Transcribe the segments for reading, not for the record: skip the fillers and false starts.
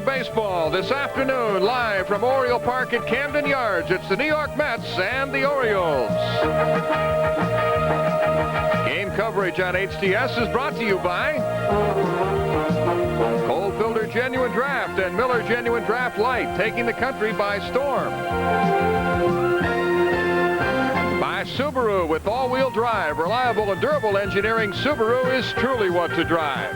League Baseball this afternoon, live from Oriole Park at Camden Yards. It's the New York Mets and the Orioles. Game coverage on HTS is brought to you by Cold Filter Genuine Draft and Miller Genuine Draft Light, taking the country by storm. By Subaru, with all-wheel drive, reliable and durable engineering, Subaru is truly what to drive.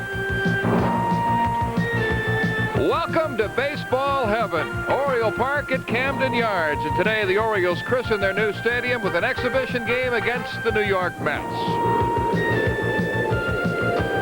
Welcome to baseball heaven, Oriole Park at Camden Yards. And today the Orioles christen their new stadium with an exhibition game against the New York Mets.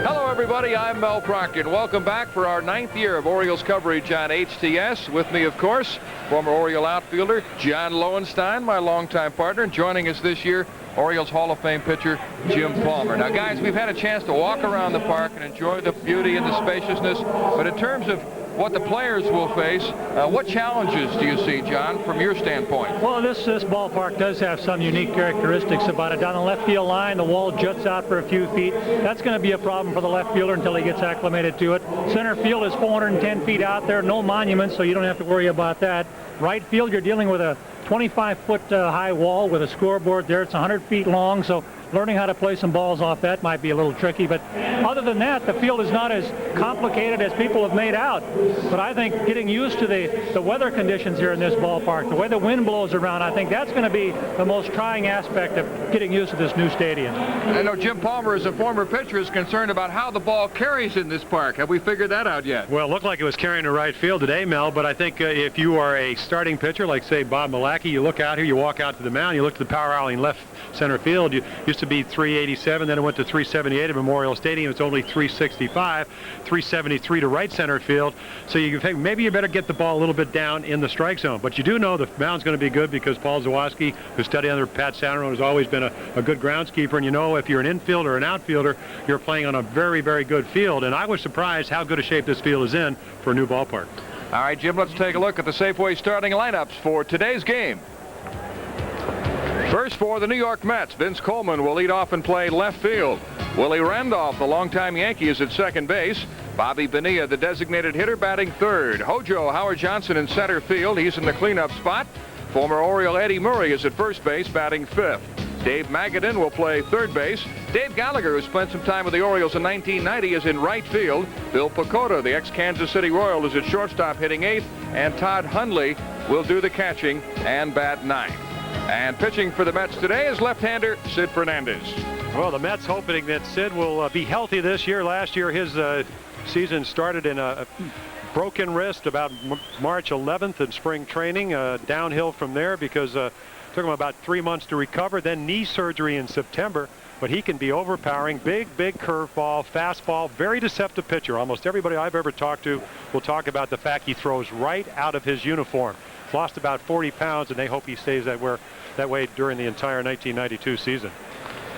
Hello everybody, I'm Mel Proctor, and welcome back for our 9th year of Orioles coverage on HTS. With me, of course, former Oriole outfielder John Lowenstein, my longtime partner, and joining us this year, Orioles Hall of Fame pitcher Jim Palmer. Now guys, we've had a chance to walk around the park and enjoy the beauty and the spaciousness, but in terms of what the players will face, what challenges do you see, John, from your standpoint? Well, this ballpark does have some unique characteristics about it. Down the left field line, the wall juts out for a few feet. That's going to be a problem for the left fielder until he gets acclimated to it. Center field is 410 feet out there, no monuments, so you don't have to worry about that. Right field, you're dealing with a 25-foot high wall with a scoreboard there. It's 100 feet long, so learning how to play some balls off that might be a little tricky. But other than that, the field is not as complicated as people have made out. But I think getting used to the weather conditions here in this ballpark, the way the wind blows around, I think that's going to be the most trying aspect of getting used to this new stadium. I know Jim Palmer, as a former pitcher, is concerned about how the ball carries in this park. Have we figured that out yet? Well, it looked like it was carrying to right field today, Mel, but I think if you are a starting pitcher, like, say, Bob Milacki, you look out here, you walk out to the mound, you look to the power alley in left center field. You used to be 387, then it went to 378 at Memorial Stadium. It's only 365, 373 to right center field. So you think maybe you better get the ball a little bit down in the strike zone. But you do know the mound's going to be good because Paul Zawaski, who studied under Pat Sanderone, has always been a good groundskeeper. And you know if you're an infielder or an outfielder, you're playing on a very, very good field. And I was surprised how good a shape this field is in for a new ballpark. All right, Jim, let's take a look at the Safeway starting lineups for today's game. First for the New York Mets, Vince Coleman will lead off and play left field. Willie Randolph, the longtime Yankee, is at second base. Bobby Phenia, the designated hitter, batting third. Hojo Howard Johnson in center field. He's in the cleanup spot. Former Oriole Eddie Murray is at first base, batting fifth. Dave Magadan will play third base. Dave Gallagher, who spent some time with the Orioles in 1990, is in right field. Bill Pecota, the ex-Kansas City Royal, is at shortstop, hitting eighth. And Todd Hundley will do the catching and bat ninth. And pitching for the Mets today is left-hander Sid Fernandez. Well, the Mets hoping that Sid will be healthy this year. Last year, his season started in a broken wrist about March 11th in spring training. Downhill from there because it took him about 3 months to recover. Then knee surgery in September. But he can be overpowering. Big curveball, fastball, very deceptive pitcher. Almost everybody I've ever talked to will talk about the fact he throws right out of his uniform. Lost about 40 pounds, and they hope he stays that way during the entire 1992 season.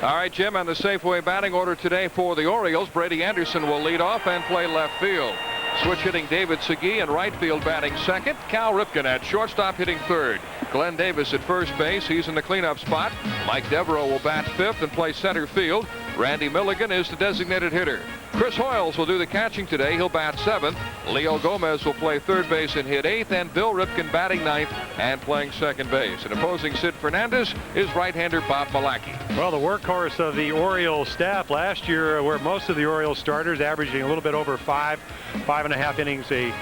All right, Jim, on the Safeway batting order today for the Orioles, Brady Anderson will lead off and play left field. Switch hitting David Segui in right field, batting second. Cal Ripken at shortstop, hitting third. Glenn Davis at first base. He's in the cleanup spot. Mike Devereaux will bat fifth and play center field. Randy Milligan is the designated hitter. Chris Hoiles will do the catching today. He'll bat seventh. Leo Gomez will play third base and hit eighth. And Bill Ripken batting ninth and playing second base. And opposing Sid Fernandez is right-hander Bob Milacki. Well, the workhorse of the Orioles staff last year, where most of the Orioles starters averaging a little bit over five and a half innings a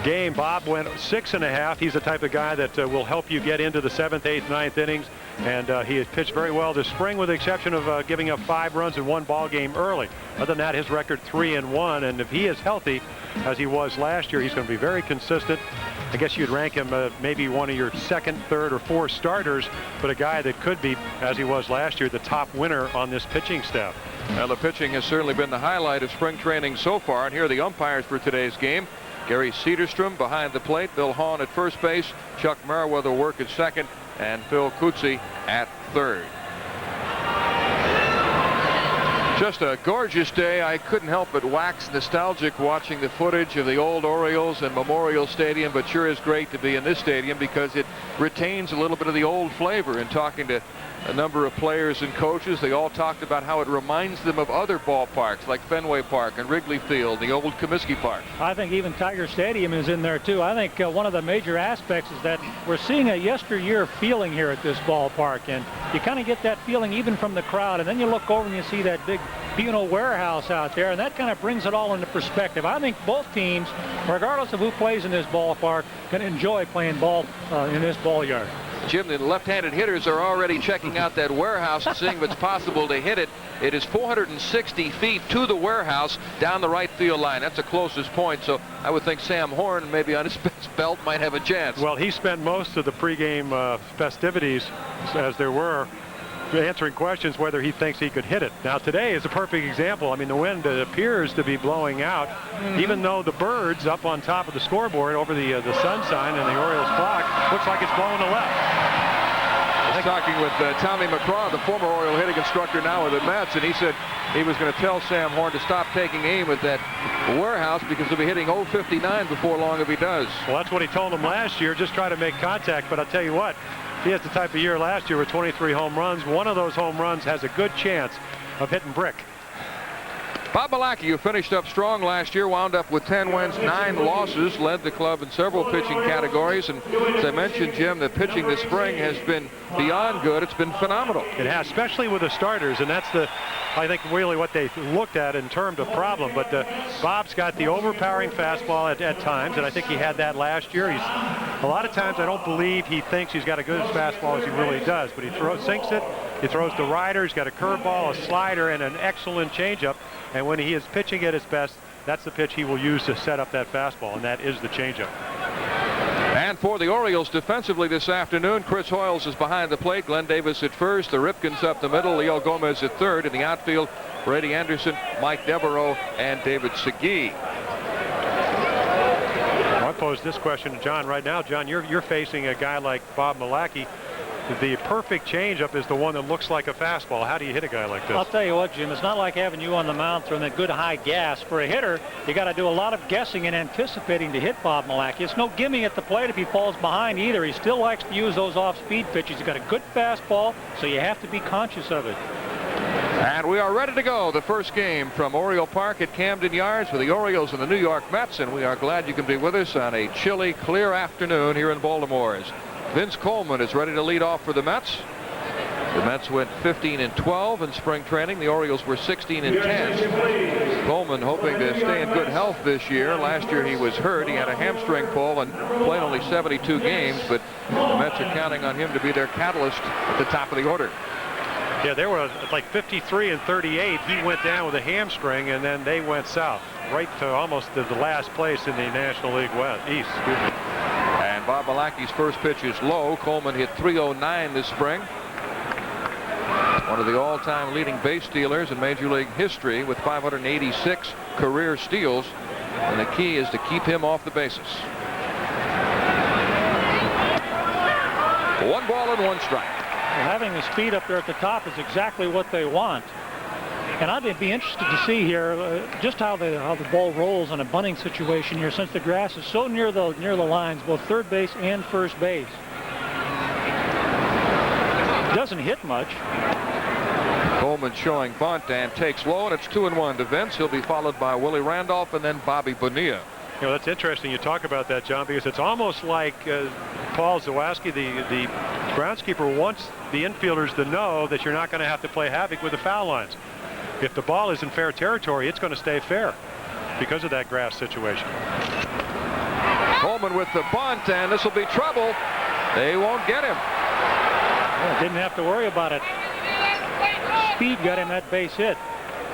game. Bob went 6.5. He's the type of guy that will help you get into the 7th, 8th, 9th innings. And he has pitched very well this spring, with the exception of giving up 5 runs in one ball game early. Other than that, his record 3-1. And if he is healthy, as he was last year, he's going to be very consistent. I guess you'd rank him maybe one of your second, third, or fourth starters, but a guy that could be, as he was last year, the top winner on this pitching staff. Well, the pitching has certainly been the highlight of spring training so far. And here are the umpires for today's game. Gary Cederstrom behind the plate. Bill Hahn at first base. Chuck Meriwether will work at second. And Phil Coetzee at third. Just a gorgeous day. I couldn't help but wax nostalgic watching the footage of the old Orioles and Memorial Stadium, but sure is great to be in this stadium because it retains a little bit of the old flavor. And talking to a number of players and coaches. They all talked about how it reminds them of other ballparks like Fenway Park and Wrigley Field, the old Comiskey Park. I think even Tiger Stadium is in there too. I think one of the major aspects is that we're seeing a yesteryear feeling here at this ballpark, and you kind of get that feeling even from the crowd, and then you look over and you see that big Buno warehouse out there, and that kind of brings it all into perspective. I think both teams, regardless of who plays in this ballpark, can enjoy playing ball in this ball yard. Jim, the left-handed hitters are already checking out that warehouse and seeing if it's possible to hit it. It is 460 feet to the warehouse down the right field line. That's the closest point, so I would think Sam Horn, maybe on his belt, might have a chance. Well, he spent most of the pregame festivities, as there were, answering questions whether he thinks he could hit it. Now today is a perfect example. I mean, the wind appears to be blowing out, even though the birds up on top of the scoreboard over the sun sign and the Orioles clock looks like it's blowing to left. I was talking with Tommy McCraw, the former Oriole hitting instructor now with the Mets, and he said he was going to tell Sam Horn to stop taking aim at that warehouse because he'll be hitting 059 before long if he does. Well, that's what he told him last year, just try to make contact. But I'll tell you what, he has the type of year last year with 23 home runs. One of those home runs has a good chance of hitting brick. Bob Milacki, who finished up strong last year, wound up with 10 wins, 9 losses, led the club in several pitching categories. And as I mentioned, Jim, the pitching this spring has been beyond good. It's been phenomenal. It has, especially with the starters, and that's I think really what they looked at in terms of problem. But Bob's got the overpowering fastball at times, and I think he had that last year. A lot of times I don't believe he thinks he's got a good fastball as he really does, but he sinks it. He throws the rider. He's got a curveball, a slider, and an excellent changeup. And when he is pitching at his best, that's the pitch he will use to set up that fastball, and that is the changeup. And for the Orioles defensively this afternoon, Chris Hoiles is behind the plate. Glenn Davis at first. The Ripkens up the middle. Leo Gomez at third. In the outfield, Brady Anderson, Mike Devereaux, and David Segui. I pose this question to John right now. John, you're facing a guy like Bob Milacki. The perfect changeup is the one that looks like a fastball. How do you hit a guy like this? I'll tell you what, Jim, it's not like having you on the mound throwing that good high gas. For a hitter, you got to do a lot of guessing and anticipating to hit Bob Milacki. It's no gimme at the plate if he falls behind either. He still likes to use those off-speed pitches. He's got a good fastball, so you have to be conscious of it. And we are ready to go. The first game from Oriole Park at Camden Yards for the Orioles and the New York Mets. And we are glad you can be with us on a chilly, clear afternoon here in Baltimore. Vince Coleman is ready to lead off for the Mets. The Mets went 15-12 in spring training. The Orioles were 16-10. Coleman hoping to stay in good health this year. Last year he was hurt. He had a hamstring pull and played only 72 games, but the Mets are counting on him to be their catalyst at the top of the order. Yeah, they were like 53-38. He went down with a hamstring, and then they went south, right to almost the last place in the National League East. Excuse me. And Bob Milacki's first pitch is low. Coleman hit .309 this spring. One of the all-time leading base stealers in Major League history with 586 career steals. And the key is to keep him off the bases. 1 ball and 1 strike. Well, having the speed up there at the top is exactly what they want. And I'd be interested to see here just how the ball rolls in a bunting situation here, since the grass is so near the lines, both third base and first base. Doesn't hit much. Coleman showing bunt and takes low, and it's 2-1 to Vince. He'll be followed by Willie Randolph and then Bobby Bonilla. You know, that's interesting you talk about that, John, because it's almost like Paul Zawaski, the groundskeeper, wants the infielders to know that you're not going to have to play havoc with the foul lines. If the ball is in fair territory, it's going to stay fair because of that grass situation. Coleman with the bunt, and this will be trouble. They won't get him. Well, didn't have to worry about it. Speed got him that base hit.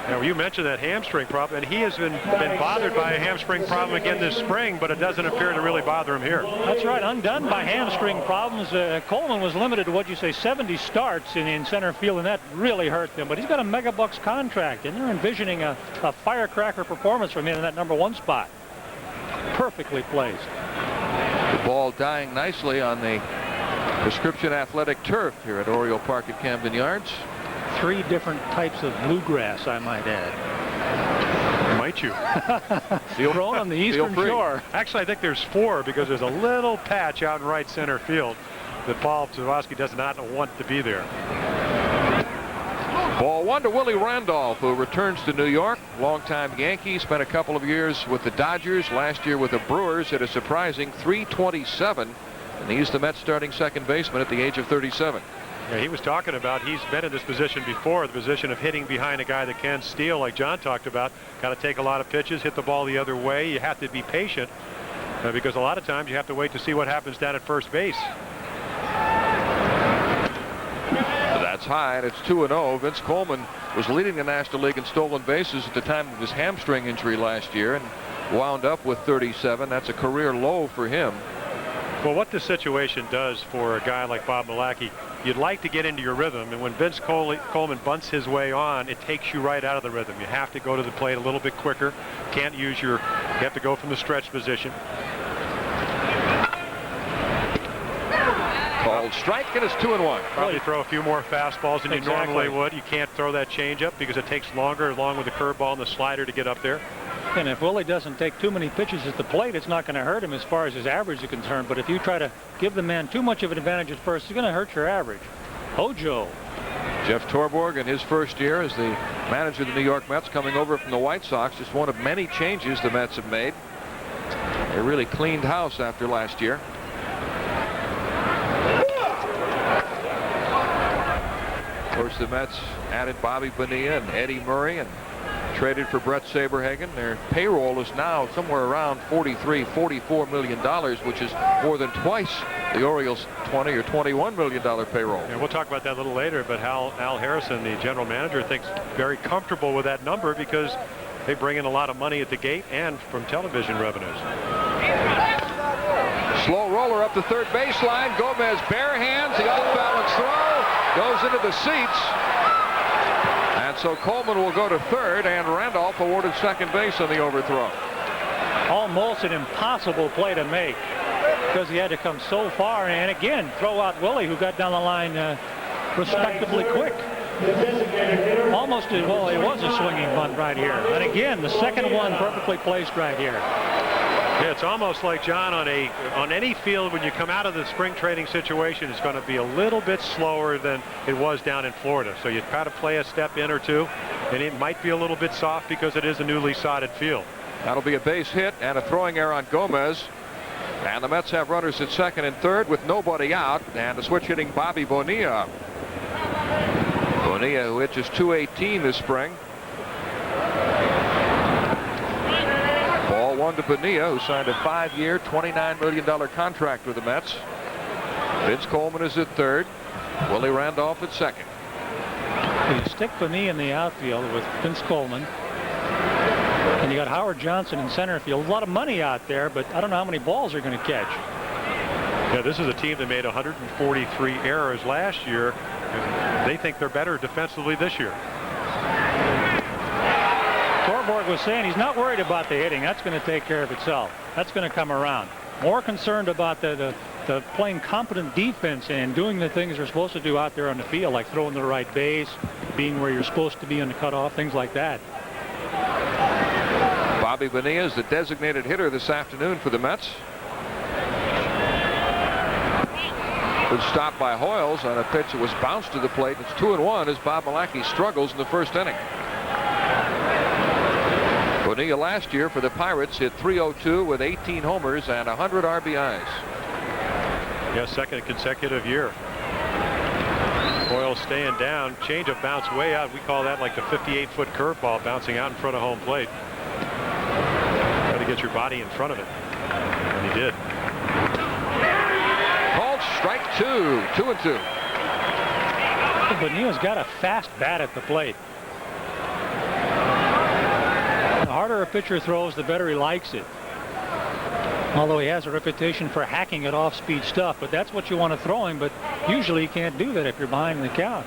Now, you mentioned that hamstring problem, and he has been bothered by a hamstring problem again this spring, but it doesn't appear to really bother him here. That's right, undone by hamstring problems. Coleman was limited to, 70 starts in center field, and that really hurt them. But he's got a megabucks contract, and they're envisioning a firecracker performance from him in that #1 spot. Perfectly placed. The ball dying nicely on the prescription athletic turf here at Oriole Park at Camden Yards. 3 different types of bluegrass, I might add. Might you? Grown on the eastern shore. Actually, I think there's 4, because there's a little patch out in right center field that Paul Zawaski does not want to be there. Ball one to Willie Randolph, who returns to New York. Longtime Yankee, spent a couple of years with the Dodgers, last year with the Brewers at a surprising .327. And he's the Mets starting second baseman at the age of 37. Yeah, he was talking about he's been in this position before, the position of hitting behind a guy that can steal, like John talked about. Got to take a lot of pitches, hit the ball the other way. You have to be patient because a lot of times you have to wait to see what happens down at first base. That's high, and it's 2-0. Vince Coleman was leading the National League in stolen bases at the time of his hamstring injury last year and wound up with 37. That's a career low for him. Well, what this situation does for a guy like Bob Milacki, you'd like to get into your rhythm, and when Vince Coleman bunts his way on, it takes you right out of the rhythm. You have to go to the plate a little bit quicker. Can't use you have to go from the stretch position. Called strike, and it's 2-1. Probably throw a few more fastballs than you normally would. You can't throw that changeup because it takes longer, along with the curveball and the slider, to get up there. And if Willie doesn't take too many pitches at the plate, it's not going to hurt him as far as his average is concerned. But if you try to give the man too much of an advantage at first, it's going to hurt your average. Hojo. Jeff Torborg in his first year as the manager of the New York Mets, coming over from the White Sox. Just one of many changes the Mets have made. They really cleaned house after last year. Of course, the Mets added Bobby Bonilla and Eddie Murray and traded for Brett Saberhagen. Their payroll is now somewhere around $44 million, which is more than twice the Orioles' $20 or $21 million payroll. And we'll talk about that a little later, but Al Harrison, the general manager, thinks very comfortable with that number because they bring in a lot of money at the gate and from television revenues. Slow roller up the third baseline. Gomez bare hands, the off-balance throw goes into the seats. And so Coleman will go to third, and Randolph awarded second base on the overthrow. Almost an impossible play to make because he had to come so far and again throw out Willie, who got down the line respectably quick. Almost as well. It was a swinging bunt right here. And again, the second one perfectly placed right here. Yeah, it's almost like, John, on any field when you come out of the spring training situation, it's going to be a little bit slower than it was down in Florida. So you try to play a step in or two, and it might be a little bit soft because it is a newly sodded field. That'll be a base hit and a throwing error on Gomez. And the Mets have runners at second and third with nobody out, and the switch hitting Bobby Bonilla. Bonilla, who hit just .218 this spring. Ball one to Bonilla, who signed a 5-year, $29 million contract with the Mets. Vince Coleman is at third. Willie Randolph at second. You stick Bonilla in the outfield with Vince Coleman. And you got Howard Johnson in center field. A lot of money out there, but I don't know how many balls they're going to catch. Yeah, this is a team that made 143 errors last year. And they think they're better defensively this year. Torborg was saying he's not worried about the hitting. That's going to take care of itself. That's going to come around. More concerned about the playing competent defense and doing the things they're supposed to do out there on the field, like throwing the right base, being where you're supposed to be on the cutoff, things like that. Bobby Bonilla is the designated hitter this afternoon for the Mets. Good stop by Hoiles on a pitch that was bounced to the plate. It's 2-1 as Bob Milacki struggles in the first inning. Bonilla last year for the Pirates hit .302 with 18 homers and 100 RBIs. Yeah, second consecutive year. Hoiles staying down. Changeup bounce way out. We call that like the 58-foot curveball bouncing out in front of home plate. Got to get your body in front of it. And he did. Called strike two. 2-2. Bonilla's got a fast bat at the plate. The harder a pitcher throws, the better he likes it. Although he has a reputation for hacking at off-speed stuff, but that's what you want to throw him, but usually you can't do that if you're behind in the count.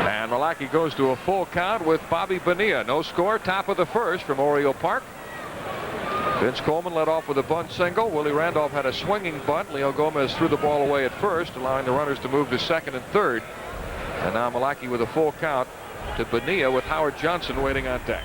And Milacki goes to a full count with Bobby Bonilla. No score, top of the first from Oriole Park. Vince Coleman led off with a bunt single. Willie Randolph had a swinging bunt. Leo Gomez threw the ball away at first, allowing the runners to move to second and third. And now Milacki with a full count to Bonilla with Howard Johnson waiting on deck.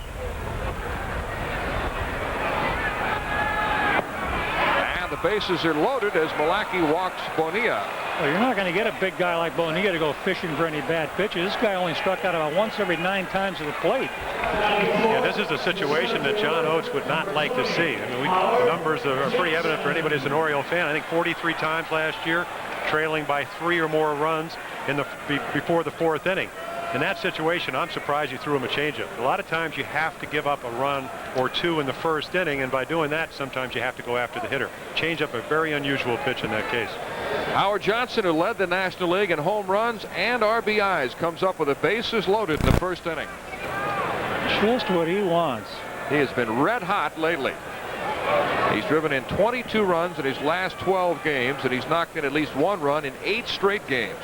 And And the bases are loaded as Milacki walks Phenia. Well, you're not going to get a big guy like Phenia to go fishing for any bad pitches. This guy only struck out about once every 9 times at the plate. Yeah, this is a situation that John Oates would not like to see. I mean, the numbers are pretty evident for anybody who's an Oriole fan. I think 43 times last year, trailing by 3 or more runs in the before the 4th inning. In that situation, I'm surprised you threw him a changeup. A lot of times you have to give up a run or 2 in the 1st inning, and by doing that, sometimes you have to go after the hitter. Changeup, a very unusual pitch in that case. Howard Johnson, who led the National League in home runs and RBIs, comes up with the bases loaded in the 1st inning. Just what he wants. He has been red hot lately. He's driven in 22 runs in his last 12 games, and he's knocked in at least 1 run in 8 straight games.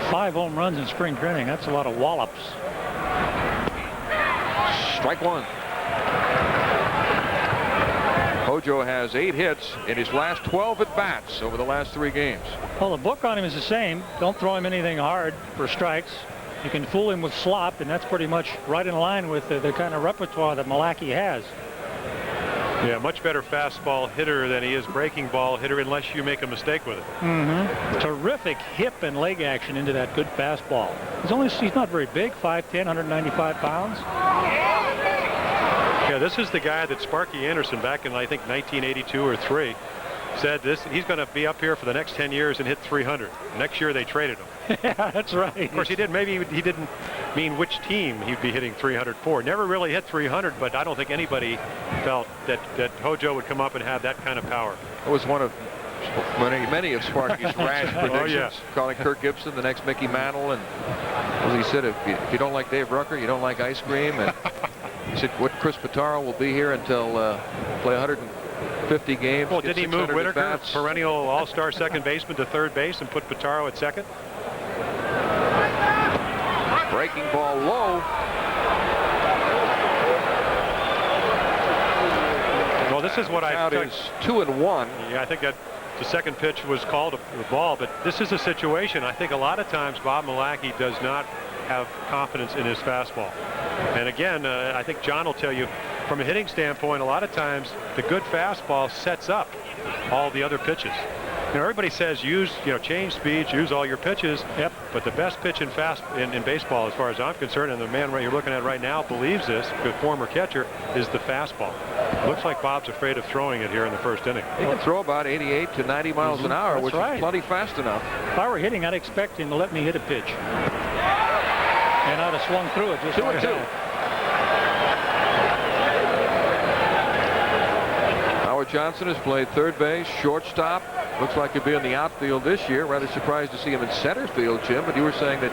5 home runs in spring training. That's a lot of wallops. Strike 1. Hojo has 8 hits in his last 12 at-bats over the last 3 games. Well, the book on him is the same. Don't throw him anything hard for strikes. You can fool him with slop, and that's pretty much right in line with the kind of repertoire that Milacki has. Yeah, much better fastball hitter than he is breaking ball hitter, unless you make a mistake with it. Terrific hip and leg action into that good fastball. He's not very big, 5'10", 195 pounds. Yeah, this is the guy that Sparky Anderson back in, I think, 1982 or 3 said he's going to be up here for the next 10 years and hit 300. Next year they traded him. Yeah, that's right. Of course, he did. Maybe he didn't mean which team he'd be hitting 300 for. Never really hit 300, but I don't think anybody felt that Hojo would come up and have that kind of power. It was one of many of Sparky's rash predictions, calling Kirk Gibson the next Mickey Mantle, and as he said, if you don't like Dave Rucker, you don't like ice cream. And he said, what Chris Pitaro will be here until play 150 games. Well, did he move Whitaker, perennial all-star second baseman, to third base and put Pitaro at second? Breaking ball low. Well, this is what I Count is 2-1. Yeah, I think that the second pitch was called a ball, but this is a situation. I think a lot of times Bob Milacki does not have confidence in his fastball. And again, I think John will tell you, from a hitting standpoint, a lot of times the good fastball sets up all the other pitches. You know, everybody says change speeds, use all your pitches. Yep. But the best pitch in baseball, as far as I'm concerned, and the man you're looking at right now believes this, the former catcher, is the fastball. Looks like Bob's afraid of throwing it here in the 1st inning. He can throw about 88 to 90 miles an hour, which is plenty fast enough. If I were hitting, I'd expect him to let me hit a pitch. And I'd have swung through it just 2-2. Howard Johnson has played third base, shortstop. Looks like he'll be in the outfield this year. Rather surprised to see him in center field, Jim, but you were saying that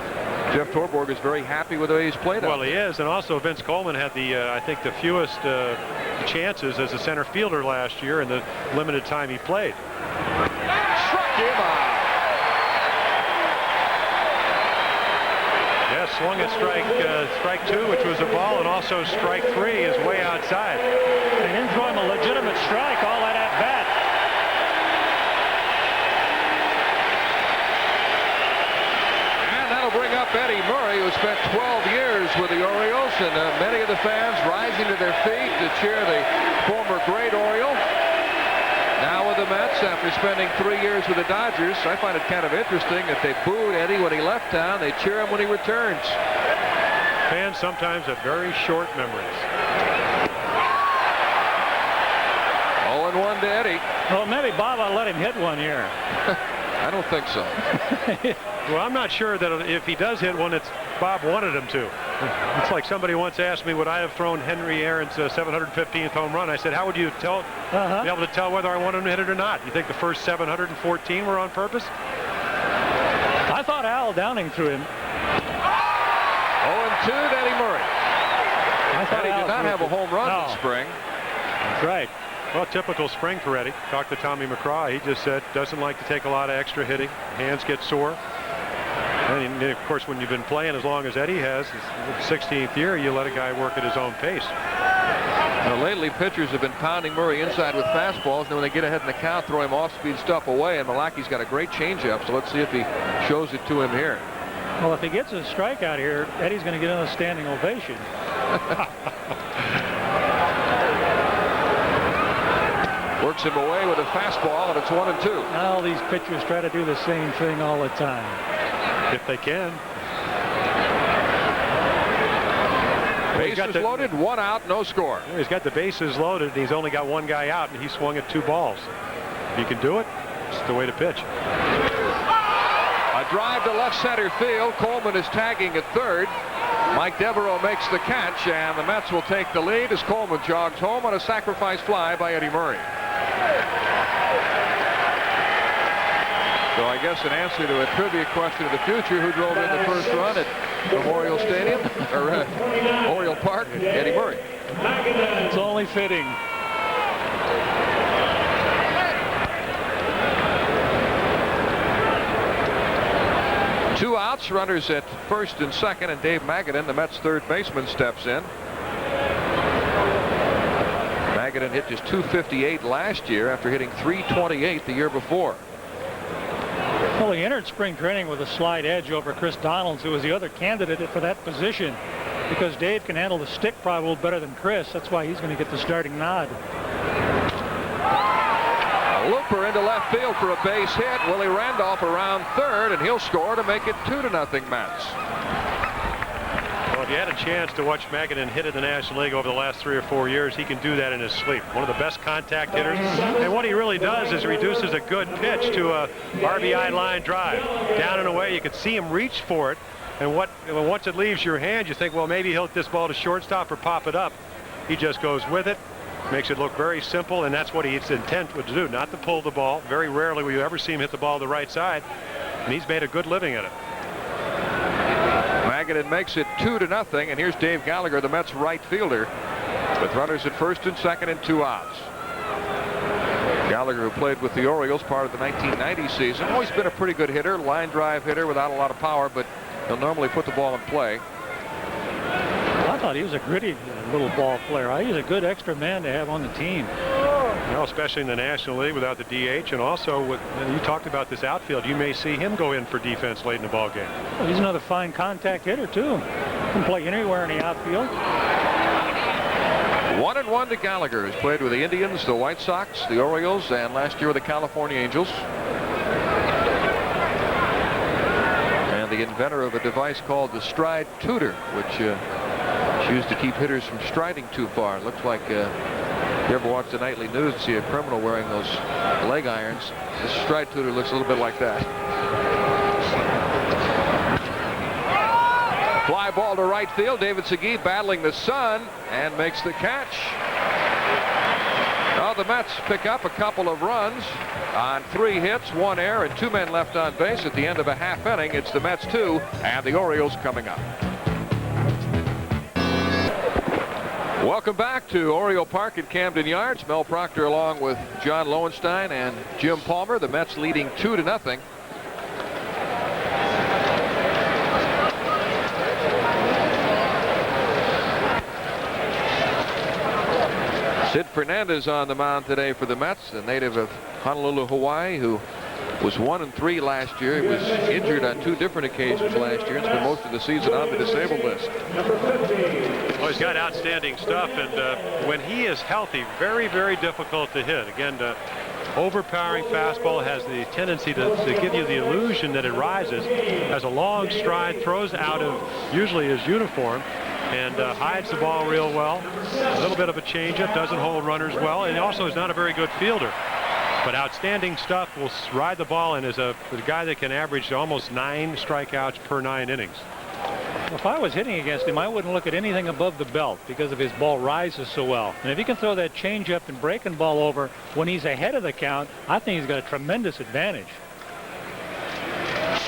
Jeff Torborg is very happy with the way he's played. Well, he is, and also Vince Coleman had I think the fewest chances as a center fielder last year in the limited time he played. Struck him out. Yeah, swung at strike 2, which was a ball, and also strike 3 is way outside. They didn't throw him a legitimate strike all that at bat. Bring up Eddie Murray, who spent 12 years with the Orioles, and many of the fans rising to their feet to cheer the former great Oriole. Now with the Mets, after spending 3 years with the Dodgers, I find it kind of interesting that they booed Eddie when he left town. They cheer him when he returns. Fans sometimes have very short memories. 0-1 to Eddie. Well, maybe Bob will let him hit one here. I don't think so. Well, I'm not sure that if he does hit one, it's Bob wanted him to. It's like somebody once asked me, would I have thrown Henry Aaron's 715th home run? I said, how would you be able to tell whether I wanted him to hit it or not? You think the first 714 were on purpose? I thought Al Downing threw him. 0-2 to Eddie Murray. Eddie did not have a home run in spring. That's right. Well, typical spring for Eddie. Talked to Tommy McCraw. He just said doesn't like to take a lot of extra hitting. Hands get sore. And of course, when you've been playing as long as Eddie has, his 16th year, you let a guy work at his own pace. Now, lately, pitchers have been pounding Murray inside with fastballs, and when they get ahead in the count, throw him off-speed stuff away. And Milacki's got a great changeup, so let's see if he shows it to him here. Well, if he gets a strikeout here, Eddie's going to get another standing ovation. knocks him away with a fastball, and it's 1-2. All these pitchers try to do the same thing all the time. If they can. Bases loaded, 1 out, no score. He's got the bases loaded, and he's only got 1 guy out, and he swung at 2 balls. If you can do it, it's the way to pitch. A drive to left center field. Coleman is tagging at third. Mike Devereaux makes the catch, and the Mets will take the lead as Coleman jogs home on a sacrifice fly by Eddie Murray. So I guess an answer to a trivia question of the future: who drove in the first run at Memorial Stadium or Oriole Park? Eddie Murray. It's only fitting. Two outs, runners at first and second, and Dave Magadan, the Mets' third baseman, steps in. Magadan hit just .258 last year after hitting .328 the year before. Well, he entered spring training with a slight edge over Chris Donalds, who was the other candidate for that position, because Dave can handle the stick probably better than Chris. That's why he's going to get the starting nod. A looper into left field for a base hit. Willie Randolph around third, and he'll score to make it 2-0 Mets. Well, if you had a chance to watch Magadan hit in the National League over the last 3 or 4 years, he can do that in his sleep. One of the best contact hitters. And what he really does is reduces a good pitch to a RBI line drive. Down and away, you can see him reach for it. And once it leaves your hand, you think, well, maybe he'll hit this ball to shortstop or pop it up. He just goes with it. Makes it look very simple, and that's what his intent would do, not to pull the ball. Very rarely will you ever see him hit the ball to the right side, and he's made a good living at it. Magadan makes it 2-0, and here's Dave Gallagher, the Mets' right fielder, with runners at first and second and 2 outs. Gallagher, who played with the Orioles part of the 1990 season, always been a pretty good hitter, line drive hitter without a lot of power, but he'll normally put the ball in play. I thought he was a gritty little ball player. He's a good extra man to have on the team. Well, especially in the National League without the DH, and also you talked about this outfield. You may see him go in for defense late in the ball game. Well, he's another fine contact hitter too. Can play anywhere in the outfield. 1-1 to Gallagher, who's played with the Indians, the White Sox, the Orioles, and last year with the California Angels. And the inventor of a device called the Stride Tutor, which is used to keep hitters from striding too far. It looks like you ever watch the nightly news and see a criminal wearing those leg irons. The Stride Tutor looks a little bit like that. Fly ball to right field. David Segui battling the sun and makes the catch. Now the Mets pick up a couple of runs on 3 hits, 1 error, and 2 men left on base at the end of a half inning. It's the Mets 2 and the Orioles coming up. Welcome back to Oriole Park at Camden Yards. Mel Proctor along with John Lowenstein and Jim Palmer. The Mets leading 2-0. Sid Fernandez on the mound today for the Mets, a native of Honolulu, Hawaii, who was 1-3 last year. He was injured on 2 different occasions last year and spent most of the season on the disabled list. Well, he's got outstanding stuff, and when he is healthy, very, very difficult to hit. Again, the overpowering fastball has the tendency to give you the illusion that it rises. Has a long stride, throws out of usually his uniform, and hides the ball real well. A little bit of a changeup, doesn't hold runners well, and also is not a very good fielder. But outstanding stuff, will ride the ball, and is a guy that can average almost 9 strikeouts per 9 innings. If I was hitting against him, I wouldn't look at anything above the belt because of his ball rises so well. And if he can throw that changeup and breaking ball over when he's ahead of the count, I think he's got a tremendous advantage.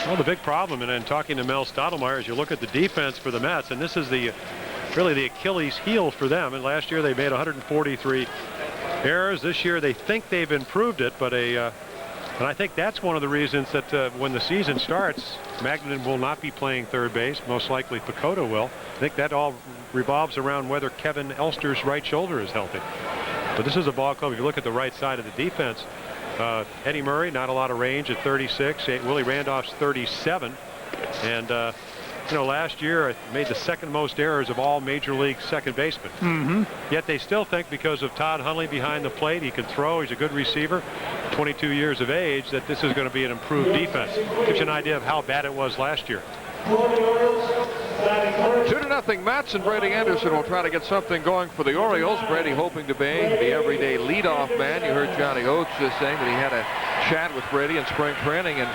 Well, the big problem, and in talking to Mel Stottlemyre, is you look at the defense for the Mets, and this is really the Achilles heel for them. And last year they made 143 errors. This year they think they've improved it, but and I think that's one of the reasons that when the season starts, Magadan will not be playing third base. Most likely Picotta will. I think that all revolves around whether Kevin Elster's right shoulder is healthy. But this is a ball club. If you look at the right side of the defense, Eddie Murray, not a lot of range at 36. Willie Randolph's 37. And you know, last year made the second most errors of all major league second basemen. Yet they still think because of Todd Hundley behind the plate, he can throw, he's a good receiver, 22 years of age, that this is going to be an improved defense. Gives you an idea of how bad it was last year. 2-0 Mets, and Brady Anderson will try to get something going for the Orioles. Brady hoping to be the everyday leadoff man. You heard Johnny Oates just saying that he had a chat with Brady in spring training and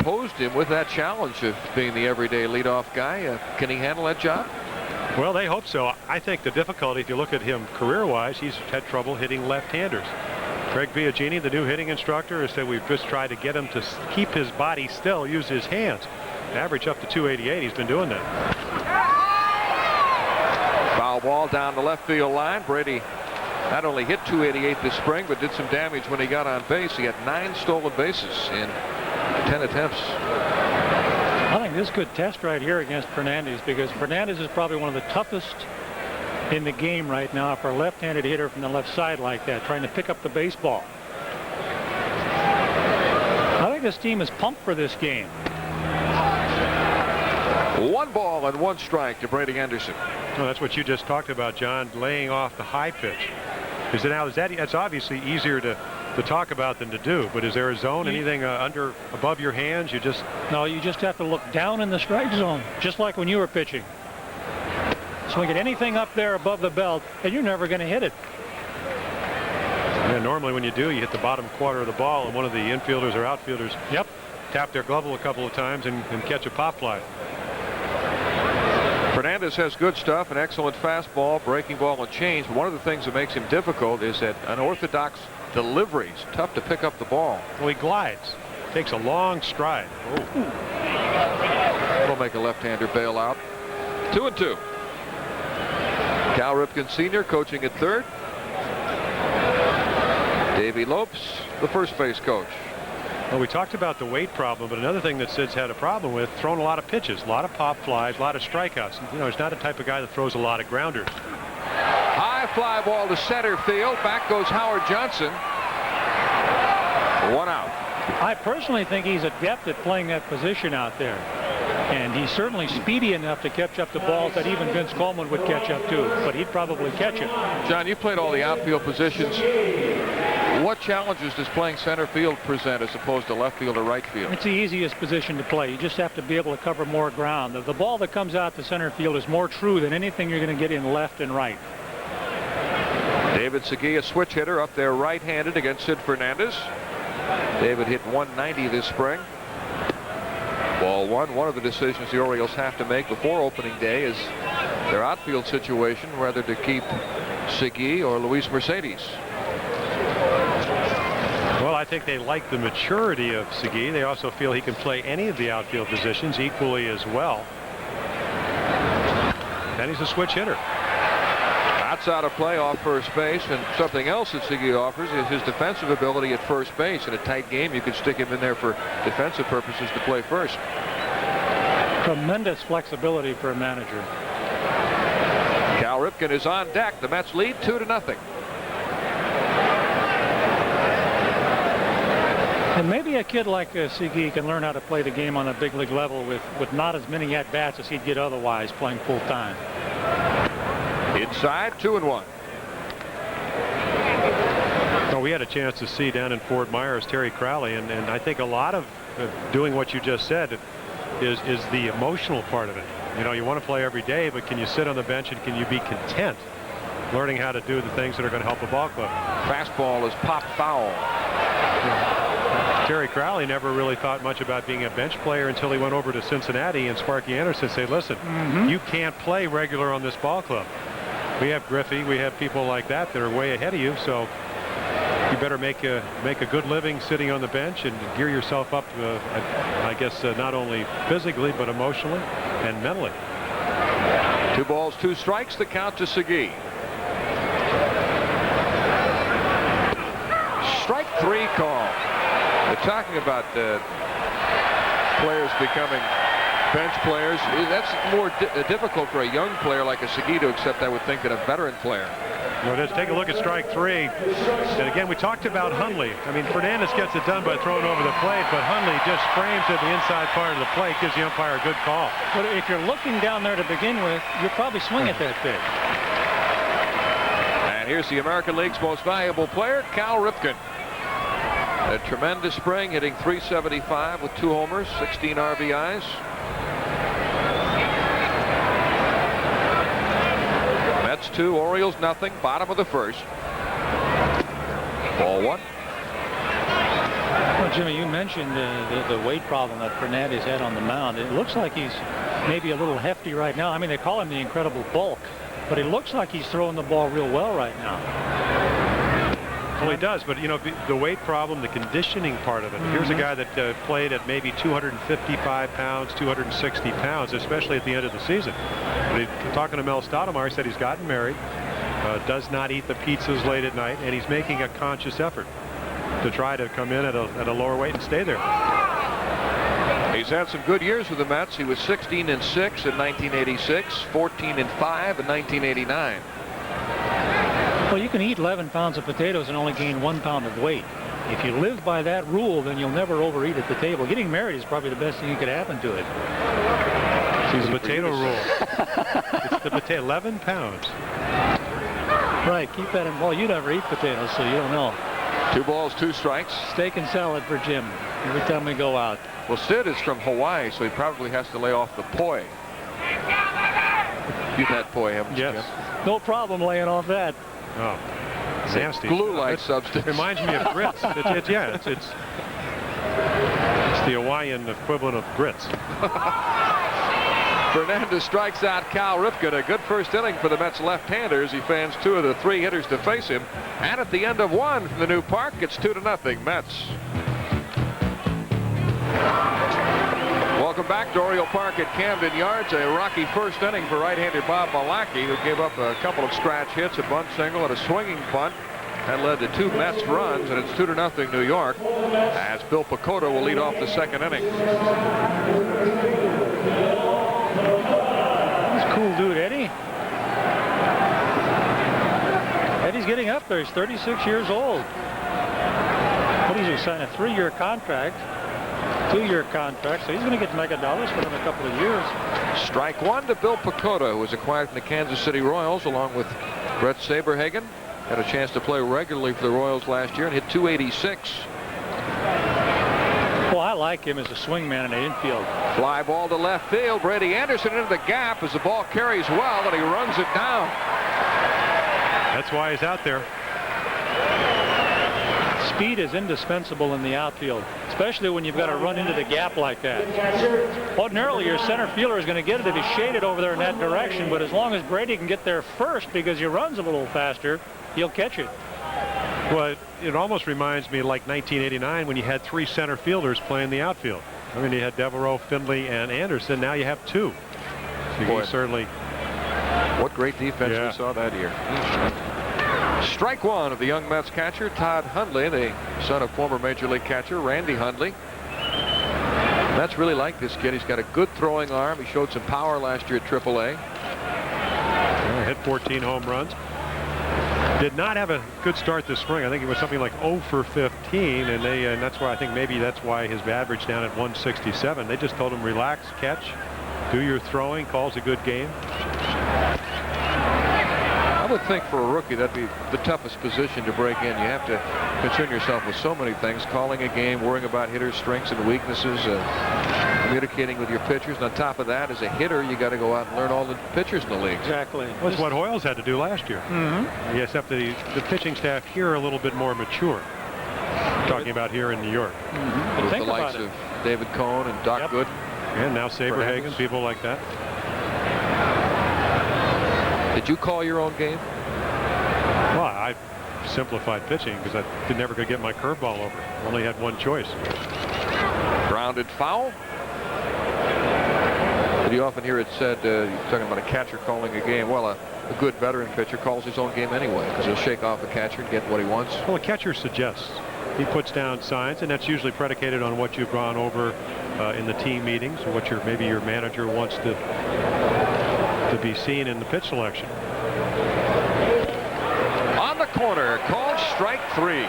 posed him with that challenge of being the everyday leadoff guy. Can he handle that job? Well, they hope so. I think the difficulty, if you look at him career-wise, he's had trouble hitting left-handers. Greg Biagini, the new hitting instructor, has said we've just tried to get him to keep his body still, use his hands. Average up to 288. He's been doing that. Foul ball down the left field line. Brady not only hit 288 this spring, but did some damage when he got on base. He had 9 stolen bases in 10 attempts. I think this could test right here against Fernandez, because Fernandez is probably one of the toughest in the game right now for a left-handed hitter from the left side like that, trying to pick up the baseball. I think this team is pumped for this game. 1 ball and 1 strike to Brady Anderson. Well, that's what you just talked about, John, laying off the high pitch. That's obviously easier to talk about than to do, but is there a zone, anything above your hands? You just have to look down in the strike zone, just like when you were pitching. Swing at anything up there above the belt, and you're never going to hit it. Yeah, normally when you do, you hit the bottom quarter of the ball, and one of the infielders or outfielders tap their glove a couple of times and catch a pop fly. Fernandez has good stuff, an excellent fastball, breaking ball, and change. But one of the things that makes him difficult is that unorthodox deliveries. Tough to pick up the ball. Well, he glides. Takes a long stride. That'll make a left-hander bail out. 2-2. Cal Ripken Sr. coaching at third. Davey Lopes, the first base coach. Well, we talked about the weight problem, but another thing that Sid's had a problem with, throwing a lot of pitches, a lot of pop flies, a lot of strikeouts. You know, he's not the type of guy that throws a lot of grounders. High fly ball to center field. Back goes Howard Johnson. 1 out. I personally think he's adept at playing that position out there. And he's certainly speedy enough to catch up the balls that even Vince Coleman would catch up to, but he'd probably catch it. John, you played all the outfield positions. What challenges does playing center field present as opposed to left field or right field? It's the easiest position to play. You just have to be able to cover more ground. The ball that comes out to center field is more true than anything you're going to get in left and right. David Segui, a switch hitter, up there right-handed against Sid Fernandez. David hit 190 this spring. Ball 1. One of the decisions the Orioles have to make before opening day is their outfield situation, whether to keep Segui or Luis Mercedes. Well, I think they like the maturity of Segui. They also feel he can play any of the outfield positions equally as well. And he's a switch hitter. That's out of play off first base, and something else that Segui offers is his defensive ability at first base. In a tight game, you could stick him in there for defensive purposes to play first. Tremendous flexibility for a manager. Cal Ripken is on deck. The Mets lead 2-0. And maybe a kid like Segui can learn how to play the game on a big league level with not as many at-bats as he'd get otherwise playing full time. Inside, 2-1. Well, we had a chance to see down in Fort Myers Terry Crowley, and I think a lot of doing what you just said is the emotional part of it. You know, you want to play every day, but can you sit on the bench and can you be content learning how to do the things that are going to help a ball club? Fastball is popped foul. Terry Crowley never really thought much about being a bench player until he went over to Cincinnati, and Sparky Anderson said, listen, you can't play regular on this ball club. We have Griffey, we have people like that are way ahead of you, so you better make a good living sitting on the bench and gear yourself up, I guess, not only physically but emotionally and mentally. 2 balls, 2 strikes. The count to Segui. Strike 3 call. They're talking about players becoming bench players. That's more difficult for a young player like a Segui to accept, I would think, than a veteran player. Well, let's take a look at strike 3. And again, we talked about Hundley. I mean, Fernandez gets it done by throwing over the plate, but Hundley just frames at the inside part of the plate, gives the umpire a good call. But if you're looking down there to begin with, you'll probably swing at that pitch. And here's the American League's most valuable player, Cal Ripken. A tremendous spring, hitting .375 with 2 homers, 16 RBIs. Mets 2, Orioles nothing, bottom of the first. Ball 1. Well, Jimmy, you mentioned the weight problem that Fernandez had on the mound. It looks like he's maybe a little hefty right now. I mean, they call him the incredible bulk, but it looks like he's throwing the ball real well right now. Well, he does, but, you know, the weight problem, the conditioning part of it. Here's a guy that played at maybe 255 pounds, 260 pounds, especially at the end of the season. But talking to Mel Stoudemire, he said he's gotten married, does not eat the pizzas late at night, and he's making a conscious effort to try to come in at a lower weight and stay there. He's had some good years with the Mets. He was 16-6 in 1986, 14-5 in 1989. Well, you can eat 11 pounds of potatoes and only gain 1 pound of weight. If you live by that rule, then you'll never overeat at the table. Getting married is probably the best thing that could happen to it. It's the potato rule. It's the potato, 11 pounds. Right, keep that in. Well, you never eat potatoes, so you don't know. 2 balls, 2 strikes. Steak and salad for Jim every time we go out. Well, Sid is from Hawaii, so he probably has to lay off the poi. You've had poi, haven't you, Yes. Jim? No problem laying off that. Oh, nasty. Glue-like substance. Reminds me of grits. It's the Hawaiian equivalent of grits. Fernandez strikes out Cal Ripken. A good first inning for the Mets left-handers. He fans 2 of the 3 hitters to face him. And at the end of 1 from the new park, it's 2-0 Mets. Welcome back to Oriole Park at Camden Yards. A rocky first inning for right-hander Bob Milacki, who gave up a couple of scratch hits, a bunt single, and a swinging bunt. That led to 2 Mets runs, and it's 2-0 New York, as Bill Pecota will lead off the second inning. He's a cool dude, Eddie. Eddie's getting up there. He's 36 years old. What is he signing? A 3-year contract. 2-year contract, so he's going to get mega dollars for another couple of years. Strike 1 to Bill Pecota, who was acquired from the Kansas City Royals along with Brett Saberhagen. Had a chance to play regularly for the Royals last year and hit .286. Well, I like him as a swingman in the infield. Fly ball to left field. Brady Anderson into the gap as the ball carries well, and he runs it down. That's why he's out there. Speed is indispensable in the outfield, especially when you've got to run into the gap like that. Ordinarily, your center fielder is going to get it if he's shaded over there in that direction, but as long as Brady can get there first because he runs a little faster, he'll catch it. Well, it almost reminds me like 1989 when you had 3 center fielders playing the outfield. I mean, you had Devereaux, Findlay, and Anderson. Now you have 2. So Boy, you certainly. What great defense we saw that year. Strike 1 of the young Mets catcher, Todd Hundley, the son of former Major League catcher Randy Hundley. Mets really like this kid. He's got a good throwing arm. He showed some power last year at AAA. Hit 14 home runs. Did not have a good start this spring. I think it was something like 0 for 15, and that's why I think maybe that's why his average down at 167. They just told him relax, catch, do your throwing, calls a good game. I would think for a rookie that'd be the toughest position to break in. You have to concern yourself with so many things, calling a game, worrying about hitters' strengths and weaknesses, communicating with your pitchers. And on top of that, as a hitter, you got to go out and learn all the pitchers in the league. Exactly. That's what Hoiles had to do last year. Except the pitching staff here are a little bit more mature. Talking about here in New York. With the likes of David Cohn and Doc Gooden. And now Saberhagen, people like that. Did you call your own game? Well, I simplified pitching because I never could get my curveball over. Only had one choice. Grounded foul. Did you often hear it said, you're talking about a catcher calling a game? Well, a good veteran pitcher calls his own game anyway because he'll shake off the catcher and get what he wants. Well, a catcher suggests. He puts down signs, and that's usually predicated on what you've gone over in the team meetings, or what maybe your manager wants to be seen in the pitch selection. corner. Called strike 3.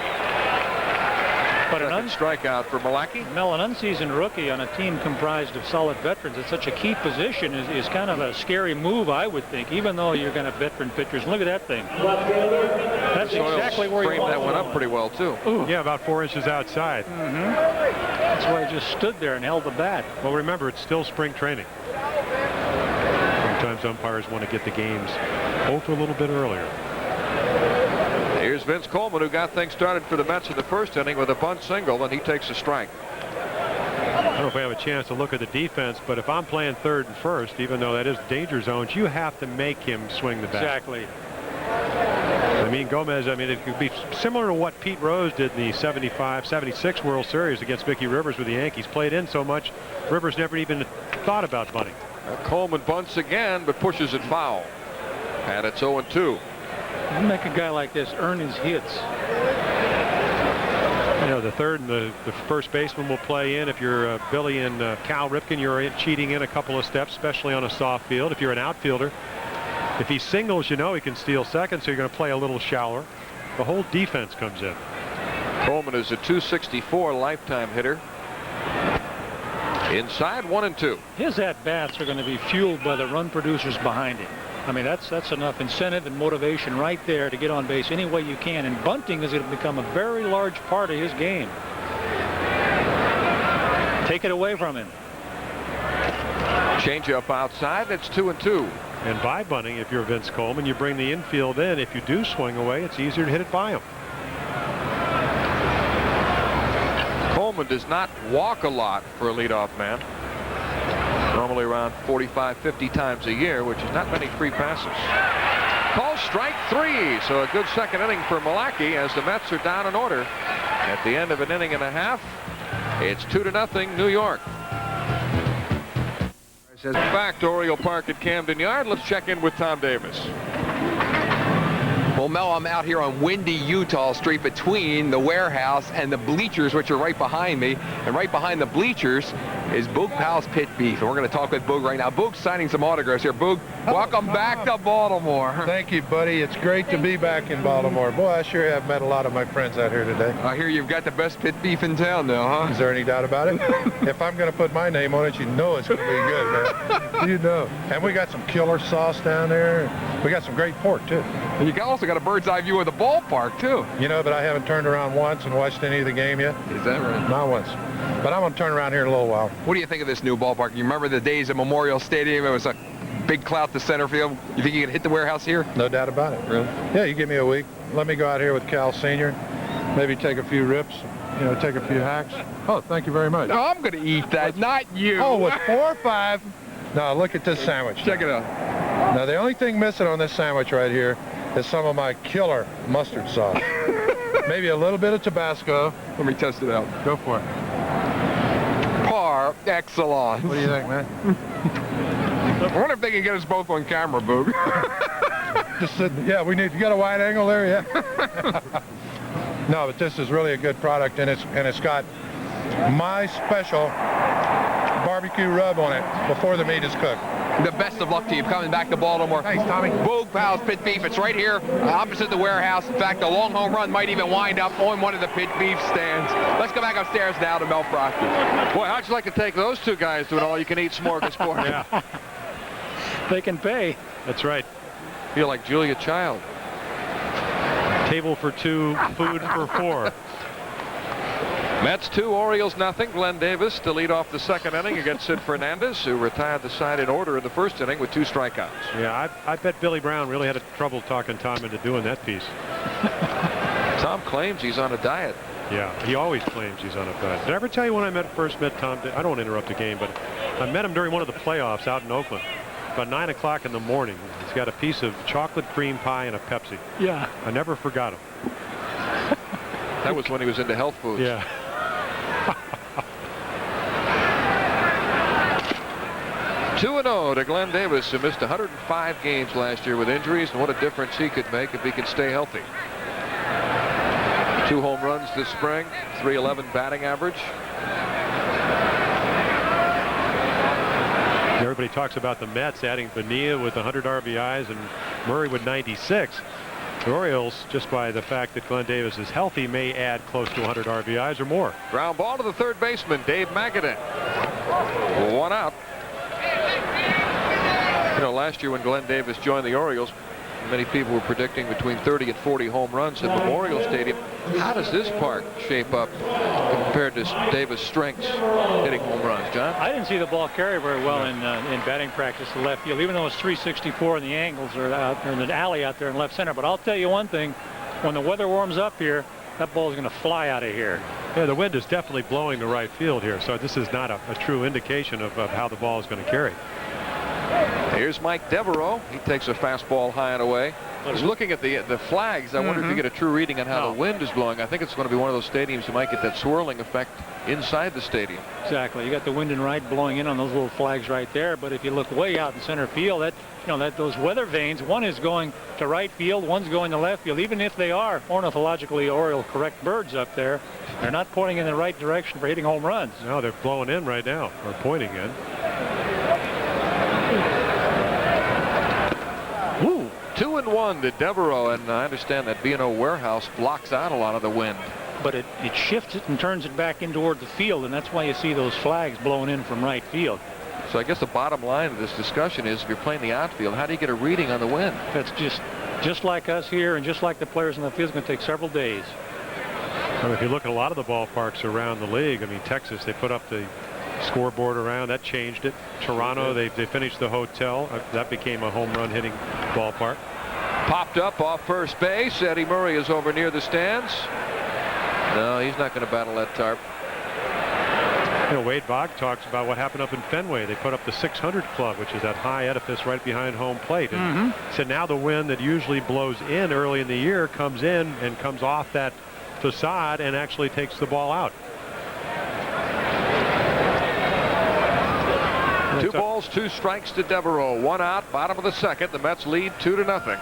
But Second strikeout for Milacki. Mel, an unseasoned rookie on a team comprised of solid veterans at such a key position is kind of a scary move, I would think, even though you're going to have veteran pitchers. Look at that thing. That's exactly where you want that one up pretty well, too. Ooh. Yeah, about 4 inches outside. That's why he just stood there and held the bat. Well, remember, it's still spring training. Sometimes umpires want to get the games over a little bit earlier. Here's Vince Coleman, who got things started for the Mets in the first inning with a bunt single, and he takes a strike. I don't know if I have a chance to look at the defense, but if I'm playing third and first, even though that is danger zones, you have to make him swing the bat. Exactly. I mean, Gomez, I mean, it could be similar to what Pete Rose did in the 75-76 World Series against Mickey Rivers with the Yankees. Played in so much, Rivers never even thought about bunting. Coleman bunts again, but pushes it foul. And it's 0-2. You make a guy like this earn his hits. You know, the third and the first baseman will play in. If you're Billy and Cal Ripken, you're cheating in a couple of steps, especially on a soft field. If you're an outfielder, if he singles, you know he can steal second, so you're going to play a little shallower. The whole defense comes in. Coleman is a .264 lifetime hitter. Inside 1-2. His at-bats are going to be fueled by the run producers behind him. I mean, that's enough incentive and motivation right there to get on base any way you can. And bunting is going to become a very large part of his game. Take it away from him. Change up outside. It's 2-2. And by bunting, if you're Vince Coleman, you bring the infield in. If you do swing away, it's easier to hit it by him. Coleman does not walk a lot for a leadoff man. Normally around 45, 50 times a year, which is not many free passes. Call strike 3. So a good second inning for Milacki as the Mets are down in order. At the end of an inning and a half, it's 2-0 New York. Back to Oriole Park at Camden Yard. Let's check in with Tom Davis. Well, Mel, I'm out here on windy Utah Street between the warehouse and the bleachers, which are right behind me. And right behind the bleachers is Boog Powell's Pit Beef. And we're going to talk with Boog right now. Boog's signing some autographs here. Boog, welcome back to Baltimore. Thank you, buddy. It's great to be back in Baltimore. Boy, I sure have met a lot of my friends out here today. I hear you've got the best pit beef in town now, huh? Is there any doubt about it? If I'm going to put my name on it, you know it's going to be good, man. You know. And we got some killer sauce down there. We got some great pork, too. And you also got a bird's eye view of the ballpark, too. You know, but I haven't turned around once and watched any of the game yet. Is that right? Not once. But I'm going to turn around here in a little while. What do you think of this new ballpark? You remember the days at Memorial Stadium? It was a big clout to center field. You think you can hit the warehouse here? No doubt about it. Really? Yeah, you give me a week. Let me go out here with Cal Sr. Maybe take a few rips, you know, take a few hacks. Oh, thank you very much. No, I'm going to eat that, not you. Oh, with 4 or 5. Now, look at this sandwich. Check it out. Now, the only thing missing on this sandwich right here is some of my killer mustard sauce. Maybe a little bit of Tabasco. Let me test it out. Go for it. Par excellence. What do you think, man? I wonder if they can get us both on camera, Boog. Just sitting. Yeah, we need to get a wide angle there, yeah. No, but this is really a good product, and it's got my special barbecue rub on it before the meat is cooked. The best of luck to you coming back to Baltimore. Thanks, Tommy. Boog Powell's Pit Beef. It's right here opposite the warehouse. In fact, the long home run might even wind up on one of the Pit Beef stands. Let's go back upstairs now to Mel Proctor. Boy, how'd you like to take those two guys to an all-you-can-eat smorgasbord? Yeah. They can pay. That's right. Feel like Julia Child. Table for 2, food for 4. Mets 2, Orioles nothing. Glenn Davis to lead off the second inning against Sid Fernandez, who retired the side in order in the first inning with 2 strikeouts. Yeah, I bet Billy Brown really had trouble talking Tom into doing that piece. Tom claims he's on a diet. Yeah, he always claims he's on a diet. Did I ever tell you when I first met Tom? I don't want to interrupt the game, but I met him during one of the playoffs out in Oakland. About 9 o'clock in the morning. He's got a piece of chocolate cream pie and a Pepsi. Yeah. I never forgot him. That was when he was into health foods. Yeah. 2-0 to Glenn Davis, who missed 105 games last year with injuries, and what a difference he could make if he can stay healthy. 2 home runs this spring, .311 batting average. Everybody talks about the Mets adding Phenia with 100 RBIs and Murray with 96. The Orioles, just by the fact that Glenn Davis is healthy, may add close to 100 RBIs or more. Ground ball to the third baseman, Dave Magadan. 1 out. You know, last year when Glenn Davis joined the Orioles, many people were predicting between 30 and 40 home runs at Memorial Stadium. How does this park shape up compared to Davis' strengths hitting home runs, John? I didn't see the ball carry very well in batting practice to left field, even though it's 364 and the angles are out there in the alley out there in left center. But I'll tell you one thing, when the weather warms up here, that ball is going to fly out of here. Yeah, the wind is definitely blowing to right field here, so this is not a true indication of how the ball is going to carry. Here's Mike Devereaux. He takes a fastball high and away. I was looking at the flags. I wonder if you get a true reading on how the wind is blowing. I think it's going to be one of those stadiums you might get that swirling effect inside the stadium. Exactly. You got the wind and right blowing in on those little flags right there. But if you look way out in center field, those weather vanes, one is going to right field, one's going to left field. Even if they are ornithologically Oriole correct birds up there, they're not pointing in the right direction for hitting home runs. No, they're blowing in right now, or pointing in. Ooh, 2-1 to Devereaux, and I understand that B&O Warehouse blocks out a lot of the wind. But it shifts it and turns it back in toward the field, and that's why you see those flags blowing in from right field. So I guess the bottom line of this discussion is, if you're playing the outfield, how do you get a reading on the wind? That's just like us here, and just like the players in the field, it's going to take several days. Well, if you look at a lot of the ballparks around the league, I mean, Texas, they put up the scoreboard around. That changed it. Toronto, they finished the hotel. That became a home run hitting ballpark. Popped up off first base. Eddie Murray is over near the stands. No, he's not going to battle that tarp. You know, Wade Bogg talks about what happened up in Fenway. They put up the 600 club, which is that high edifice right behind home plate. And so now the wind that usually blows in early in the year comes in and comes off that facade and actually takes the ball out. 2 balls, 2 strikes to Devereaux. 1 out, bottom of the second. The Mets lead 2-0.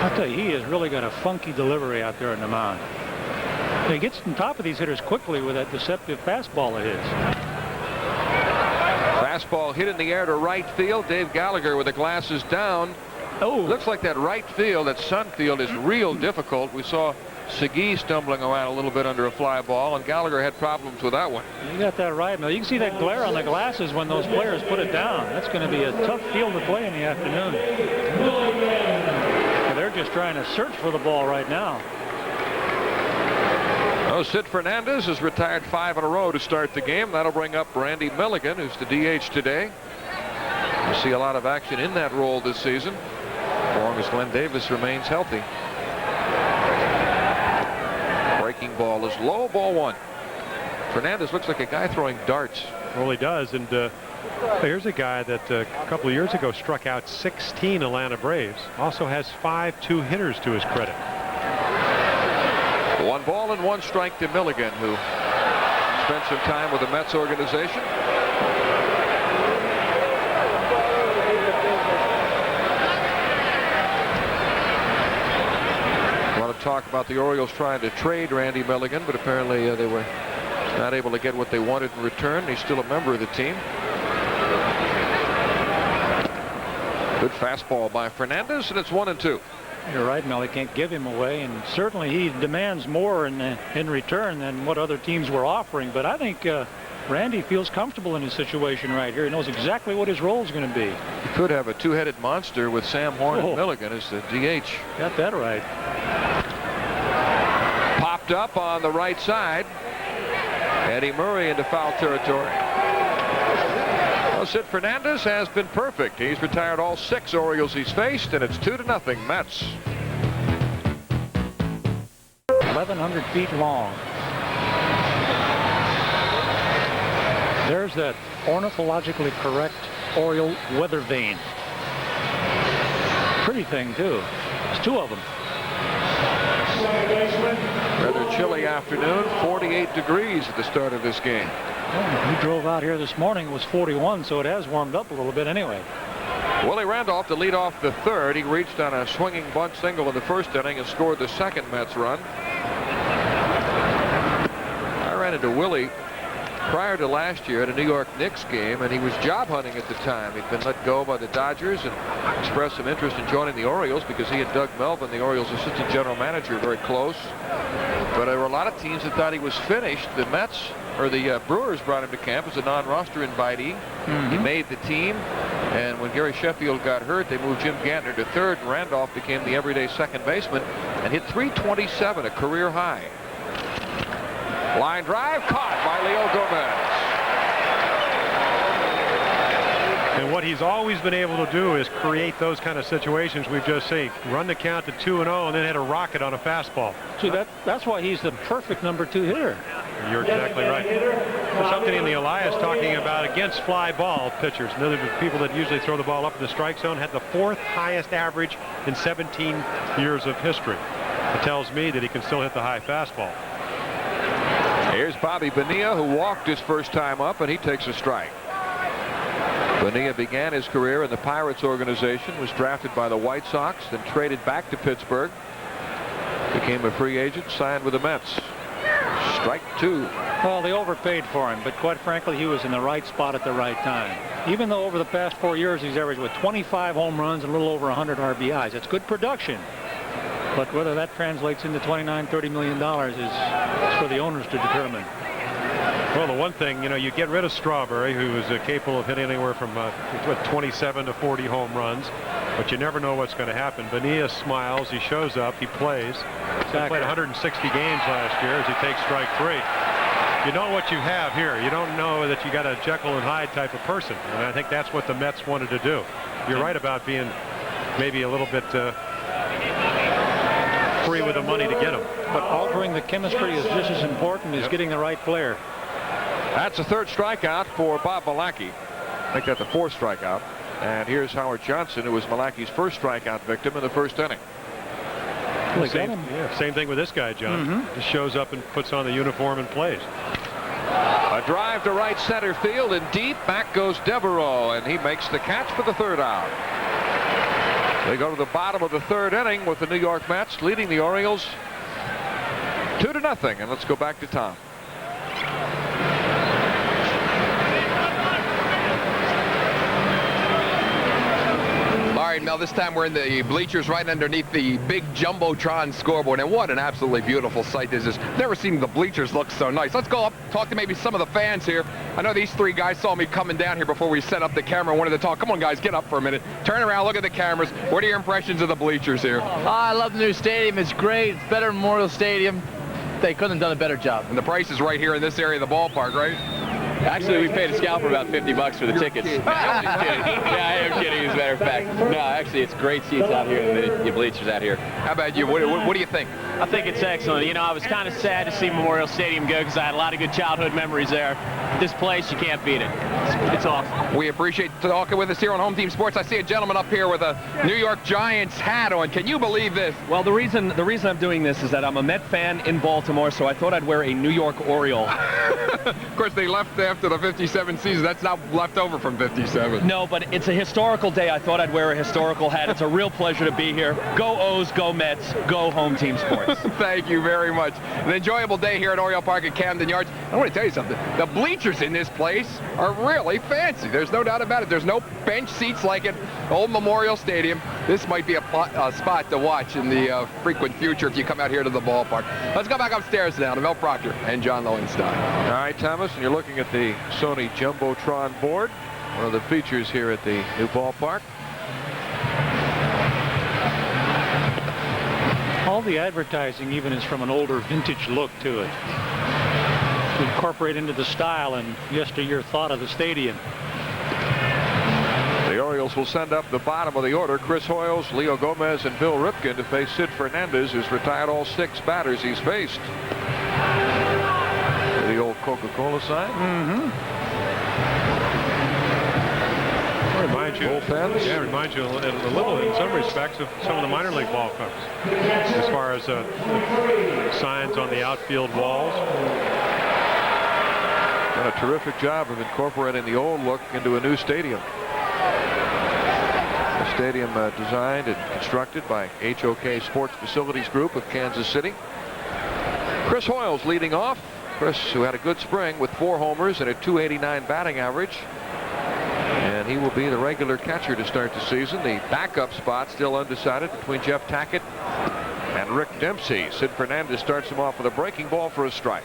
I'll tell you, he has really got a funky delivery out there on the mound. He gets on top of these hitters quickly with that deceptive fastball of his. Fastball hit in the air to right field. Dave Gallagher with the glasses down. Oh, Looks like that right field, that sun field, is real difficult. We saw Segui stumbling around a little bit under a fly ball, and Gallagher had problems with that one. you got that right, Mel. You can see that glare on the glasses when those players put it down. That's going to be a tough field to play in the afternoon. They're just trying to search for the ball right now. Oh, Sid Fernandez has retired 5 in a row to start the game. That'll bring up Randy Milligan, who's the DH today. We'll see a lot of action in that role this season, as long as Glenn Davis remains healthy. Breaking ball is low, ball 1. Fernandez looks like a guy throwing darts. Well, he does. And here's a guy that a couple of years ago struck out 16 Atlanta Braves. Also has 5 2-hitters to his credit. 1 ball and 1 strike to Milligan, who spent some time with the Mets organization. A lot of talk about the Orioles trying to trade Randy Milligan, but apparently they were not able to get what they wanted in return. He's still a member of the team. Good fastball by Fernandez, and it's 1-2. You're right, Mel. He can't give him away, and certainly he demands more in return than what other teams were offering. But I think Randy feels comfortable in his situation right here. He knows exactly what his role is going to be. He could have a 2-headed monster with Sam Horn and Milligan as the DH. Got that right. Popped up on the right side. Eddie Murray into foul territory. Well, Sid Fernandez has been perfect. He's retired all 6 Orioles he's faced, and it's 2-0 Mets. 1,100 feet long. There's that ornithologically correct Oriole weather vane. Pretty thing, too. There's 2 of them. Rather chilly afternoon, 48 degrees at the start of this game. Well, we drove out here this morning. It was 41, so it has warmed up a little bit anyway. Willie Randolph to lead off the 3rd. He reached on a swinging bunt single in the 1st inning and scored the 2nd Mets run. I ran into Willie prior to last year at a New York Knicks game, and he was job hunting at the time. He'd been let go by the Dodgers and expressed some interest in joining the Orioles because he and Doug Melvin, the Orioles assistant general manager, very close. But there were a lot of teams that thought he was finished. The Mets, or the Brewers, brought him to camp as a non-roster invitee. He made the team, and when Gary Sheffield got hurt, they moved Jim Gantner to third, and Randolph became the everyday second baseman and hit .327, a career high. Line drive caught by Leo Gomez. And what he's always been able to do is create those kind of situations we've just seen. Run the count to 2-0 and then hit a rocket on a fastball. See, that's why he's the perfect #2 hitter. You're exactly right. There's something in the Elias talking about against fly ball pitchers. And other people that usually throw the ball up in the strike zone had the 4th highest average in 17 years of history. It tells me that he can still hit the high fastball. Here's Bobby Bonilla, who walked his first time up, and he takes a strike. Bonilla began his career in the Pirates organization, was drafted by the White Sox, then traded back to Pittsburgh, became a free agent, signed with the Mets. Strike 2. Well, they overpaid for him, but quite frankly, he was in the right spot at the right time. Even though over the past 4 years he's averaged with 25 home runs and a little over 100 RBIs. It's good production. But whether that translates into $29–30 million is for the owners to determine. Well, the one thing, you know, you get rid of Strawberry, who is capable of hitting anywhere from 27 to 40 home runs, but you never know what's going to happen. Bonilla smiles, he shows up, he plays. Exactly. He played 160 games last year as he takes strike 3. You know what you have here. You don't know that you got a Jekyll and Hyde type of person, and I think that's what the Mets wanted to do. You're right about being maybe a little bit free with the money to get him. But altering the chemistry is just as important as getting the right player. That's the 3rd strikeout for Bob Milacki. I think that's the 4th strikeout. And here's Howard Johnson, who was Milacki's first strikeout victim in the first inning. Well, same thing with this guy, John. Just shows up and puts on the uniform and plays. A drive to right center field, and deep back goes Devereaux, and he makes the catch for the 3rd out. They go to the bottom of the 3rd inning with the New York Mets leading the Orioles 2-0. And let's go back to Tom. All right, Mel, this time we're in the bleachers right underneath the big Jumbotron scoreboard, and what an absolutely beautiful sight this is. Never seen the bleachers look so nice. Let's go up, talk to maybe some of the fans here. I know these 3 guys saw me coming down here before we set up the camera and wanted to talk. Come on, guys, get up for a minute. Turn around, look at the cameras. What are your impressions of the bleachers here? I love the new stadium. It's great. It's better than Memorial Stadium. They couldn't have done a better job. And the price is right here in this area of the ballpark, right? Actually, we paid a scalper about $50 for the tickets. I'm just kidding. Yeah, I am kidding, as a matter of fact. No, actually, it's great seats out here in the bleachers out here. How about you? What do you think? I think it's excellent. You know, I was kind of sad to see Memorial Stadium go because I had a lot of good childhood memories there. This place, you can't beat it. It's awesome. We appreciate talking with us here on Home Team Sports. I see a gentleman up here with a New York Giants hat on. Can you believe this? Well, the reason I'm doing this is that I'm a Met fan in Baltimore, so I thought I'd wear a New York Oriole. Of course, they left after the 57 season. That's not left over from 57. No, but it's a historical day. I thought I'd wear a historical hat. It's a real pleasure to be here. Go O's, go Mets, go Home Team Sports. Thank you very much. An enjoyable day here at Oriole Park at Camden Yards. I want to tell you something. The bleachers in this place are really fancy. There's no doubt about it. There's no bench seats like at Old Memorial Stadium. This might be a spot to watch in the frequent future if you come out here to the ballpark. Let's go back upstairs now to Mel Proctor and John Lowenstein. All right, Thomas, and you're looking at the Sony Jumbotron board, one of the features here at the new ballpark. All the advertising even is from an older vintage look to it, to incorporate into the style and yesteryear thought of the stadium. The Orioles will send up the bottom of the order. Chris Hoiles, Leo Gomez, and Bill Ripken to face Sid Fernandez, who's retired all 6 batters he's faced. The old Coca-Cola sign. Reminds you a little in some respects of some of the minor league ballparks as far as signs on the outfield walls. Done a terrific job of incorporating the old look into a new stadium. A stadium designed and constructed by HOK Sports Facilities Group of Kansas City. Chris Hoiles leading off. Chris, who had a good spring with 4 homers and a .289 batting average. And he will be the regular catcher to start the season. The backup spot still undecided between Jeff Tackett and Rick Dempsey. Sid Fernandez starts him off with a breaking ball for a strike.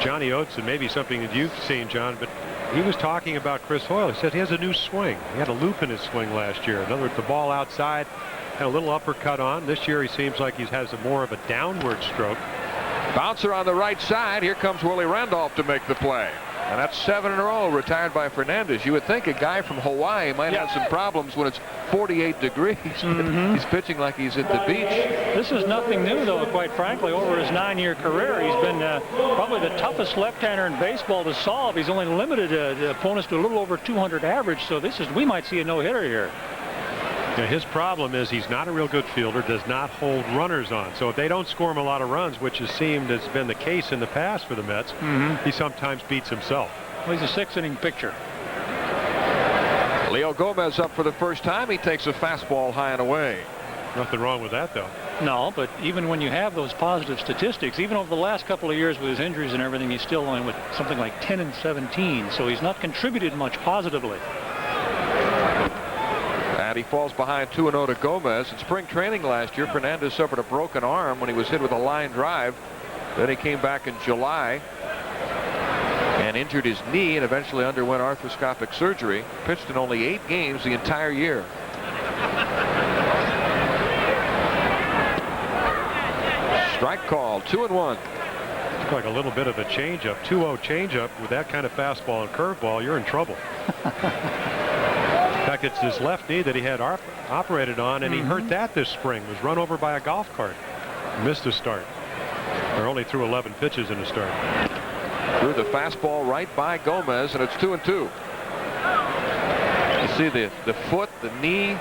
Johnny Oates, and maybe something that you've seen, John, but he was talking about Chris Hoiles. He said he has a new swing. He had a loop in his swing last year. In other words, the ball outside had a little uppercut on. This year he seems like he has more of a downward stroke. Bouncer on the right side. Here comes Willie Randolph to make the play. And that's 7 in a row retired by Fernandez. You would think a guy from Hawaii might have some problems when it's 48 degrees. He's pitching like he's at the beach. This is nothing new, though, quite frankly. Over his 9-year career, he's been probably the toughest left-hander in baseball to solve. He's only limited the opponents to a little over 200 average, so we might see a no-hitter here. Now, his problem is he's not a real good fielder, does not hold runners on. So if they don't score him a lot of runs, which has seemed has been the case in the past for the Mets, he sometimes beats himself. Well, he's a 6-inning pitcher. Leo Gomez up for the first time. He takes a fastball high and away. Nothing wrong with that, though. No, but even when you have those positive statistics, even over the last couple of years with his injuries and everything, he's still only with something like 10 and 17. So he's not contributed much positively. And he falls behind 2-0 to Gomez. In spring training last year, Fernandez suffered a broken arm when he was hit with a line drive. Then he came back in July and injured his knee and eventually underwent arthroscopic surgery. Pitched in only 8 games the entire year. Strike call, 2-1. Looks like a little bit of a changeup, 2-0 changeup. With that kind of fastball and curveball, you're in trouble. In fact, it's his left knee that he had operated on, and he hurt that this spring. Was run over by a golf cart. Missed a start. Or only threw 11 pitches in a start. Threw the fastball right by Gomez, and it's 2-2. You see the foot, the knee,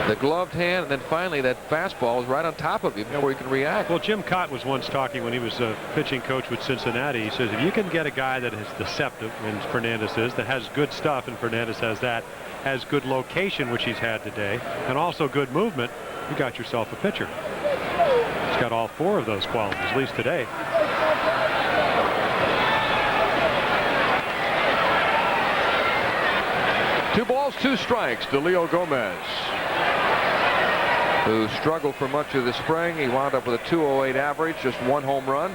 the gloved hand, and then finally that fastball is right on top of him where he can react. Well, Jim Cott was once talking when he was a pitching coach with Cincinnati. He says if you can get a guy that is deceptive, and Fernandez is, that has good stuff, and Fernandez has that, has good location, which he's had today, and also good movement, you got yourself a pitcher. He's got all 4 of those qualities, at least today. Two balls, 2 strikes to Leo Gomez, who struggled for much of the spring. He wound up with a .208 average, just 1 home run.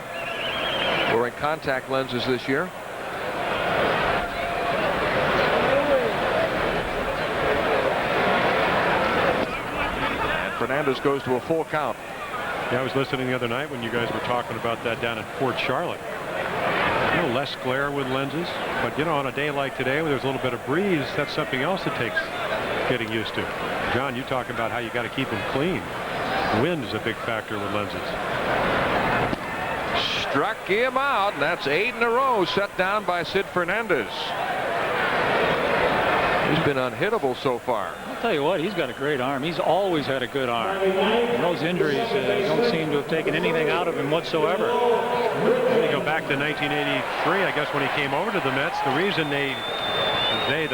Wearing contact lenses this year. And Fernandez goes to a full count. Yeah, I was listening the other night when you guys were talking about that down in Port Charlotte. A little less glare with lenses, but you know, on a day like today where there's a little bit of breeze, that's something else that takes getting used to. John, you talk about how you got to keep them clean. Wind is a big factor with lenses. Struck him out, and that's 8 in a row set down by Sid Fernandez. He's been unhittable so far. I'll tell you what, he's got a great arm. He's always had a good arm. And those injuries don't seem to have taken anything out of him whatsoever. When you go back to 1983, I guess when he came over to the Mets, the reason the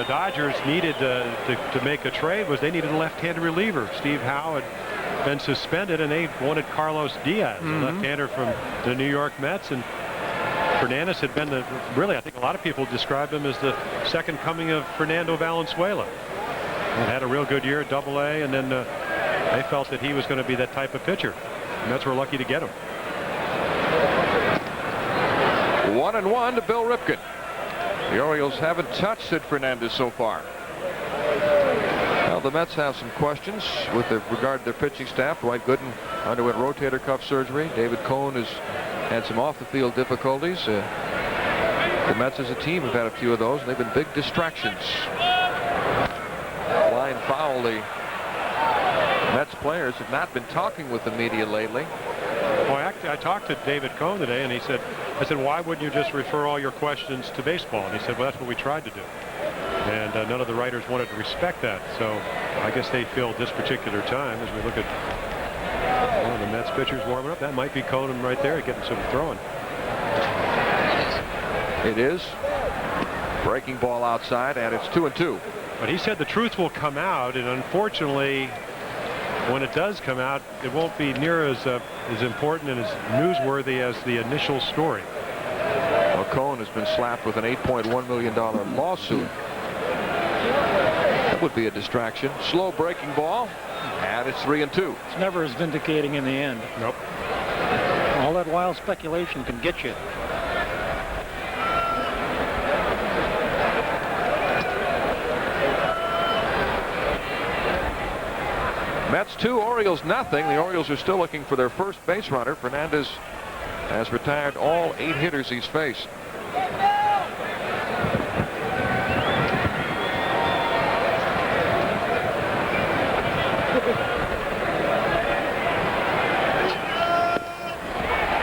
Dodgers needed to make a trade was they needed a left-handed reliever. Steve Howe had been suspended, and they wanted Carlos Diaz, a left-hander from the New York Mets, and Fernandez had been really, I think a lot of people described him as the second coming of Fernando Valenzuela. And had a real good year at Double-A, and then they felt that he was going to be that type of pitcher. And Mets were lucky to get him. 1-1 to Bill Ripken. The Orioles haven't touched Sid Fernandez so far. Well, the Mets have some questions with regard to their pitching staff. Dwight Gooden underwent rotator cuff surgery. David Cohn has had some off-the-field difficulties. The Mets as a team have had a few of those, and they've been big distractions. Line foul. The Mets players have not been talking with the media lately. Well, I talked to David Cohn today, and I said, why wouldn't you just refer all your questions to baseball? And he said, well, that's what we tried to do. And none of the writers wanted to respect that. So I guess they feel this particular time, as we look at one of the Mets pitchers warming up, that might be Cohn right there getting some throwing. It is. Breaking ball outside, and it's 2-2. But he said the truth will come out, and unfortunately, when it does come out, it won't be near as important and as newsworthy as the initial story. Well, Cohen has been slapped with an $8.1 million lawsuit. That would be a distraction. Slow breaking ball, and it's 3-2. It's never as vindicating in the end. Nope. All that wild speculation can get you. Mets 2, Orioles nothing. The Orioles are still looking for their first base runner. Fernandez has retired all 8 hitters he's faced.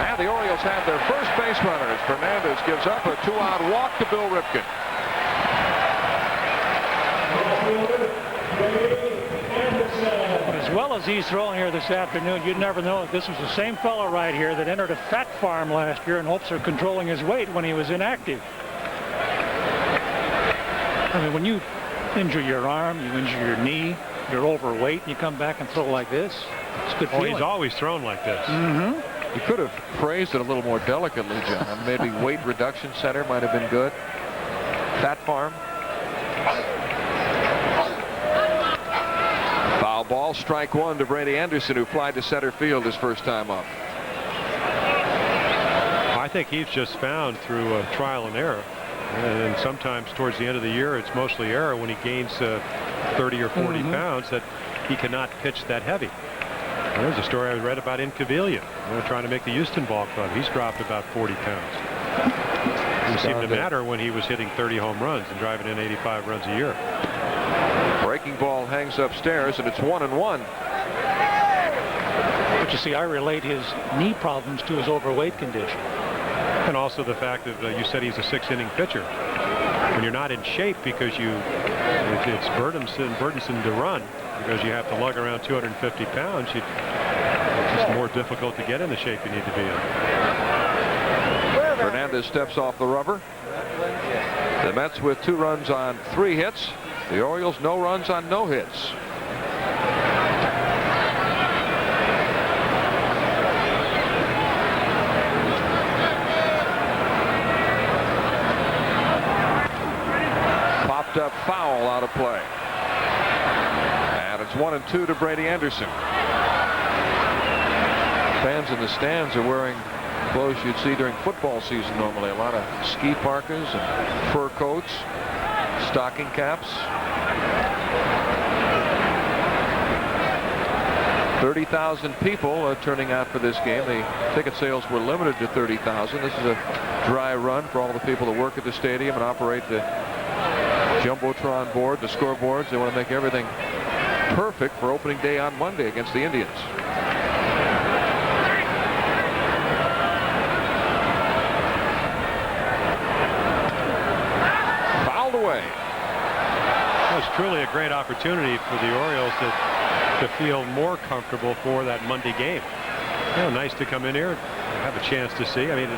And the Orioles have their first base runner as Fernandez gives up a 2-out walk to Bill Ripken. As well as he's throwing here this afternoon, you'd never know if this was the same fellow right here that entered a fat farm last year in hopes of controlling his weight when he was inactive. I mean, when you injure your arm, you injure your knee, you're overweight, and you come back and throw like this, it's a good feeling. He's always thrown like this. Mm-hmm. You could have phrased it a little more delicately, John. Maybe weight reduction center might have been good. Fat farm. Foul ball, strike one to Brady Anderson, who flied to center field his first time up. I think he's just found through trial and error. And sometimes towards the end of the year, it's mostly error when he gains 30 or 40 pounds that he cannot pitch that heavy. There's a story I read about in Cavilla, trying to make the Houston Ball Club. He's dropped about 40 pounds. It seemed to matter when he was hitting 30 home runs and driving in 85 runs a year. Breaking ball hangs upstairs, and it's 1-1. But you see, I relate his knee problems to his overweight condition. And also the fact that you said he's a 6-inning pitcher. When you're not in shape because it's burdensome to run because you have to lug around 250 pounds, it's just more difficult to get in the shape you need to be in. Fernandez steps off the rubber. The Mets with 2 runs on 3 hits. The Orioles no runs on no hits. Popped up foul out of play. And it's 1-2 to Brady Anderson. Fans in the stands are wearing clothes you'd see during football season normally. A lot of ski parkas and fur coats, stocking caps. 30,000 people turning out for this game. The ticket sales were limited to 30,000. This is a dry run for all the people that work at the stadium and operate the Jumbotron board, the scoreboards. They want to make everything perfect for opening day on Monday against the Indians. Fouled away. It was truly a great opportunity for the Orioles to feel more comfortable for that Monday game. Nice to come in here and have a chance to see. I mean,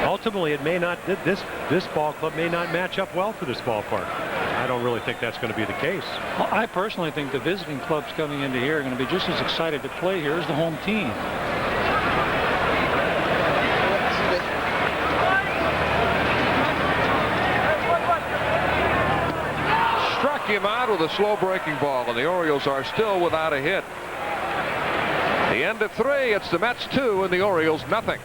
ultimately, it may not. This ball club may not match up well for this ballpark. I don't really think that's going to be the case. Well, I personally think the visiting clubs coming into here are going to be just as excited to play here as the home team. Struck him out with a slow breaking ball, and the Orioles are still without a hit. The end of 3. It's the Mets 2 and the Orioles nothing.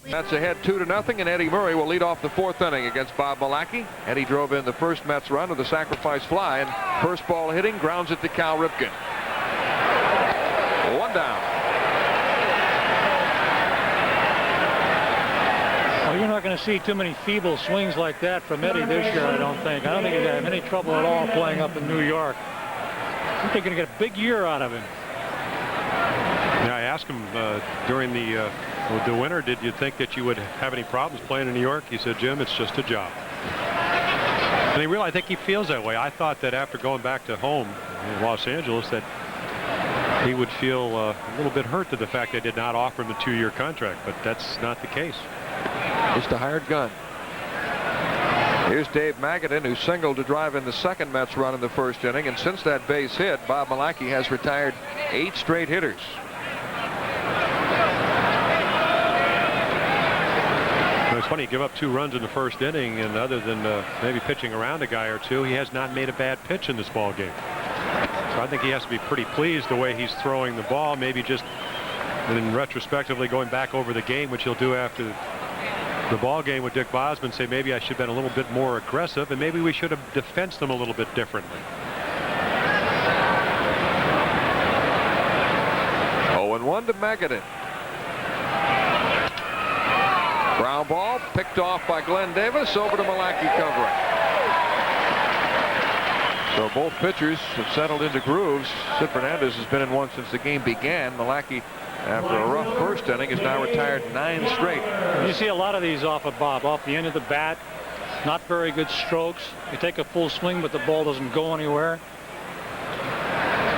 Mets ahead 2-0, and Eddie Murray will lead off the 4th inning against Bob Milacki. Eddie drove in the first Mets run with a sacrifice fly, and first ball hitting grounds it to Cal Ripken. 1 down. Well, you're not going to see too many feeble swings like that from Eddie this year, I don't think. I don't think he's going to have any trouble at all playing up in New York. I think they're going to get a big year out of him. Yeah, I asked him during the winter, did you think that you would have any problems playing in New York? He said, Jim, it's just a job. And I think he feels that way. I thought that after going back to home in Los Angeles that he would feel a little bit hurt to the fact they did not offer him a 2-year contract, but that's not the case. Just a hired gun. Here's Dave Magadan, who singled to drive in the second Mets run in the first inning, and since that base hit, Bob Milacki has retired 8 straight hitters. It's funny, give up 2 runs in the first inning, and other than maybe pitching around a guy or two, he has not made a bad pitch in this ball game. So I think he has to be pretty pleased the way he's throwing the ball. Maybe just in retrospectively going back over the game, which he'll do after the ball game with Dick Bosman, say maybe I should have been a little bit more aggressive, and maybe we should have defensed them a little bit differently. 0-1 to Magadan. Ground ball picked off by Glenn Davis, over to Milacki covering. So both pitchers have settled into grooves. Sid Fernandez has been in one since the game began. Milacki, after a rough first inning, is now retired 9 straight. You see a lot of these off of Bob, off the end of the bat. Not very good strokes. You take a full swing, but the ball doesn't go anywhere.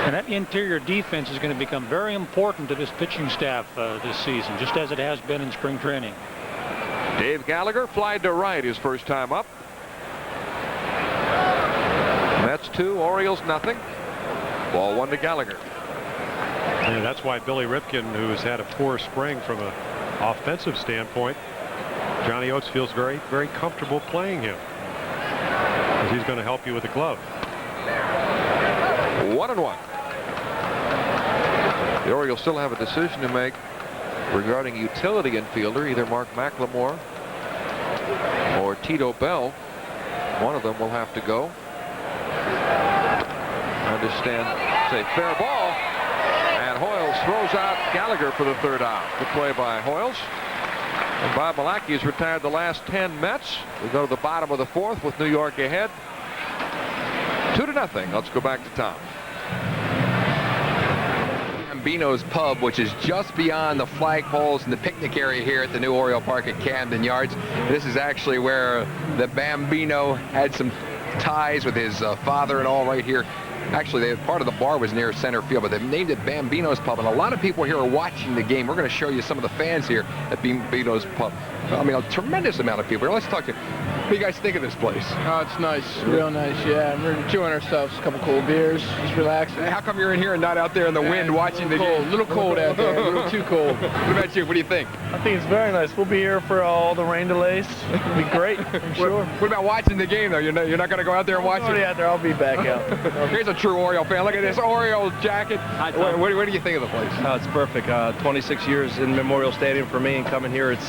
And that interior defense is going to become very important to this pitching staff this season, just as it has been in spring training. Dave Gallagher flied to right his first time up. Mets 2, Orioles nothing. Ball 1 to Gallagher. Yeah, that's why Billy Ripken, who has had a poor spring from an offensive standpoint, Johnny Oates feels very, very comfortable playing him, because he's going to help you with the glove. 1-1. The Orioles still have a decision to make regarding utility infielder, either Mark McLemore or Tito Bell. One of them will have to go. Understand, say fair ball, and Hoiles throws out Gallagher for the 3rd out. Good play by Hoiles. And Bob Milacki has retired the last 10 Mets. We go to the bottom of the 4th with New York ahead 2-0. Let's go back to Tom. Bambino's Pub, which is just beyond the flagpoles and the picnic area here at the new Oriole Park at Camden Yards. This is actually where the Bambino had some ties with his father and all right here. Actually, part of the bar was near center field, but they've named it Bambino's Pub, and a lot of people here are watching the game. We're going to show you some of the fans here at Bambino's Pub. I mean, a tremendous amount of people here. Let's talk to you. What do you guys think of this place? Oh, it's nice. Real nice, yeah. We're enjoying ourselves. A couple cold beers. Just relaxing. How come you're in here and not out there in the wind watching the game? A little cold out there. A little too cold. What about you? What do you think? I think it's very nice. We'll be here for all the rain delays. It'll be great, I'm sure. What about watching the game, though? You're not going to go out there and watch it? Out there. I'll be back out. Here's a true Oriole fan. Look at this Oriole jacket. What do you think of the place? Oh, it's perfect. 26 years in Memorial Stadium for me, and coming here, it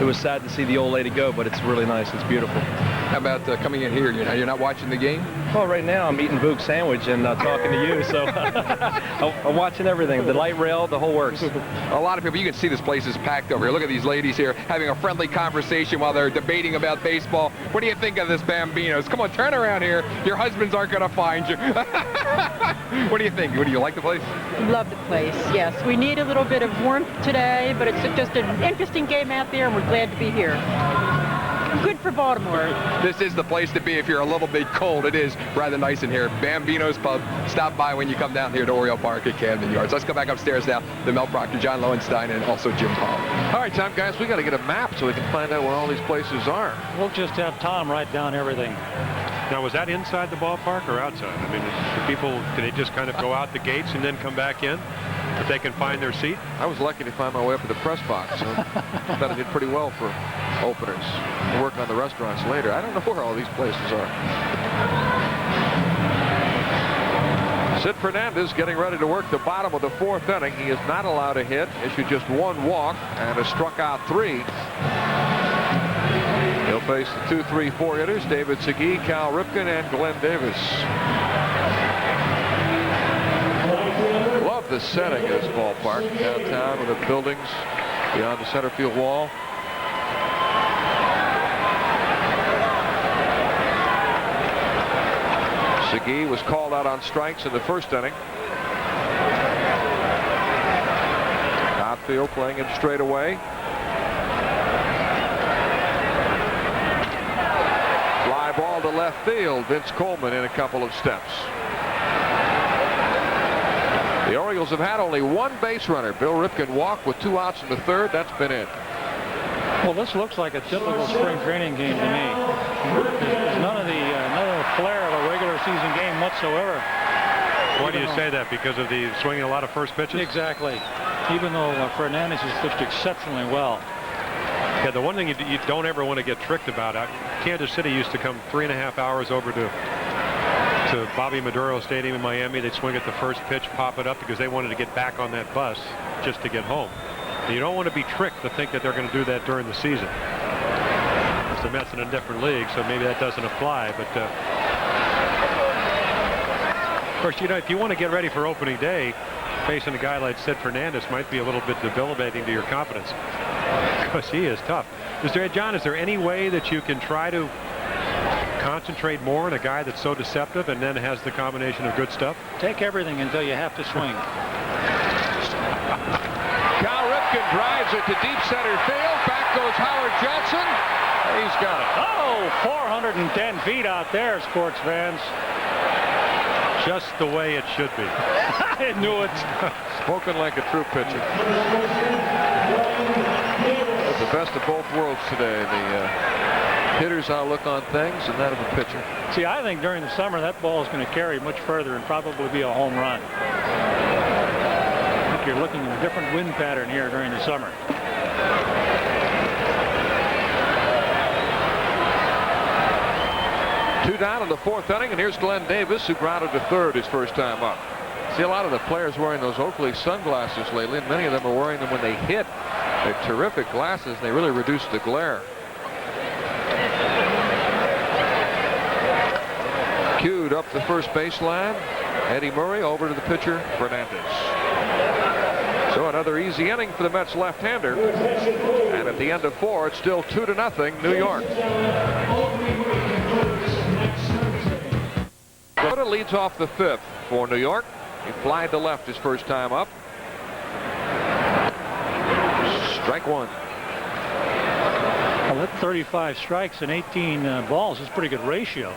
was sad to see the old lady go, but it's really nice. It's beautiful. How about coming in here? You're not watching the game? Well, right now I'm eating Boog's sandwich and talking to you, so I'm watching everything. The light rail, the whole works. A lot of people, you can see this place is packed over here. Look at these ladies here having a friendly conversation while they're debating about baseball. What do you think of this Bambinos? Come on, turn around here. Your husbands aren't going to find you. What do you think? Do you like the place? Love the place, yes. We need a little bit of warmth today, but it's just an interesting game out there, and we're glad to be here. Good for Baltimore. This is the place to be if you're a little bit cold. It is rather nice in here. Bambino's Pub. Stop by when you come down here to Oriole Park at Camden Yards. Let's go back upstairs now to Mel Proctor, John Lowenstein, and also Jim Palmer. All right, Tom, guys, we got to get a map so we can find out where all these places are. We'll just have Tom write down everything. Now, was that inside the ballpark or outside? I mean, do people, can they just kind of go out the gates and then come back in if they can find their seat? I was lucky to find my way up to the press box. So I thought I did pretty well for openers. We'll work on the restaurants later. I don't know where all these places are. Sid Fernandez getting ready to work the bottom of the 4th inning. He is not allowed a hit, issued just 1 walk, and has struck out 3. He'll face the 2, 3, 4 hitters, David Segui, Cal Ripken, and Glenn Davis. Love the setting of this ballpark downtown with the buildings beyond the center field wall. Segui was called out on strikes in the 1st inning. Outfield playing him straight away. Fly ball to left field. Vince Coleman in a couple of steps. The Orioles have had only 1 base runner. Bill Ripken walked with 2 outs in the 3rd. That's been it. Well, this looks like a typical spring training game to me. There's none of the flair of a regular season game whatsoever. Why do you say that? Because of the swinging a lot of first pitches? Exactly. Even though Fernandez has pitched exceptionally well. Yeah, the one thing you don't ever want to get tricked about, Kansas City used to come 3.5 hours over to Bobby Maduro Stadium in Miami. They'd swing at the first pitch, pop it up because they wanted to get back on that bus just to get home. And you don't want to be tricked to think that they're going to do that during the season. It's the Mets in a different league, so maybe that doesn't apply. But of course, if you want to get ready for opening day, facing a guy like Sid Fernandez might be a little bit debilitating to your confidence because he is tough. John, is there any way that you can try to concentrate more on a guy that's so deceptive and then has the combination of good stuff? Take everything until you have to swing. Ripken drives it to deep center field. Back goes Howard Johnson. He's got it. Oh, 410 feet out there, sports fans. Just the way it should be. I knew it. Spoken like a true pitcher. The best of both worlds today. The hitter's outlook on things and that of a pitcher. See, I think during the summer that ball is going to carry much further and probably be a home run. I think you're looking at a different wind pattern here during the summer. Two down in the fourth inning, and here's Glenn Davis, who grounded to third his first time up. See a lot of the players wearing those Oakley sunglasses lately, and many of them are wearing them when they hit. They're terrific glasses. They really reduce the glare. Cued up the first baseline. Eddie Murray over to the pitcher, Fernandez. So another easy inning for the Mets left-hander. And at the end of 4, it's still 2-0 New York. Dakota leads off the 5th for New York. He flied to left his first time up. Strike one. Well, that 35 strikes and 18 balls is a pretty good ratio.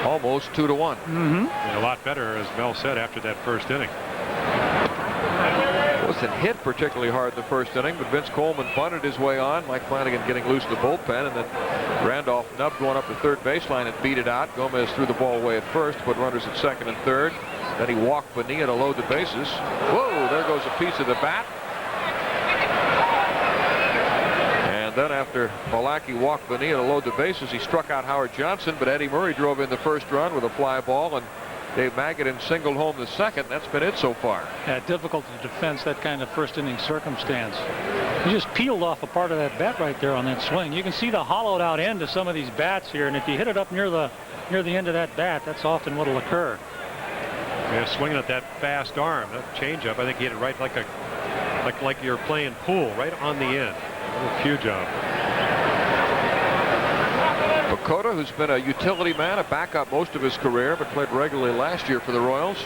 Almost 2-1. And a lot better, as Mel said, after that first inning. Wasn't hit particularly hard in the first inning, but Vince Coleman bunted his way on. Mike Flanagan getting loose in the bullpen, and then Randolph nubbed going up the third baseline and beat it out. Gomez threw the ball away at first, put runners at second and third. Then he walked Phenia to load the bases. Whoa, there goes a piece of the bat. And then after Milacki walked Phenia to load the bases, he struck out Howard Johnson, but Eddie Murray drove in the first run with a fly ball, and Dave Magadan singled home the second. That's been it so far. Yeah, difficult to defend that kind of first inning circumstance. He just peeled off a part of that bat right there on that swing. You can see the hollowed out end of some of these bats here, and if you hit it up near the end of that bat, that's often what will occur. Yeah, swinging at that fast arm, that changeup. I think he hit it right like you're playing pool, right on the end. A little cue job. Dakota, who's been a utility man, a backup most of his career, but played regularly last year for the Royals.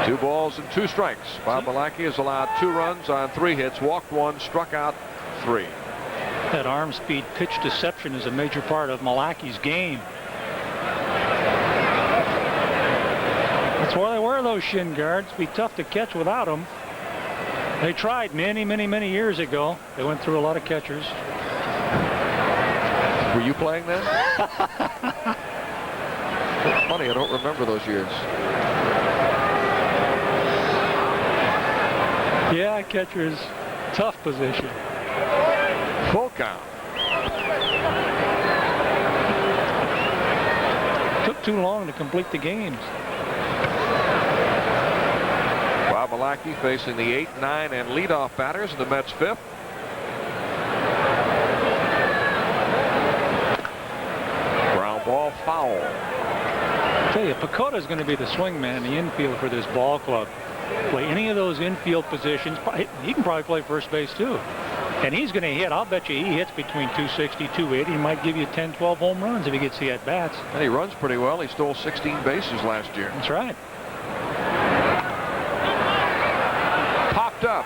Two balls and 2 strikes. Bob Milacki has allowed 2 runs on 3 hits, walked 1, struck out 3. That arm speed pitch deception is a major part of Milacki's game. That's why they wear those shin guards. It'd be tough to catch without them. They tried many years ago. They went through a lot of catchers. Were you playing then? Funny, I don't remember those years. Yeah, catcher's tough position. Full count. Took too long to complete the games. Bob Milacki facing the 8, 9, and leadoff batters in the Mets 5th. Ground ball foul. I tell you, Pacota's going to be the swing man in the infield for this ball club. Play any of those infield positions. He can probably play first base too. And he's going to hit. I'll bet you he hits between 260, 280. He might give you 10, 12 home runs if he gets the at-bats. And he runs pretty well. He stole 16 bases last year. That's right. Popped up.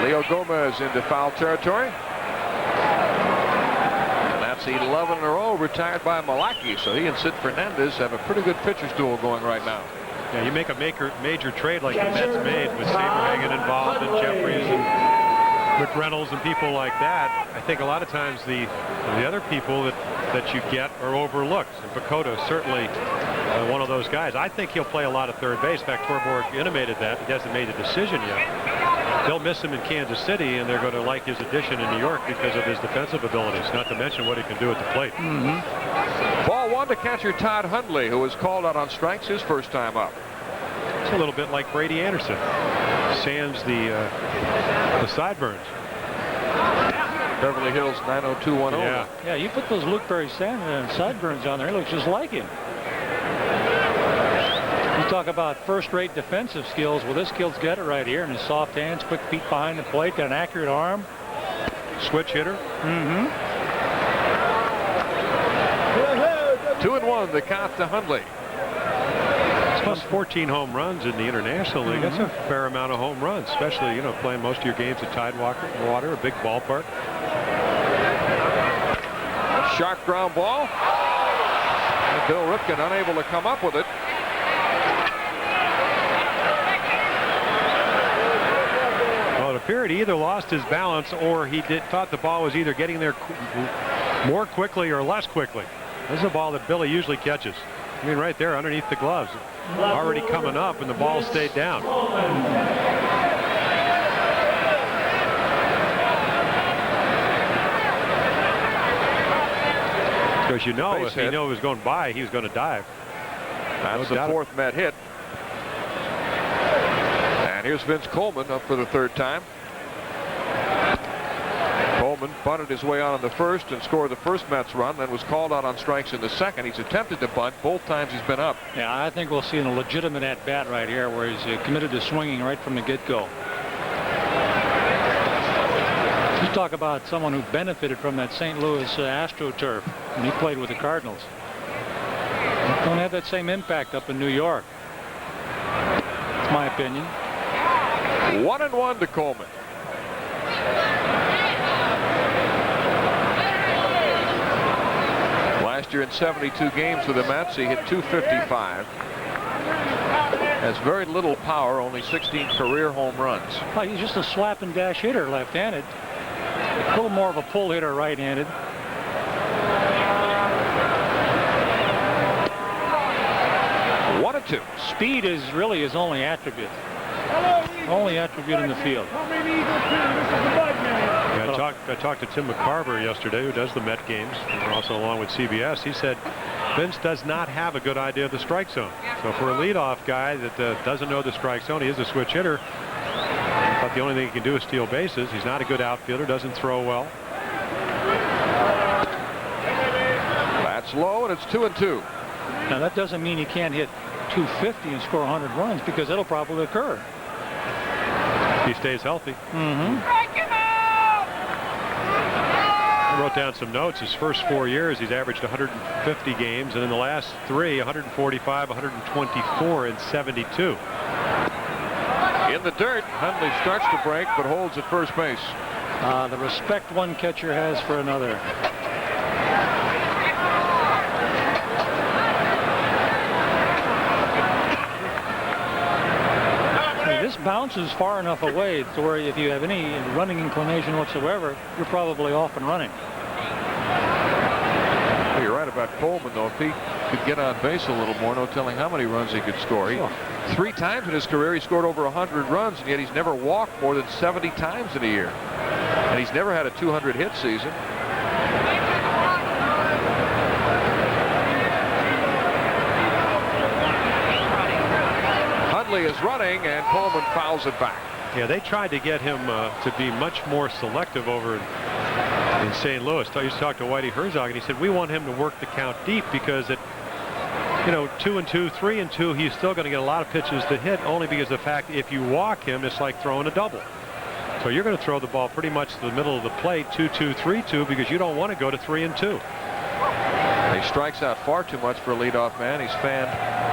Leo Gomez into foul territory. And that's 11 in a row retired by Milacki. So he and Sid Fernandez have a pretty good pitcher's duel going right now. Yeah, you make a major trade like the Mets made with Saberhagen involved and Jeffries and McReynolds and people like that. I think a lot of times the other people that you get are overlooked. And Bacoto certainly one of those guys. I think he'll play a lot of third base. In fact, Torborg intimated that. He hasn't made a decision yet. They'll miss him in Kansas City, and they're going to like his addition in New York because of his defensive abilities, not to mention what he can do at the plate. Ball one to catcher Todd Hundley, who was called out on strikes his first time up. It's a little bit like Brady Anderson. Sans the sideburns. Beverly Hills 90210. Yeah, you put those Luke Perry sideburns on there, it looks just like him. You talk about first-rate defensive skills. Well, this kid's got it right here, and his soft hands, quick feet behind the plate, got an accurate arm. Switch hitter. 2-1 the count to Hundley. Plus 14 home runs in the International League. That's a fair amount of home runs, especially, you know, playing most of your games at Tidewater, a big ballpark. Sharp ground ball. And Bill Ripken unable to come up with it. Well, it appeared he either lost his balance or he thought the ball was either getting there more quickly or less quickly. This is a ball that Billy usually catches. I mean, right there underneath the gloves. Already coming up, and the ball stayed down. Because you know, if he knew it was going by, he was going to dive. That's the fourth Met hit. And here's Vince Coleman up for the third time. Coleman bunted his way out on the first and scored the first Mets run, then was called out on strikes in the second. He's attempted to bunt both times he's been up. Yeah, I think we'll see a legitimate at-bat right here where he's committed to swinging right from the get-go. You talk about someone who benefited from that St. Louis AstroTurf when he played with the Cardinals. Don't have that same impact up in New York. That's my opinion. 1-1 to Coleman. Last year in 72 games with the Mets, he hit .255. Has very little power, only 16 career home runs. Well, he's just a slap and dash hitter, left-handed. A little more of a pull hitter, right-handed. One and two. Speed is really his only attribute. Only attribute in the field. Yeah, I talked to Tim McCarver yesterday, who does the Met games, and also along with CBS. He said Vince does not have a good idea of the strike zone. So for a leadoff guy that doesn't know the strike zone, he is a switch hitter. But the only thing he can do is steal bases. He's not a good outfielder, doesn't throw well. That's low, and it's 2-2. Now that doesn't mean he can't hit .250 and score 100 runs, because it'll probably occur. He stays healthy. I wrote down some notes. His first 4 years, he's averaged 150 games, and in the last 3, 145, 124, and 72. In the dirt, Hundley starts to break, but holds at first base. The respect one catcher has for another. This bounces far enough away to where if you have any running inclination whatsoever, you're probably off and running. Well, you're right about Coleman, though. If he could get on base a little more, no telling how many runs he could score. He, 3 times in his career, he scored over 100 runs, and yet he's never walked more than 70 times in a year. And he's never had a 200-hit season. Hundley is running, and Coleman fouls it back. Yeah, they tried to get him to be much more selective over in St. Louis. I used to talk to Whitey Herzog, and he said, we want him to work the count deep because at, 2-2, 3-2, he's still going to get a lot of pitches to hit, only because of the fact if you walk him, it's like throwing a double. So you're going to throw the ball pretty much to the middle of the plate, 2-2, 3-2, because you don't want to go to 3-2. He strikes out far too much for a leadoff man. He's fanned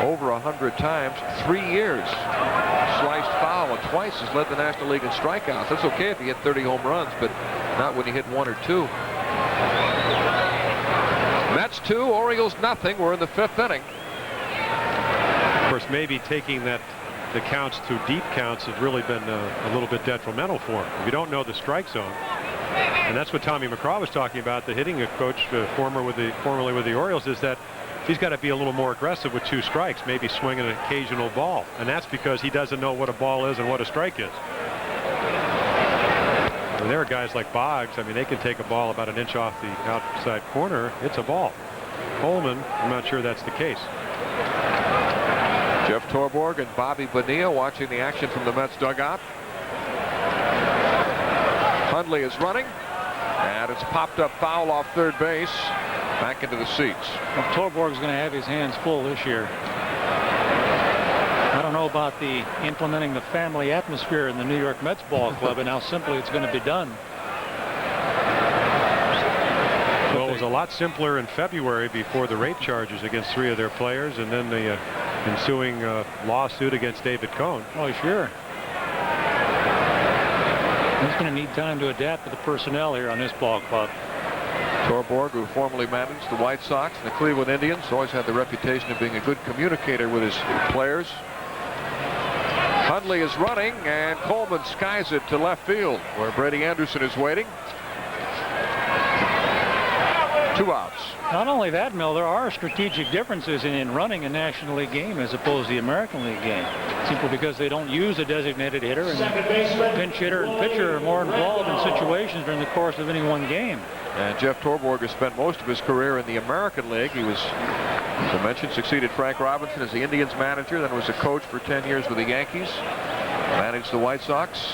over 100 times, 3 years. Sliced foul, and twice has led the National League in strikeouts. That's okay if you hit 30 home runs, but not when you hit 1 or 2. Mets 2, Orioles nothing. We're in the 5th inning. course, maybe taking the counts to deep counts has really been a little bit detrimental for him. If you don't know the strike zone, and that's what Tommy McCraw was talking about, the hitting coach, formerly with the Orioles, is that he's got to be a little more aggressive with 2 strikes, maybe swing an occasional ball. And that's because he doesn't know what a ball is and what a strike is. And there are guys like Boggs, I mean, they can take a ball about an inch off the outside corner. It's a ball. Coleman, I'm not sure that's the case. Jeff Torborg and Bobby Bonilla watching the action from the Mets dugout. Hundley is running, and it's popped up foul off third base. Back into the seats. Well, Torborg's going to have his hands full this year. I don't know about the implementing the family atmosphere in the New York Mets ball club and how simply it's going to be done. Well, it was a lot simpler in February before the rape charges against 3 of their players, and then the ensuing lawsuit against David Cohn. Oh, sure. He's going to need time to adapt to the personnel here on this ball club. Torborg, who formerly managed the White Sox and the Cleveland Indians, always had the reputation of being a good communicator with his players. Hundley is running, and Coleman skies it to left field, where Brady Anderson is waiting. 2 outs. Not only that, Mel, there are strategic differences in running a National League game as opposed to the American League game. Simply because they don't use a designated hitter, and pinch hitter and pitcher are more involved in situations during the course of any one game. And Jeff Torborg has spent most of his career in the American League. He was, as I mentioned, succeeded Frank Robinson as the Indians manager, then was a coach for 10 years with the Yankees, managed the White Sox.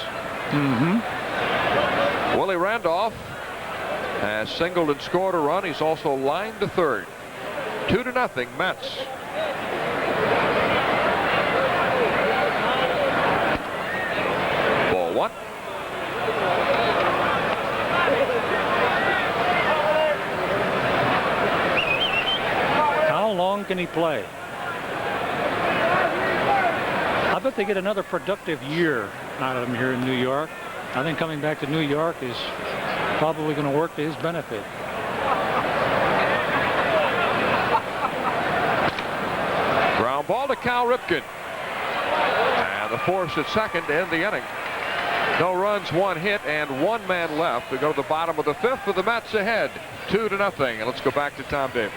Willie Randolph has singled and scored a run. He's also lined to third. 2-0 Mets. Ball 1. How long can he play? I bet they get another productive year out of him here in New York. I think coming back to New York is probably going to work to his benefit. Ground ball to Cal Ripken. And the force at second to end the inning. No runs, 1 hit, and 1 man left. We go to the bottom of the 5th with the Mets ahead, 2-0. And let's go back to Tom Davis.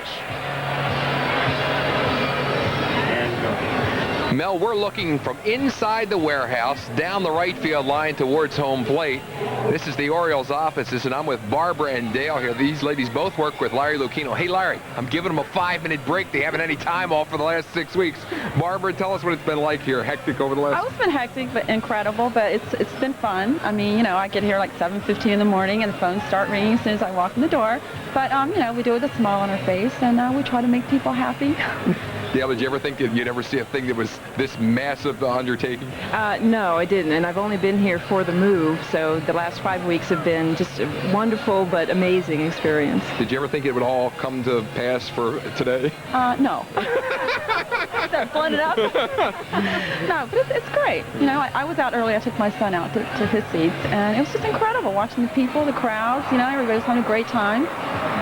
Mel, we're looking from inside the warehouse down the right field line towards home plate. This is the Orioles offices, and I'm with Barbara and Dale here. These ladies both work with Larry Lucchino. Hey, Larry, I'm giving them a 5-minute break. They haven't had any time off for the last 6 weeks. Barbara, tell us what it's been like here. Hectic over the last... Oh, it's been hectic, but incredible, but it's been fun. I mean, you know, I get here like 7:15 in the morning, and the phones start ringing as soon as I walk in the door. But, you know, we do it with a smile on our face, and we try to make people happy. Dale, did you ever think that you'd ever see a thing that was this massive undertaking? No, I didn't, and I've only been here for the move, so the last 5 weeks have been just a wonderful but amazing experience. Did you ever think it would all come to pass for today? No. Start blowing it up? No, but it's great. You know, I was out early. I took my son out to his seats, and it was just incredible watching the people, the crowds. You know, everybody's having a great time,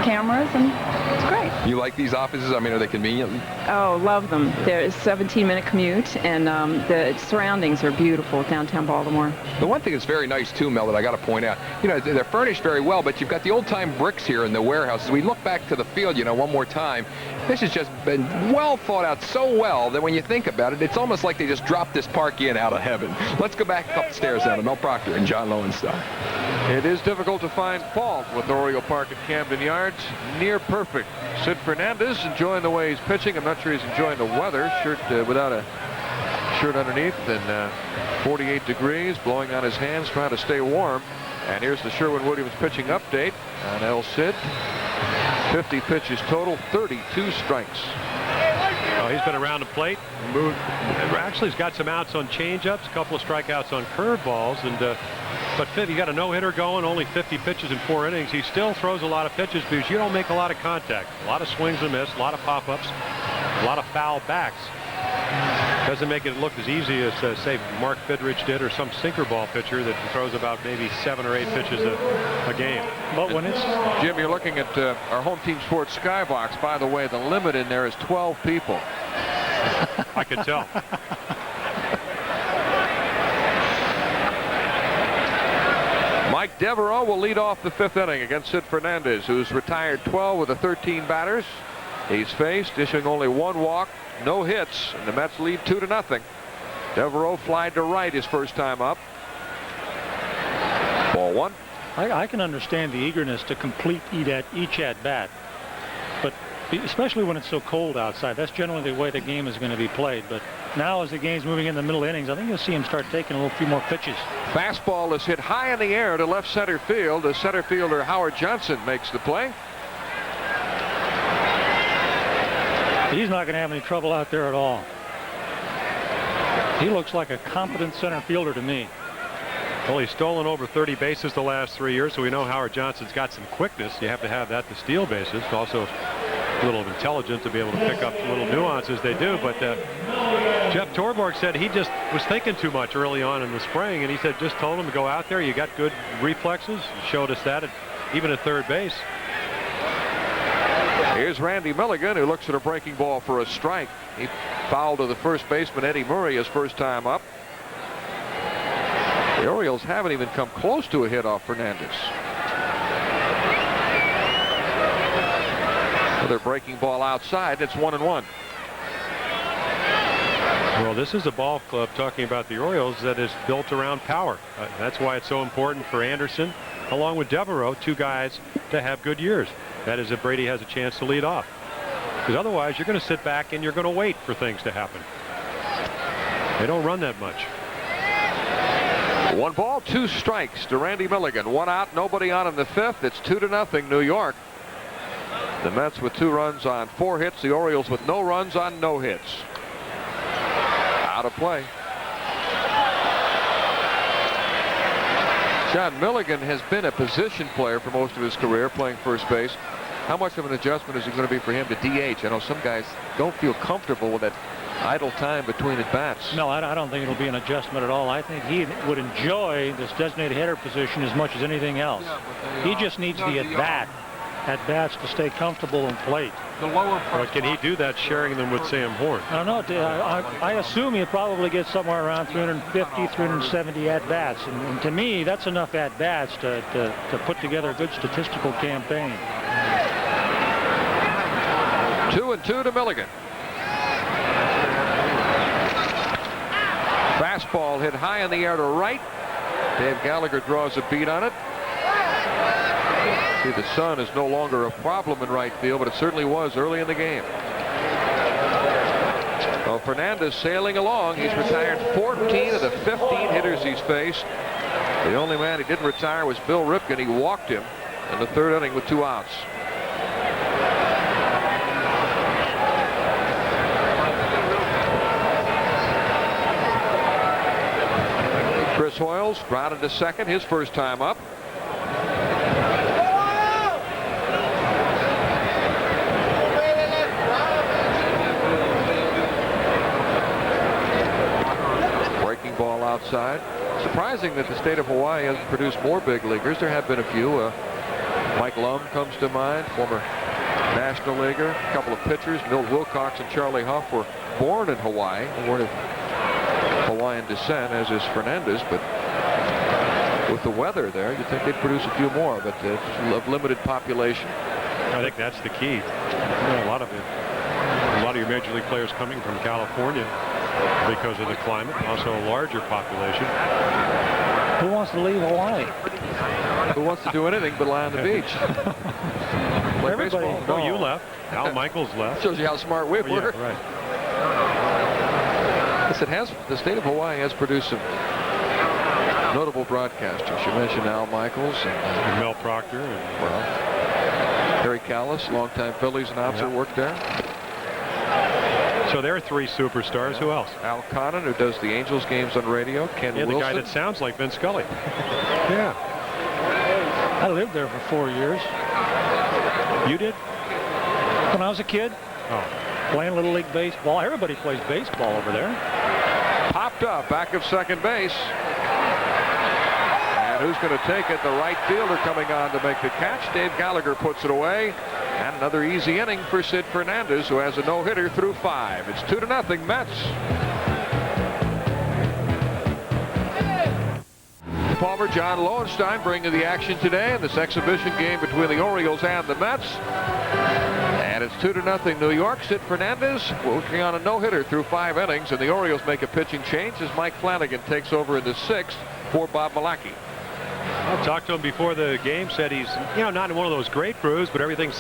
cameras, and it's great. You like these offices? I mean, are they convenient? Oh, love them. There's a 17-minute commute, and the surroundings are beautiful downtown Baltimore. The one thing that's very nice, too, Mel, that I got to point out, you know, they're furnished very well, but you've got the old-time bricks here in the warehouse. As we look back to the field, you know, one more time, this has just been well thought out so well that when you think about it, it's almost like they just dropped this park in out of heaven. Let's go back up the stairs now to Mel Proctor and John Lowenstein. It is difficult to find fault with Oriole Park at Camden Yards. Near perfect. Sid Fernandez enjoying the way he's pitching. I'm not sure he's enjoying the weather. Shirt without a shirt underneath, and 48 degrees, blowing on his hands, trying to stay warm. And here's the Sherwin-Williams pitching update on El Cid. 50 pitches total, 32 strikes. Oh, he's been around the plate. Moved. Actually, he's got some outs on changeups, a couple of strikeouts on curveballs, and but he got a no-hitter going, only 50 pitches in 4 innings. He still throws a lot of pitches because you don't make a lot of contact. A lot of swings and miss, a lot of pop-ups, a lot of foul backs. Doesn't make it look as easy as, say, Mark Fidrich did, or some sinker ball pitcher that throws about maybe 7 or 8 pitches a game. But when it's... Jim, you're looking at our home team sports skybox. By the way, the limit in there is 12 people. I could tell. Mike Devereaux will lead off the 5th inning against Sid Fernandez, who's retired 12 with the 13 batters he's faced, issuing only 1 walk, no hits, and the Mets lead 2-0. Devereaux flied to right his first time up. Ball 1. I can understand the eagerness to complete each at bat, but especially when it's so cold outside, that's generally the way the game is going to be played. But now, as the game's moving in the middle innings, I think you'll see him start taking a few more pitches. Fastball is hit high in the air to left center field. The center fielder Howard Johnson makes the play. He's not going to have any trouble out there at all. He looks like a competent center fielder to me. Well, he's stolen over 30 bases the last 3 years, so we know Howard Johnson's got some quickness. You have to have that to steal bases. Also a little intelligent to be able to pick up little nuances they do. But Jeff Torborg said he just was thinking too much early on in the spring, and he said just told him to go out there. You got good reflexes. He showed us that even at third base. Here's Randy Milligan, who looks at a breaking ball for a strike. He fouled to the first baseman Eddie Murray his first time up. The Orioles haven't even come close to a hit off Fernandez. Another breaking ball outside. It's 1-1. Well, this is a ball club, talking about the Orioles, that is built around power. That's why it's so important for Anderson, along with Devereaux, 2 guys to have good years. That is, if Brady has a chance to lead off. Because otherwise, you're going to sit back and you're going to wait for things to happen. They don't run that much. 1 ball, 2 strikes to Randy Milligan. 1 out, nobody on in the 5th. It's 2-0 New York. The Mets with 2 runs on 4 hits. The Orioles with no runs on no hits. Out of play. John Milligan has been a position player for most of his career, playing first base. How much of an adjustment is it going to be for him to DH? I know some guys don't feel comfortable with that idle time between at bats. No, I don't think it'll be an adjustment at all. I think he would enjoy this designated hitter position as much as anything else. He just needs the at-bats to stay comfortable in plate. But can he do that sharing them with Sam Horn? I don't know. I assume he'll probably get somewhere around 350, 370 at-bats. And to me, that's enough at-bats to put together a good statistical campaign. 2-2 to Milligan. Fastball hit high in the air to right. Dave Gallagher draws a beat on it. See, the sun is no longer a problem in right field, but it certainly was early in the game. Well, Fernandez sailing along. He's retired 14 of the 15 hitters he's faced. The only man he didn't retire was Bill Ripken. He walked him in the 3rd inning with 2 outs. Chris Hoiles grounded to second his first time up. Breaking ball outside. Surprising that the state of Hawaii hasn't produced more big leaguers. There have been a few. Mike Lum comes to mind, former National Leaguer. A couple of pitchers, Milt Wilcox and Charlie Huff, were born in Hawaii. They weren't of Hawaiian descent, as is Fernandez, but with the weather there, you'd think they'd produce a few more, but it's a limited population. I think that's the key. A lot of your major league players coming from California because of the climate, also a larger population. Who wants to leave Hawaii? Who wants to do anything but lie on the beach? Play baseball? No, you left. Al Michaels left. Shows you how smart we were. Yeah, right. Yes, the state of Hawaii has produced some notable broadcasters. You mentioned Al Michaels and Mel Proctor, and Harry Callis, longtime Phillies announcer, worked there. So there are 3 superstars. Who else? Al Connon, who does the Angels games on radio. Ken Wilson. The guy that sounds like Vin Scully. Yeah. I lived there for 4 years. You did? When I was a kid. Oh. Playing Little League baseball. Everybody plays baseball over there. Popped up back of second base. And who's going to take it? The right fielder coming on to make the catch. Dave Gallagher puts it away. And another easy inning for Sid Fernandez, who has a no-hitter through 5. It's 2-0 Mets. Palmer, John Lowenstein bringing the action today in this exhibition game between the Orioles and the Mets. And it's 2-0 New York. Sid Fernandez working on a no-hitter through 5 innings, and the Orioles make a pitching change as Mike Flanagan takes over in the 6th for Bob Milacki. I talked to him before the game, said he's, not in one of those great grooves, but everything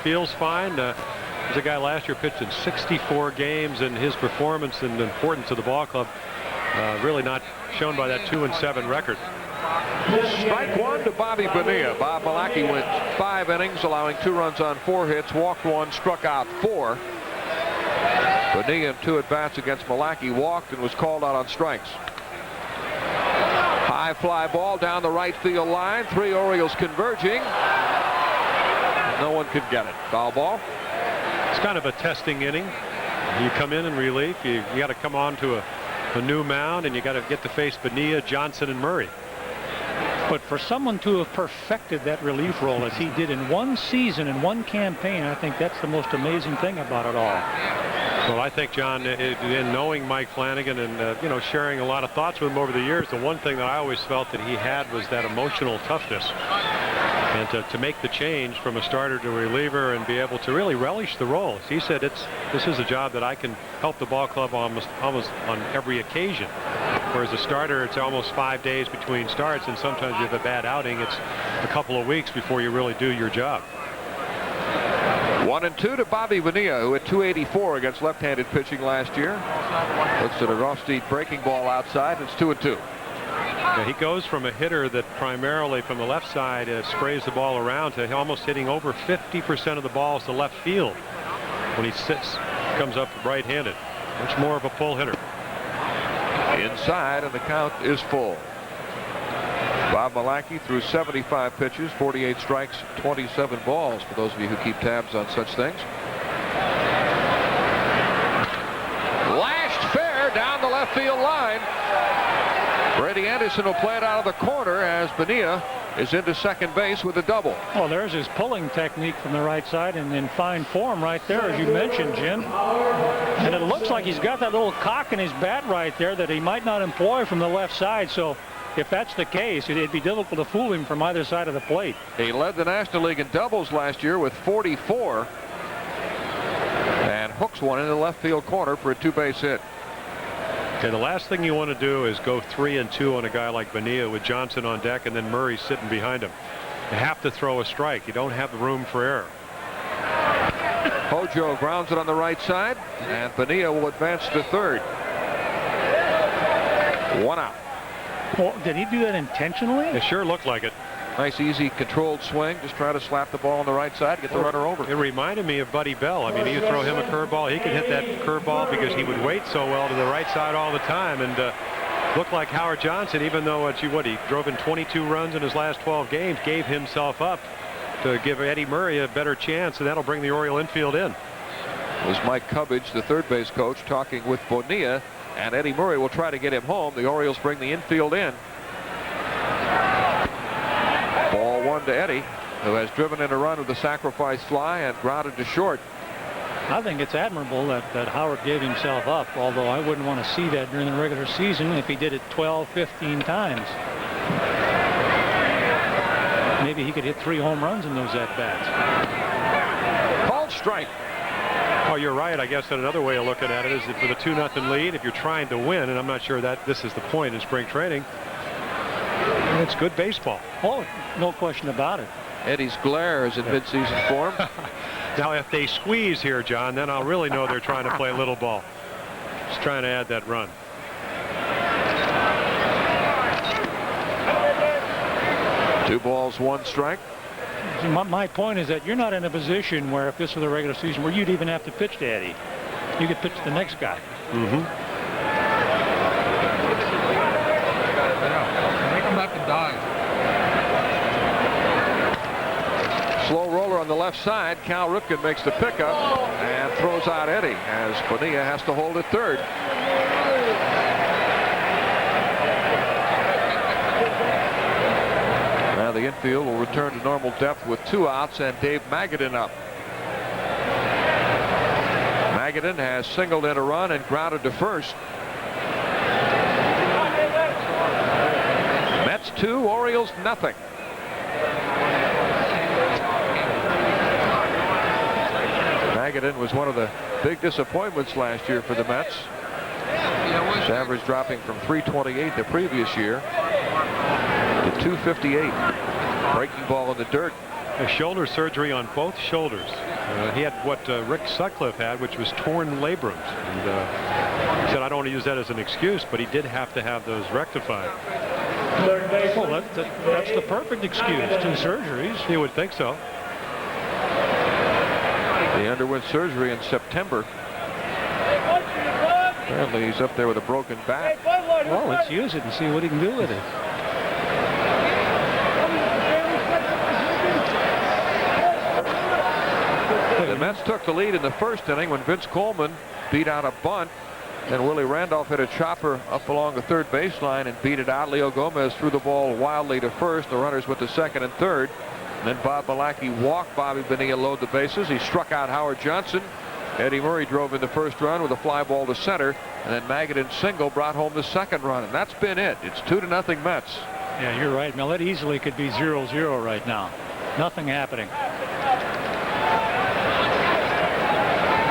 feels fine. There's a guy last year pitched in 64 games, and his performance and importance to the ball club really not shown by that 2-7 record. Strike 1 to Bobby Bonilla. Bob Milacki went 5 innings, allowing 2 runs on 4 hits, walked 1, struck out 4. Bonilla in 2 at-bats against Milacki walked and was called out on strikes. High fly ball down the right field line. 3 Orioles converging. No one could get it. Foul ball. It's kind of a testing inning. You come in relief. You got to come on to a new mound, and you got to get to face Bonilla, Johnson, and Murray. But for someone to have perfected that relief role as he did in 1 season, in 1 campaign, I think that's the most amazing thing about it all. Well, I think, John, in knowing Mike Flanagan and, sharing a lot of thoughts with him over the years, the one thing that I always felt that he had was that emotional toughness. And to make the change from a starter to a reliever and be able to really relish the role. He said, this is a job that I can help the ball club almost on every occasion. Whereas a starter, it's almost 5 days between starts, and sometimes you have a bad outing. It's a couple of weeks before you really do your job. 1-2 to Bobby Bonilla, who hit .284 against left-handed pitching last year. Looks at a off-speed breaking ball outside. It's 2-2. Yeah, he goes from a hitter that primarily from the left side sprays the ball around to almost hitting over 50% of the balls to left field when he comes up right-handed. Much more of a pull hitter. Inside, and the count is full. Bob Milacki threw 75 pitches, 48 strikes, 27 balls, for those of you who keep tabs on such things. Lashed fair down the left field line. Brady Anderson will play it out of the corner as Bonilla is into second base with a double. Well, there's his pulling technique from the right side, and in fine form right there, as you mentioned, Jim. And it looks like he's got that little cock in his bat right there that he might not employ from the left side. So if that's the case, it'd be difficult to fool him from either side of the plate. He led the National League in doubles last year with 44, and hooks one into the left field corner for a 2-base hit. Okay, the last thing you want to do is go 3-2 on a guy like Bonilla with Johnson on deck and then Murray sitting behind him. You have to throw a strike. You don't have the room for error. Hojo grounds it on the right side, and Bonilla will advance to third. 1 out. Well, did he do that intentionally? It sure looked like it. Nice, easy, controlled swing. Just try to slap the ball on the right side, get the runner over. It reminded me of Buddy Bell. I mean, you throw him a curveball, he could hit that curveball because he would wait so well to the right side all the time. And looked like Howard Johnson, even though he drove in 22 runs in his last 12 games, gave himself up to give Eddie Murray a better chance, and that'll bring the Oriole infield in. It was Mike Cubbage, the third base coach, talking with Bonilla, and Eddie Murray will try to get him home. The Orioles bring the infield in. Ball 1 to Eddie, who has driven in a run with the sacrifice fly and grounded to short. I think it's admirable that Howard gave himself up, although I wouldn't want to see that during the regular season if he did it 12, 15 times. Maybe he could hit 3 home runs in those at-bats. Called strike. Oh, you're right. I guess that another way of looking at it is that for the 2-0 lead, if you're trying to win, and I'm not sure that this is the point in spring training, it's good baseball. Oh, no question about it. Eddie's glare is in midseason form. Now, if they squeeze here, John, then I'll really know they're trying to play little ball. Just trying to add that run. Two balls, 1 strike. My point is that you're not in a position where, if this were the regular season, where you'd even have to pitch to Eddie. You could pitch to the next guy. Mm-hmm. Make him have to die. Slow roller on the left side. Cal Ripken makes the pickup and throws out Eddie as Bonilla has to hold at third. Now the infield will return to normal depth with 2 outs and Dave Magadan up. Magadan has singled in a run and grounded to first. Mets 2, Orioles nothing. Magadan was one of the big disappointments last year for the Mets. His average dropping from 328 the previous year to 258. Breaking ball in the dirt. A shoulder surgery on both shoulders. He had what Rick Sutcliffe had, which was torn labrums. And he said, I don't want to use that as an excuse, but he did have to have those rectified. Well, that's the perfect excuse. 2 surgeries. You would think so. He underwent surgery in September. Apparently he's up there with a broken back. Well, let's use it and see what he can do with it. The Mets took the lead in the first inning when Vince Coleman beat out a bunt. And Willie Randolph hit a chopper up along the third baseline and beat it out. Leo Gomez threw the ball wildly to first. The runners went to second and third. And then Bob Milacki walked Bobby Bonilla, load the bases. He struck out Howard Johnson. Eddie Murray drove in the first run with a fly ball to center. And then Magadan single brought home the second run. And that's been it. It's 2-0 Mets. Yeah, you're right, Mel. It easily could be 0-0 right now. Nothing happening.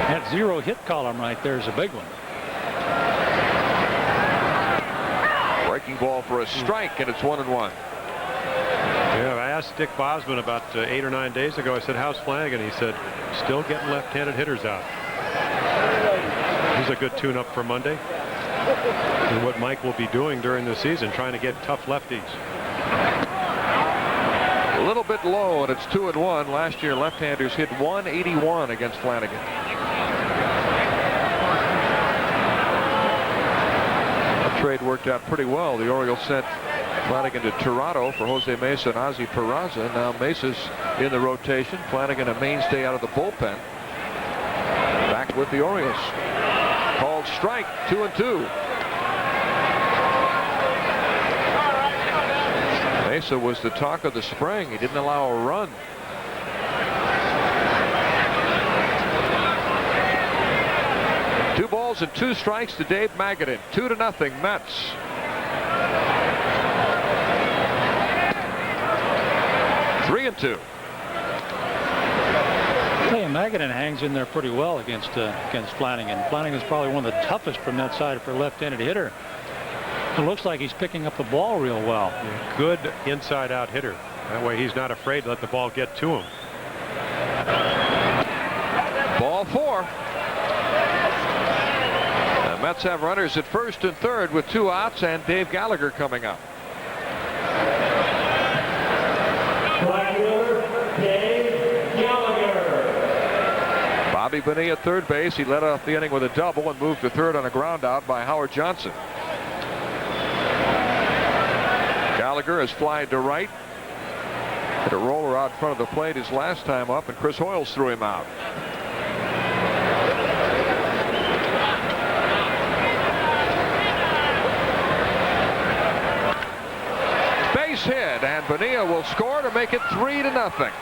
That 0 hit column right there is a big one. Breaking ball for a strike, and it's 1-1. Yeah, I asked Dick Bosman about 8 or 9 days ago. I said, how's Flanagan? He said, still getting left-handed hitters out. He's a good tune-up for Monday. And what Mike will be doing during the season, trying to get tough lefties. A little bit low, and it's 2-1. Last year, left-handers hit 181 against Flanagan. That trade worked out pretty well. The Orioles sent Flanagan to Toronto for Jose Mesa and Ozzie Peraza. Now Mesa's in the rotation. Flanagan a mainstay out of the bullpen. Back with the Orioles. Called strike, 2-2. Mesa was the talk of the spring. He didn't allow a run. Two balls and 2 strikes to Dave Magadan. 2-0 Mets. Three and 2. Magadan hangs in there pretty well against Flanagan. Flanagan's probably one of the toughest from that side for a left-handed hitter. It looks like he's picking up the ball real well. Yeah, good inside-out hitter. That way he's not afraid to let the ball get to him. Ball 4. The Mets have runners at first and third with 2 outs, and Dave Gallagher coming up. Bobby Bonilla at third base. He led off the inning with a double and moved to third on a ground out by Howard Johnson. Gallagher has flied to right. Hit a roller out front of the plate his last time up, and Chris Hoiles threw him out. Base hit, and Bonilla will score to make it 3-0.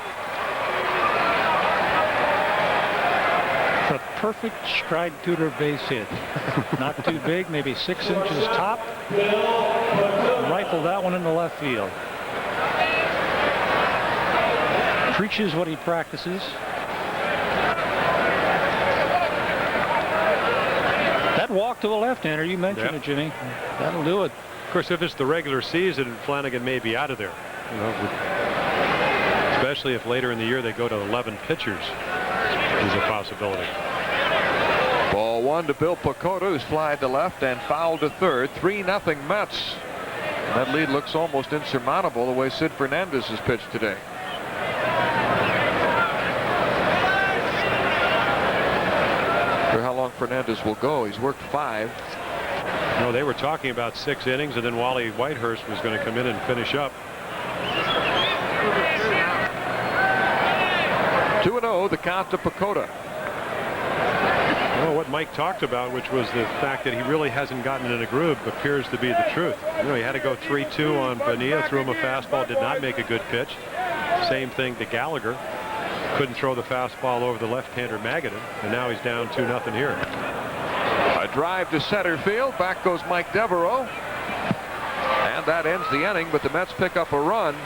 A perfect stride Tudor base hit. Not too big, maybe 6 inches top. Rifle that one into left field. Preaches what he practices. That walk to a left-hander, you mentioned it, Jimmy. That'll do it. Of course, if it's the regular season, Flanagan may be out of there. You know, especially if later in the year they go to 11 pitchers. Is a possibility. Ball 1 to Bill Pacoda, who's flied to left and fouled to third. 3-0 Mets. And that lead looks almost insurmountable the way Sid Fernandez has pitched today. For how long Fernandez will go. He's worked 5. No, they were talking about 6 innings, and then Wally Whitehurst was going to come in and finish up. 2-0, the count to Pacoda. Well, what Mike talked about, which was the fact that he really hasn't gotten in a groove, appears to be the truth. You know, he had to go 3-2 on Bonilla, threw him a fastball, did not make a good pitch. Same thing to Gallagher. couldn't throw the fastball over the left-hander Magadan, and now he's down 2-0 here. A drive to center field. Back goes Mike Devereaux. And that ends the inning, but the Mets pick up a run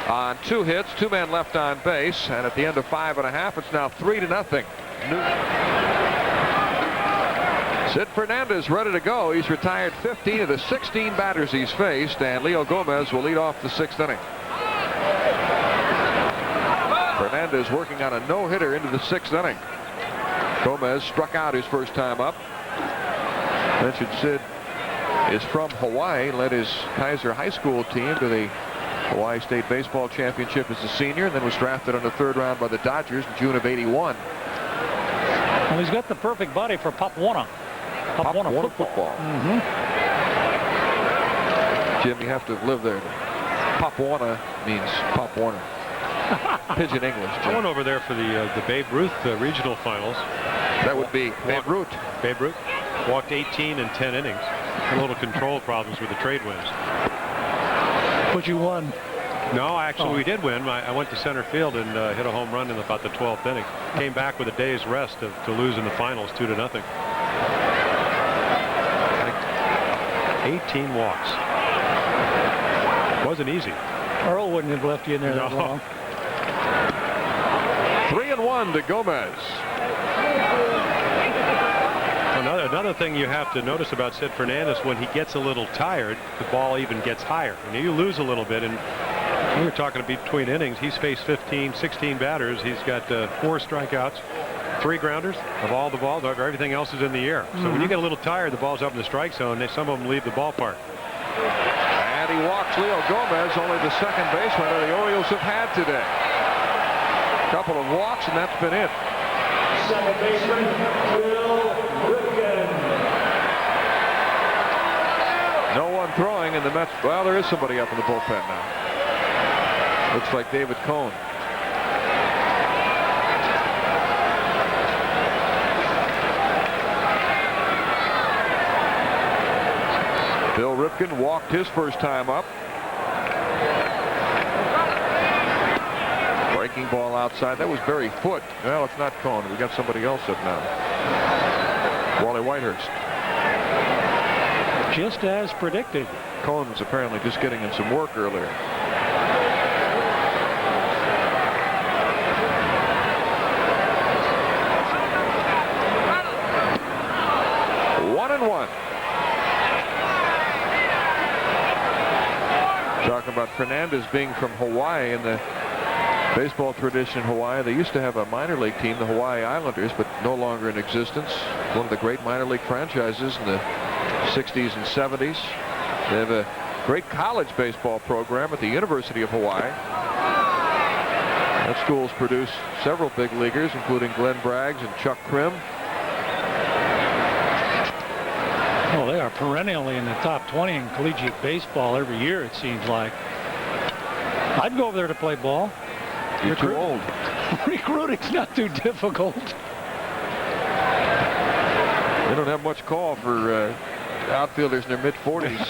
on 2 hits, 2 men left on base, and at the end of 5.5, it's now 3-0. Sid Fernandez ready to go. He's retired 15 of the 16 batters he's faced, and Leo Gomez will lead off the 6th inning. Fernandez working on a no-hitter into the 6th inning. Gomez struck out his first time up. Mentioned Sid is from Hawaii, led his Kaiser High School team to the Hawaii State Baseball Championship as a senior, and then was drafted on the 3rd round by the Dodgers in June of '81. Well, he's got the perfect body for Papuana. Papuana football. Jim, you have to live there. Papuana means Pop Warner. Pigeon English, Jim. I went over there for the Babe Ruth regional finals. That would be Babe Ruth. Babe Ruth walked 18 in 10 innings. A little control problems with the trade winds. But you won. No, actually, we did win. I went to center field and hit a home run in about the 12th inning. Came back with a day's rest to lose in the finals 2-0. 18 walks. Wasn't easy. Earl wouldn't have left you in there that long. 3-1 to Gomez. Another thing you have to notice about Sid Fernandez, when he gets a little tired, the ball even gets higher. And you lose a little bit, and we were talking between innings, he's faced 15, 16 batters. He's got 4 strikeouts, 3 grounders of all the balls. Everything else is in the air. So when you get a little tired, the ball's up in the strike zone. Some of them leave the ballpark. And he walks Leo Gomez, only the second baseman the Orioles have had today. A couple of walks, and that's been it. Second baseman, Ripken. No one throwing in the Mets. Well, there is somebody up in the bullpen now. Looks like David Cohn. Bill Ripken walked his first time up. Breaking ball outside. That was Barry Foote. Well, it's not Cohn. We got somebody else up now. Wally Whitehurst. Just as predicted. Cohn was apparently just getting in some work earlier. Talking about Fernandez being from Hawaii, in the baseball tradition in Hawaii, they used to have a minor league team, the Hawaii Islanders, but no longer in existence. One of the great minor league franchises in the 60s and 70s. They have a great college baseball program at the University of Hawaii. That school's produced several big leaguers, including Glenn Braggs and Chuck Krim. Well, they are perennially in the top 20 in collegiate baseball every year, it seems like. I'd go over there to play ball. You're too old. Recruiting's not too difficult. They don't have much call for outfielders in their mid-40s.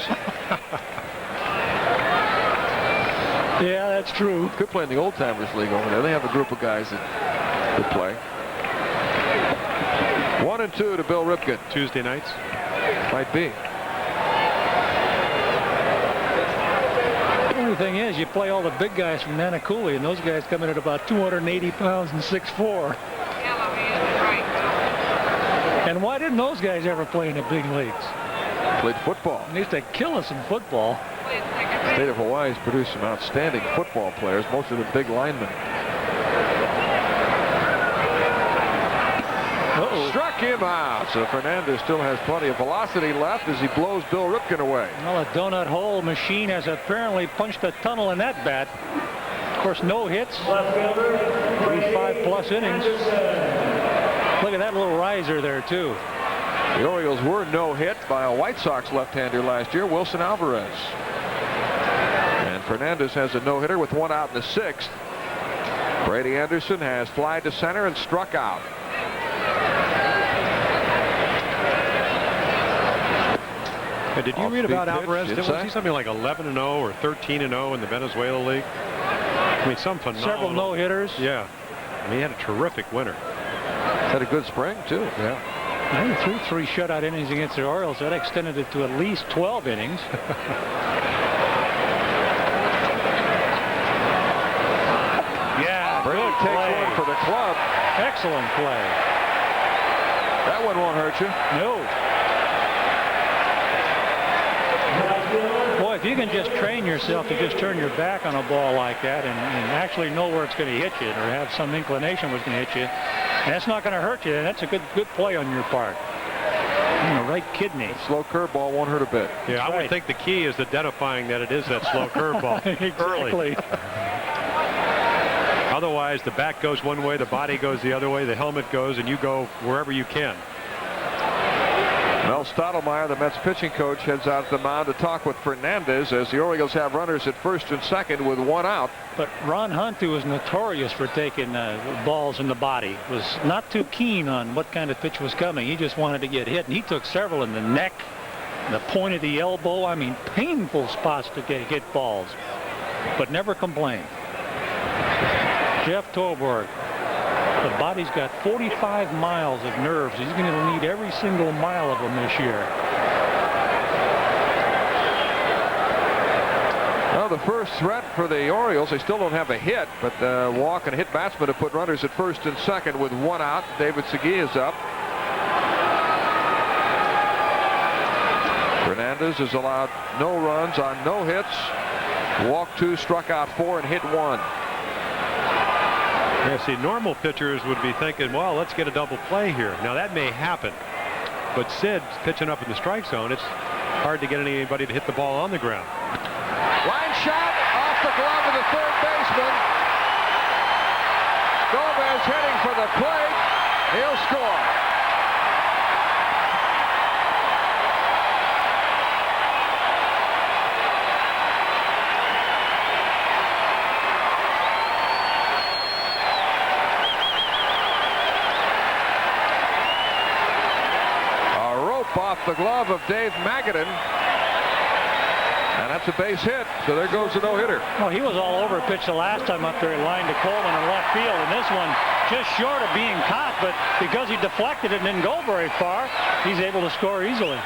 Yeah, that's true. Could play in the Old Timers League over there. They have a group of guys that could play. 1-2 to Bill Ripken. Tuesday nights. Might be. The only thing is, you play all the big guys from Nanakuli, and those guys come in at about 280 pounds and 6'4". And why didn't those guys ever play in the big leagues? Played football. They used to kill us in football. The state of Hawaii has produced some outstanding football players, most of them big linemen. Struck him out. So Fernandez still has plenty of velocity left as he blows Bill Ripken away. Well, a donut hole machine has apparently punched a tunnel in that bat. Of course, no hits. 5+ innings. Look at that little riser there, too. The Orioles were no hit by a White Sox left-hander last year, Wilson Alvarez. And Fernandez has a no-hitter with 1 out in the 6th. Brady Anderson has flied to center and struck out. Did you read about Alvarez? Was he something like 11-0 or 13-0 in the Venezuela League? I mean, some phenomenal. Several no-hitters. Yeah. I mean, he had a terrific winter. Had a good spring, too. Yeah. He threw 3 shutout innings against the Orioles. That extended it to at least 12 innings. Yeah, Brady takes play. one for the club. Excellent play. That one won't hurt you. No. Boy, if you can just train yourself to just turn your back on a ball like that and actually know where it's going to hit you or have some inclination where it's going to hit you, that's not going to hurt you. And that's a good play on your part. In the right kidney. Slow curveball won't hurt a bit. Yeah, I would think the key is identifying that it is that slow curveball early. Otherwise, the bat goes one way, the body goes the other way, the helmet goes, and you go wherever you can. Mel Stottlemyre, the Mets pitching coach, heads out to the mound to talk with Fernandez as the Orioles have runners at first and second with 1 out. But Ron Hunt, who was notorious for taking balls in the body, was not too keen on what kind of pitch was coming. He just wanted to get hit, and he took several in the neck, the point of the elbow. I mean, painful spots to get hit balls, but never complained. Jeff Torborg. The body's got 45 miles of nerves. He's going to need every single mile of them this year. Well, the first threat for the Orioles, they still don't have a hit, but walk and hit batsman to put runners at first and second with 1 out. David Segui is up. Fernandez has allowed no runs on no hits. Walked 2, struck out 4, and hit 1. Yeah, see, normal pitchers would be thinking, well, let's get a double play here. Now, that may happen. But Sid's pitching up in the strike zone. It's hard to get anybody to hit the ball on the ground. Line shot off the glove of the third baseman. Gomez heading for the plate. He'll score. Off the glove of Dave Magadan, and that's a base hit, so there goes the no-hitter. Well, he was all over a pitch the last time up there. He lined to Coleman in left field, and this one just short of being caught, but because he deflected it and didn't go very far, he's able to score easily.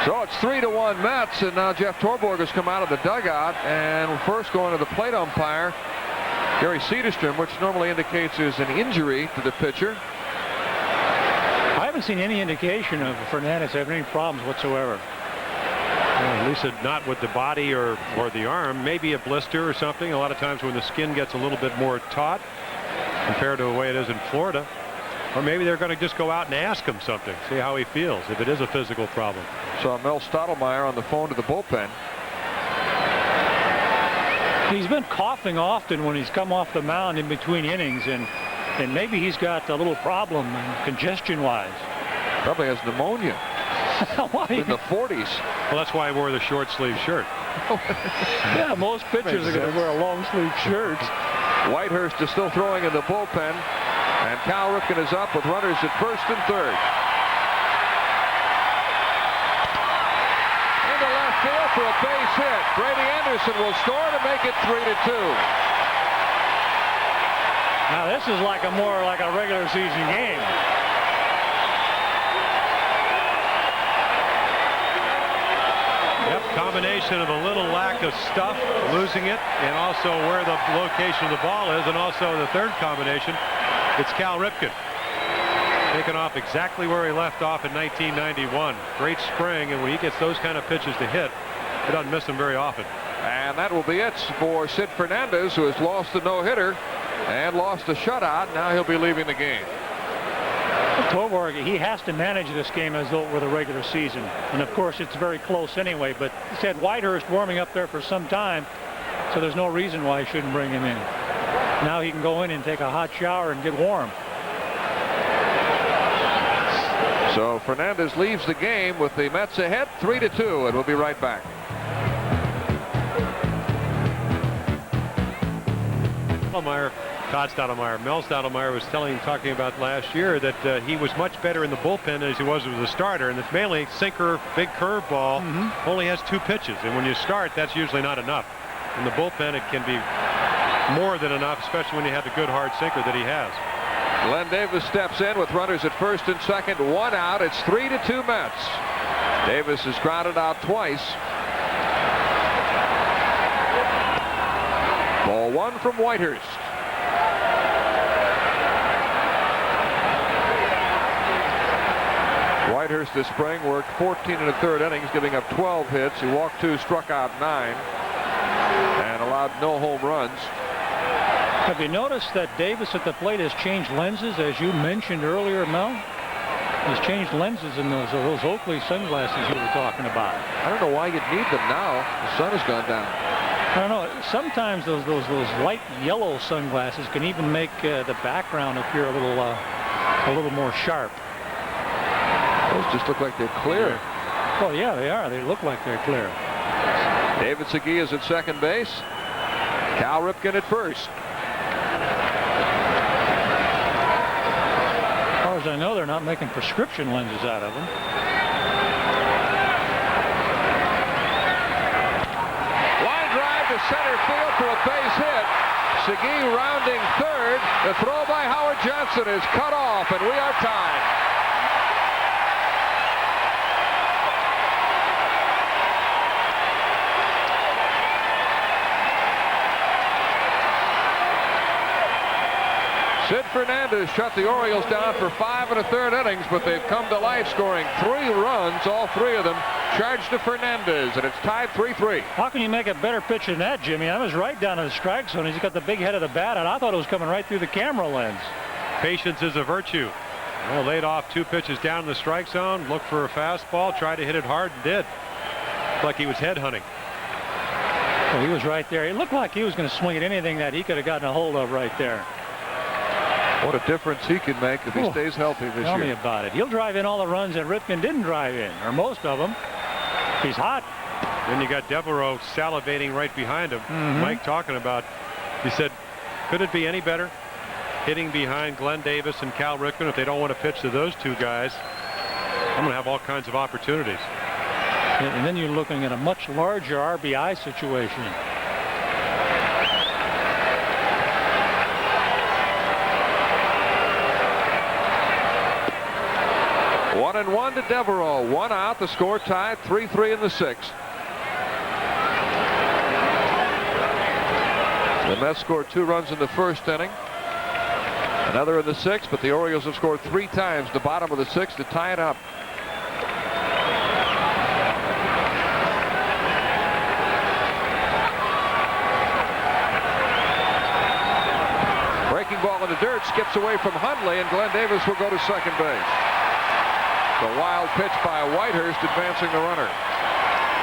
So it's 3-1 Mets, and now Jeff Torborg has come out of the dugout, and first going to the plate umpire, Gary Cederstrom, which normally indicates there's an injury to the pitcher. I haven't seen any indication of Fernandez having any problems whatsoever. Well, at least not with the body or the arm. Maybe a blister or something. A lot of times when the skin gets a little bit more taut compared to the way it is in Florida. Or maybe they're going to just go out and ask him something, see how he feels, if it is a physical problem. Saw Mel Stottlemyre on the phone to the bullpen. He's been coughing often when he's come off the mound in between innings, and maybe he's got a little problem congestion-wise. Probably has pneumonia. In the 40s. Well, that's why I wore the short-sleeve shirt. Yeah, most pitchers are going to wear a long-sleeve shirt. Whitehurst is still throwing in the bullpen, and Cal Ripken is up with runners at first and third. Into left field for a base hit. Brady Anderson will score to make it 3-2. Now this is more like a regular season game. Yep, combination of a little lack of stuff, losing it, and also where the location of the ball is, and also the third combination, it's Cal Ripken. Taking off exactly where he left off in 1991. Great spring, and when he gets those kind of pitches to hit, he doesn't miss them very often. And that will be it for Sid Fernandez, who has lost the no-hitter and lost a shutout. Now he'll be leaving the game. Torborg, he has to manage this game as though it were the regular season. And of course, it's very close anyway, but he said Whitehurst warming up there for some time, so there's no reason why he shouldn't bring him in. Now he can go in and take a hot shower and get warm. So Fernandez leaves the game with the Mets ahead 3-2, and we'll be right back. Todd Stottlemyre, Mel Stottlemyre was talking about last year that he was much better in the bullpen as he was as a starter, and it's mainly sinker, big curveball, only has 2 pitches, and when you start, that's usually not enough. In the bullpen, it can be more than enough, especially when you have the good hard sinker that he has. Glenn Davis steps in with runners at first and second, 1 out. It's 3-2 Mets. Davis is grounded out twice. Ball 1 from Whitehurst. Whitehurst this spring worked 14 1/3 innings, giving up 12 hits. He walked 2, struck out 9, and allowed no home runs. Have you noticed that Davis at the plate has changed lenses, as you mentioned earlier, Mel? He's changed lenses in those Oakley sunglasses you were talking about. I don't know why you'd need them now. The sun has gone down. I don't know. Sometimes those light yellow sunglasses can even make the background appear a little more sharp. Those just look like they're clear. Well, yeah, they are. They look like they're clear. David Segui is at second base. Cal Ripken at first. As far as I know, they're not making prescription lenses out of them. Line drive to center field for a base hit. Segui rounding third. The throw by Howard Johnson is cut off, and we are tied. Sid Fernandez shut the Orioles down for 5 1/3 innings, but they've come to life, scoring 3 runs, all 3 of them charged to Fernandez, and it's tied 3-3. How can you make a better pitch than that, Jimmy? I was right down in the strike zone. He's got the big head of the bat, and I thought it was coming right through the camera lens. Patience is a virtue. Well, laid off 2 pitches down in the strike zone, looked for a fastball, tried to hit it hard, and did. Looked like he was headhunting. Well, he was right there. It looked like he was going to swing at anything that he could have gotten a hold of right there. What a difference he can make if he stays healthy this year. Tell me about it. He'll drive in all the runs that Ripken didn't drive in, or most of them. He's hot. Then you got Devereaux salivating right behind him. Mike talking about, he said, could it be any better hitting behind Glenn Davis and Cal Ripken? If they don't want to pitch to those 2 guys, I'm going to have all kinds of opportunities. And then you're looking at a much larger RBI situation. 1-1 to Devereaux. 1 out. The score tied 3-3 in the 6th. The Mets scored 2 runs in the first inning. Another in the 6th, but the Orioles have scored 3 times the bottom of the 6th to tie it up. Breaking ball in the dirt, skips away from Hundley, and Glenn Davis will go to second base. The wild pitch by Whitehurst, advancing the runner.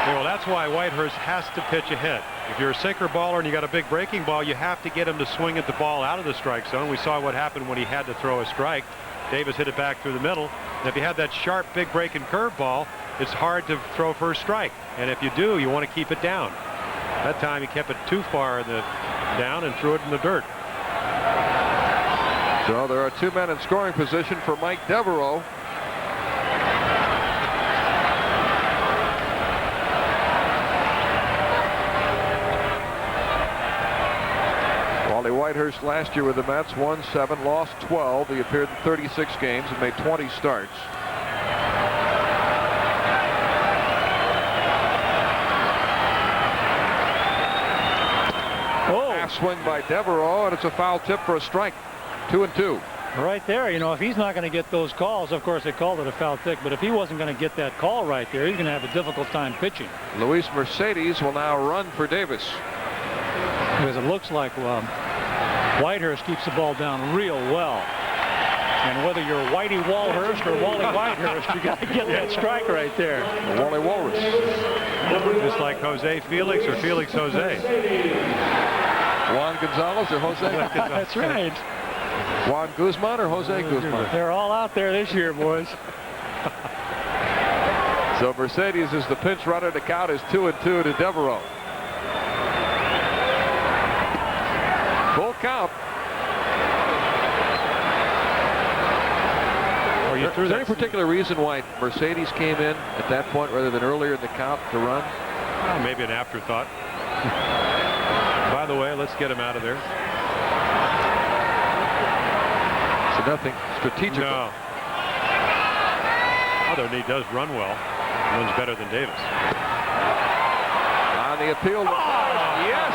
Well, that's why Whitehurst has to pitch ahead. If you're a sinker baller and you got a big breaking ball, you have to get him to swing at the ball out of the strike zone. We saw what happened when he had to throw a strike. Davis hit it back through the middle. And if you have that sharp, big breaking curve ball, it's hard to throw for a strike. And if you do, you want to keep it down. That time he kept it too far down and threw it in the dirt. So there are 2 men in scoring position for Mike Devereaux. Wally Whitehurst last year with the Mets won 7, lost 12. He appeared in 36 games and made 20 starts. Pass swing by Devereaux, and it's a foul tip for a strike. 2-2. Right there, you know, if he's not going to get those calls, of course they called it a foul tip, but if he wasn't going to get that call right there, he's going to have a difficult time pitching. Luis Mercedes will now run for Davis. Because it looks like Whitehurst keeps the ball down real well. And whether you're Whitey Walhurst or Wally Whitehurst, you got to get that strike right there. Wally Walrus. Just like Jose Felix or Felix Jose. Juan Gonzalez or Jose? That's right. Juan Guzman or Jose Guzman? They're all out there this year, boys. So Mercedes is the pinch runner. The count is 2-2 to Devereaux. Full count. Is there any particular reason why Mercedes came in at that point rather than earlier in the count to run? Well, maybe an afterthought. By by the way. Let's get him out of there. So nothing strategical. No. Although he does run well. Runs better than Davis. On the appeal. Yes.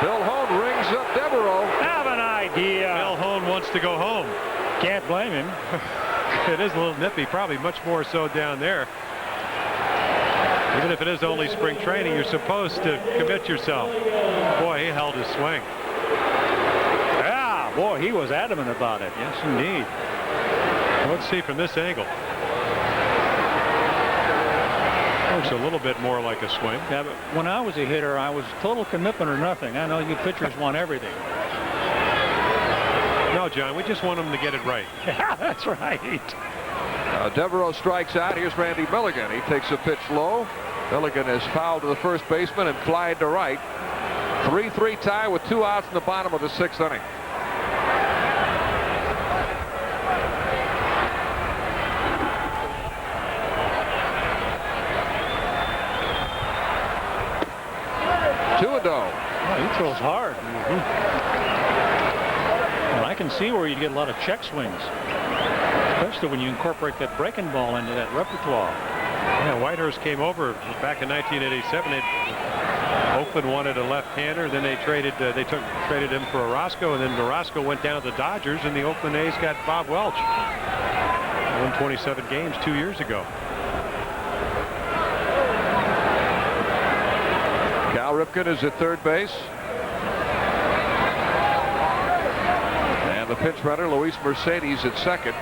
Bill Hone rings up Devereaux. Have an idea. Bill Hone wants to go home. Can't blame him. It is a little nippy, probably much more so down there. Even if it is only spring training, you're supposed to commit yourself. Boy, he held his swing. Yeah, boy, he was adamant about it. Yes, indeed. Let's see from this angle. Looks a little bit more like a swing. Yeah, but when I was a hitter, I was total commitment or nothing. I know you pitchers want everything. No, John, we just want them to get it right. Yeah, that's right. Devereaux strikes out. Here's Randy Milligan. He takes a pitch low. Milligan is fouled to the first baseman and flied to right. 3-3 tie with 2 outs in the bottom of the 6th inning. Oh, he throws hard. Well, I can see where you get a lot of check swings, especially when you incorporate that breaking ball into that repertoire. Yeah, Whitehurst came over back in 1987. Oakland wanted a left-hander. Then they traded him for Orozco, and then Orozco went down to the Dodgers, and the Oakland A's got Bob Welch. Won 27 games 2 years ago. Cal Ripken is at third base. And the pinch runner, Luis Mercedes, at second.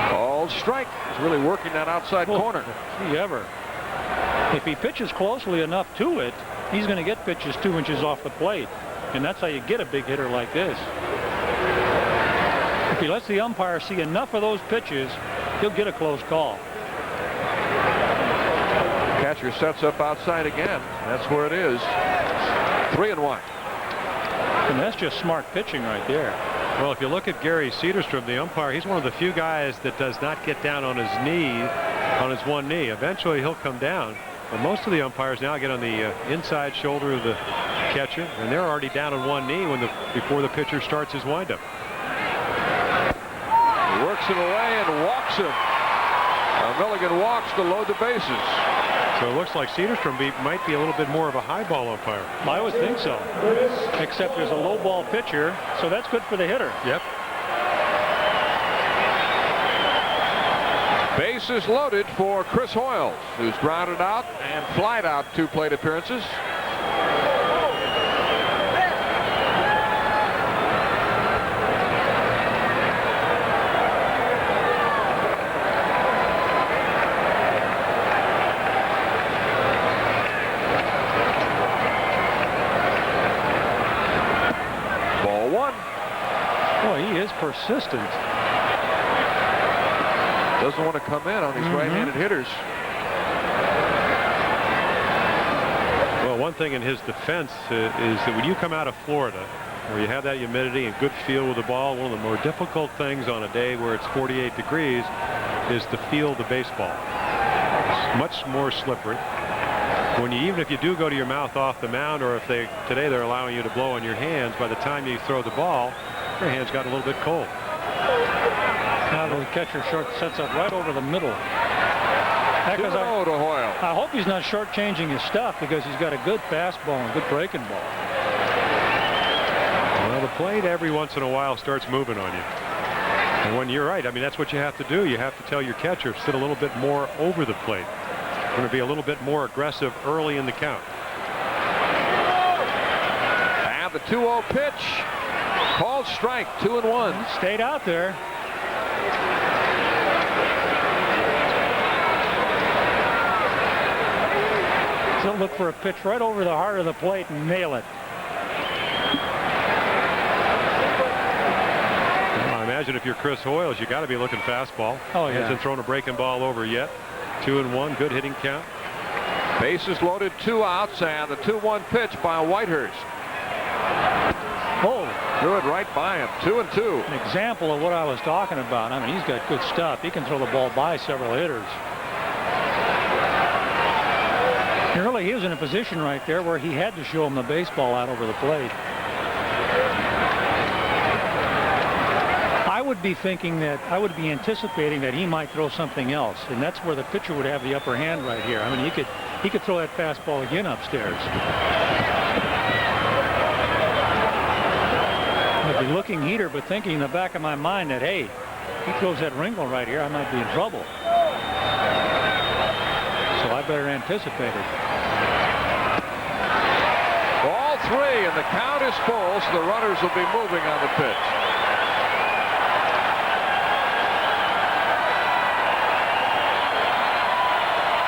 Ball strike. He's really working that outside corner. Gee, ever. If he pitches closely enough to it, he's going to get pitches 2 inches off the plate. And that's how you get a big hitter like this. If he lets the umpire see enough of those pitches, he'll get a close call. Catcher sets up outside again. That's where it is. 3-1. And that's just smart pitching right there. Well, if you look at Gary Cedarstrom, the umpire, he's one of the few guys that does not get down on his knee, on his one knee. Eventually he'll come down, but most of the umpires now get on the inside shoulder of the catcher, and they're already down on one knee before the pitcher starts his windup. He works him away and walks him. Milligan walks to load the bases. So it looks like Cedarstrom might be a little bit more of a high ball umpire. I would think so. Except there's a low ball pitcher, so that's good for the hitter. Yep. Bases loaded for Chris Hoiles, who's grounded out and flied out 2 plate appearances. Persistent. Doesn't want to come in on these right-handed hitters. Well, one thing in his defense is that when you come out of Florida, where you have that humidity and good feel with the ball, one of the more difficult things on a day where it's 48 degrees is to feel the baseball. It's much more slippery. Even if you do go to your mouth off the mound, or if today they're allowing you to blow on your hands, by the time you throw the ball, your hands got a little bit cold. Now the catcher short sets up right over the middle. To Hoyle. I hope he's not shortchanging his stuff, because he's got a good fastball and good breaking ball. Well, the plate every once in a while starts moving on you. And when you're right, I mean, that's what you have to do. You have to tell your catcher, sit a little bit more over the plate. You're going to be a little bit more aggressive early in the count. And the 2-0 pitch. Called strike, 2-1. Stayed out there. So look for a pitch right over the heart of the plate and nail it. Well, I imagine if you're Chris Hoiles, you got to be looking fastball. Oh, yeah. Hasn't thrown a breaking ball over yet. 2-1, good hitting count. Bases loaded, 2 outs, and the 2-1 pitch by Whitehurst. Oh, threw it right by him. 2-2. An example of what I was talking about. I mean, he's got good stuff. He can throw the ball by several hitters. Early, he was in a position right there where he had to show him the baseball out over the plate. I would be anticipating that he might throw something else, and that's where the pitcher would have the upper hand right here. I mean, he could throw that fastball again upstairs. I'd be looking heater, but thinking in the back of my mind that, hey, if he throws that wrinkle right here, I might be in trouble. So I better anticipate it. Ball 3, and the count is full, so the runners will be moving on the pitch.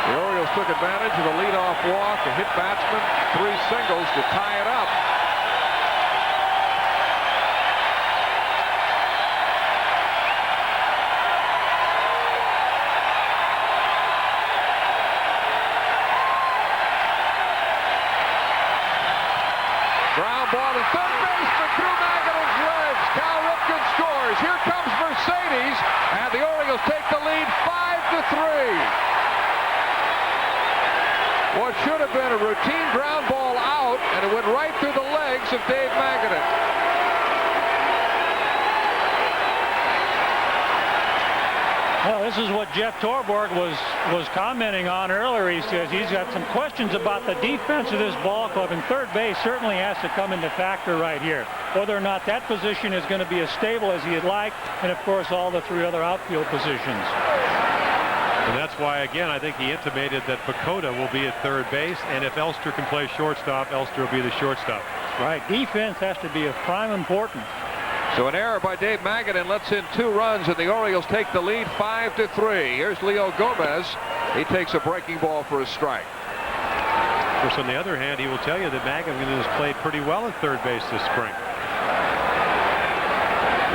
The Orioles took advantage of a leadoff walk, a hit batsman, 3 singles to tie it up. Ground ball to third baseman through Magadan's legs. Cal Ripken scores. Here comes Mercedes, and the Orioles take the lead 5-3. What should have been a routine ground ball out, and it went right through the legs of Dave Magadan. Well, this is what Jeff Torborg was commenting on earlier. He says he's got some questions about the defense of this ball club, and third base certainly has to come into factor right here. Whether or not that position is going to be as stable as he'd like, and of course all the 3 other outfield positions. And that's why, again, I think he intimated that Pacoda will be at third base, and if Elster can play shortstop, Elster will be the shortstop. Right. Defense has to be of prime importance. So an error by Dave Magadan lets in 2 runs, and the Orioles take the lead 5-3. Here's Leo Gomez. He takes a breaking ball for a strike. Of course, on the other hand, he will tell you that Magadan has played pretty well at third base this spring.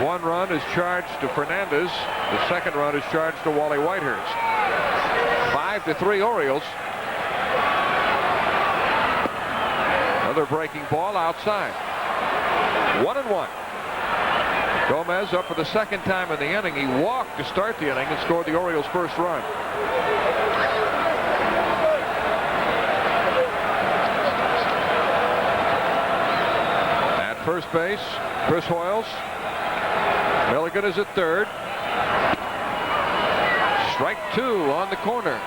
1 run is charged to Fernandez. The second run is charged to Wally Whitehurst. 5-3 Orioles. Another breaking ball outside. 1-1. Gomez up for the second time in the inning. He walked to start the inning and scored the Orioles' first run. At first base, Chris Hoiles. Milligan is at third. Strike 2 on the corner.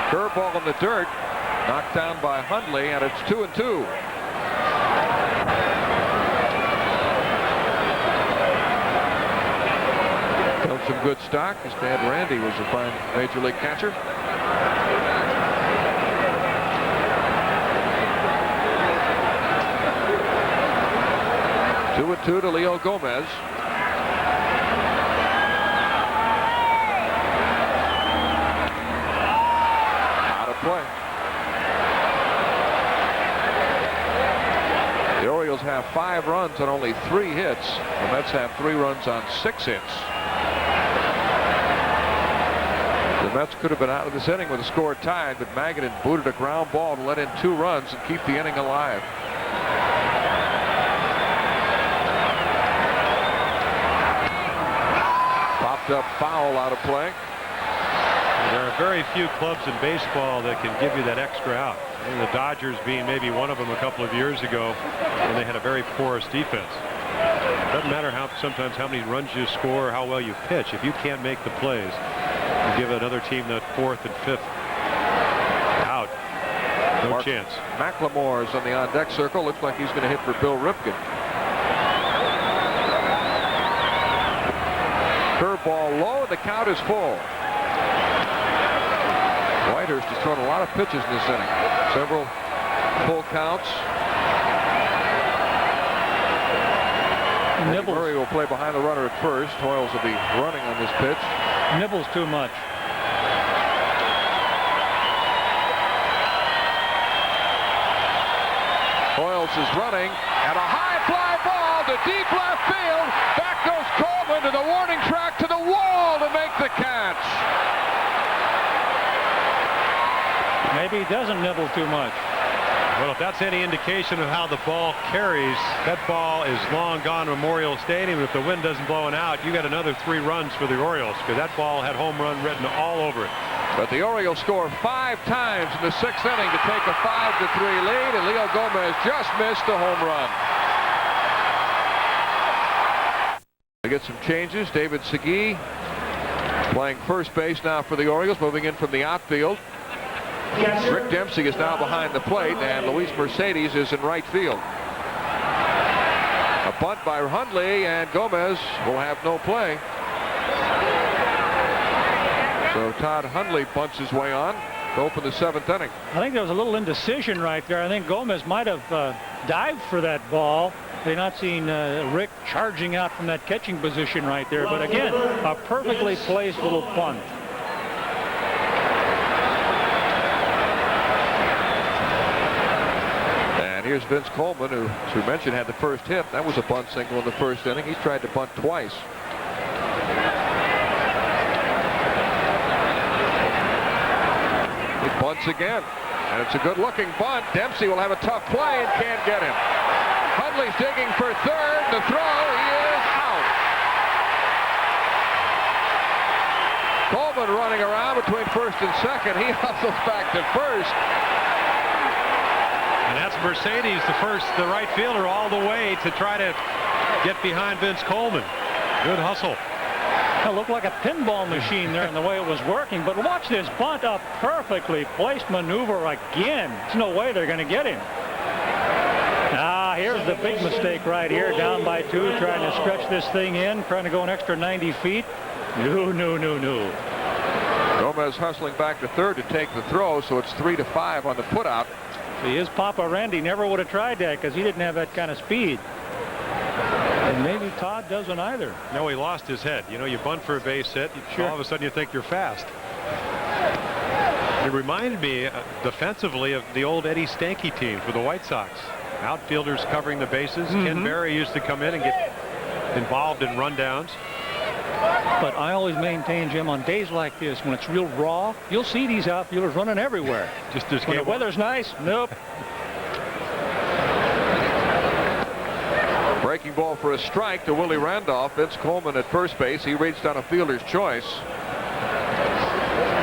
Curveball in the dirt, knocked down by Hundley, and it's 2-2. Built some good stock. His dad Randy was a fine major league catcher. Two and 2 to Leo Gomez. Play. The Orioles have 5 runs on only 3 hits. The Mets have 3 runs on 6 hits. The Mets could have been out of this inning with a score tied, but Magadan booted a ground ball to let in 2 runs and keep the inning alive. Popped up foul out of play. There are very few clubs in baseball that can give you that extra out. And the Dodgers being maybe one of them a couple of years ago, when they had a very porous defense. It doesn't matter sometimes how many runs you score or how well you pitch. If you can't make the plays, you give another team that 4th and 5th out. No chance. McLemore's on the on-deck circle. Looks like he's going to hit for Bill Ripken. Curveball low, and the count is full. Whitehurst has thrown a lot of pitches in this inning. Several full counts. Murray will play behind the runner at first. Hoiles will be running on this pitch. Nibbles too much. Orioles is running, and a high fly ball to deep left field. Back goes Coleman to the warning track to the wall to make the catch. Maybe he doesn't nibble too much. Well, if that's any indication of how the ball carries, that ball is long gone to Memorial Stadium. If the wind doesn't blow it out, you got another 3 runs for the Orioles, because that ball had home run written all over it. But the Orioles score 5 times in the 6th inning to take a 5-3 lead, and Leo Gomez just missed the home run. We get some changes. David Segui playing first base now for the Orioles, moving in from the outfield. Rick Dempsey is now behind the plate, and Luis Mercedes is in right field. A bunt by Hundley, and Gomez will have no play. So Todd Hundley bunts his way on to open the 7th inning. I think there was a little indecision right there. I think Gomez might have dived for that ball. They've not seen Rick charging out from that catching position right there. But again, a perfectly placed little bunt. Here's Vince Coleman, who, as we mentioned, had the first hit. That was a bunt single in the 1st inning. He's tried to bunt twice. He bunts again, and it's a good-looking bunt. Dempsey will have a tough play and can't get him. Hundley's digging for third. The throw, he is out. Coleman running around between first and second. He hustles back to first. And that's Mercedes, the right fielder, all the way to try to get behind Vince Coleman. Good hustle. It looked like a pinball machine there in the way it was working. But watch this bunt, a perfectly placed maneuver again. There's no way they're going to get him. Here's the big mistake right here. Down by 2, trying to stretch this thing in, trying to go an extra 90 feet. No. Gomez hustling back to third to take the throw, so it's 3-5 on the putout. See, his Papa Randy never would have tried that because he didn't have that kind of speed. And maybe Todd doesn't either. No, he lost his head. You know, you bunt for a base hit, all of a sudden you think you're fast. It reminded me defensively of the old Eddie Stanky team for the White Sox. Outfielders covering the bases. Ken Berry used to come in and get involved in rundowns. But I always maintain, Jim, on days like this, when it's real raw, you'll see these outfielders running everywhere. Just when the weather's nice, nope. Breaking ball for a strike to Willie Randolph. Vince Coleman at first base. He reached on a fielder's choice.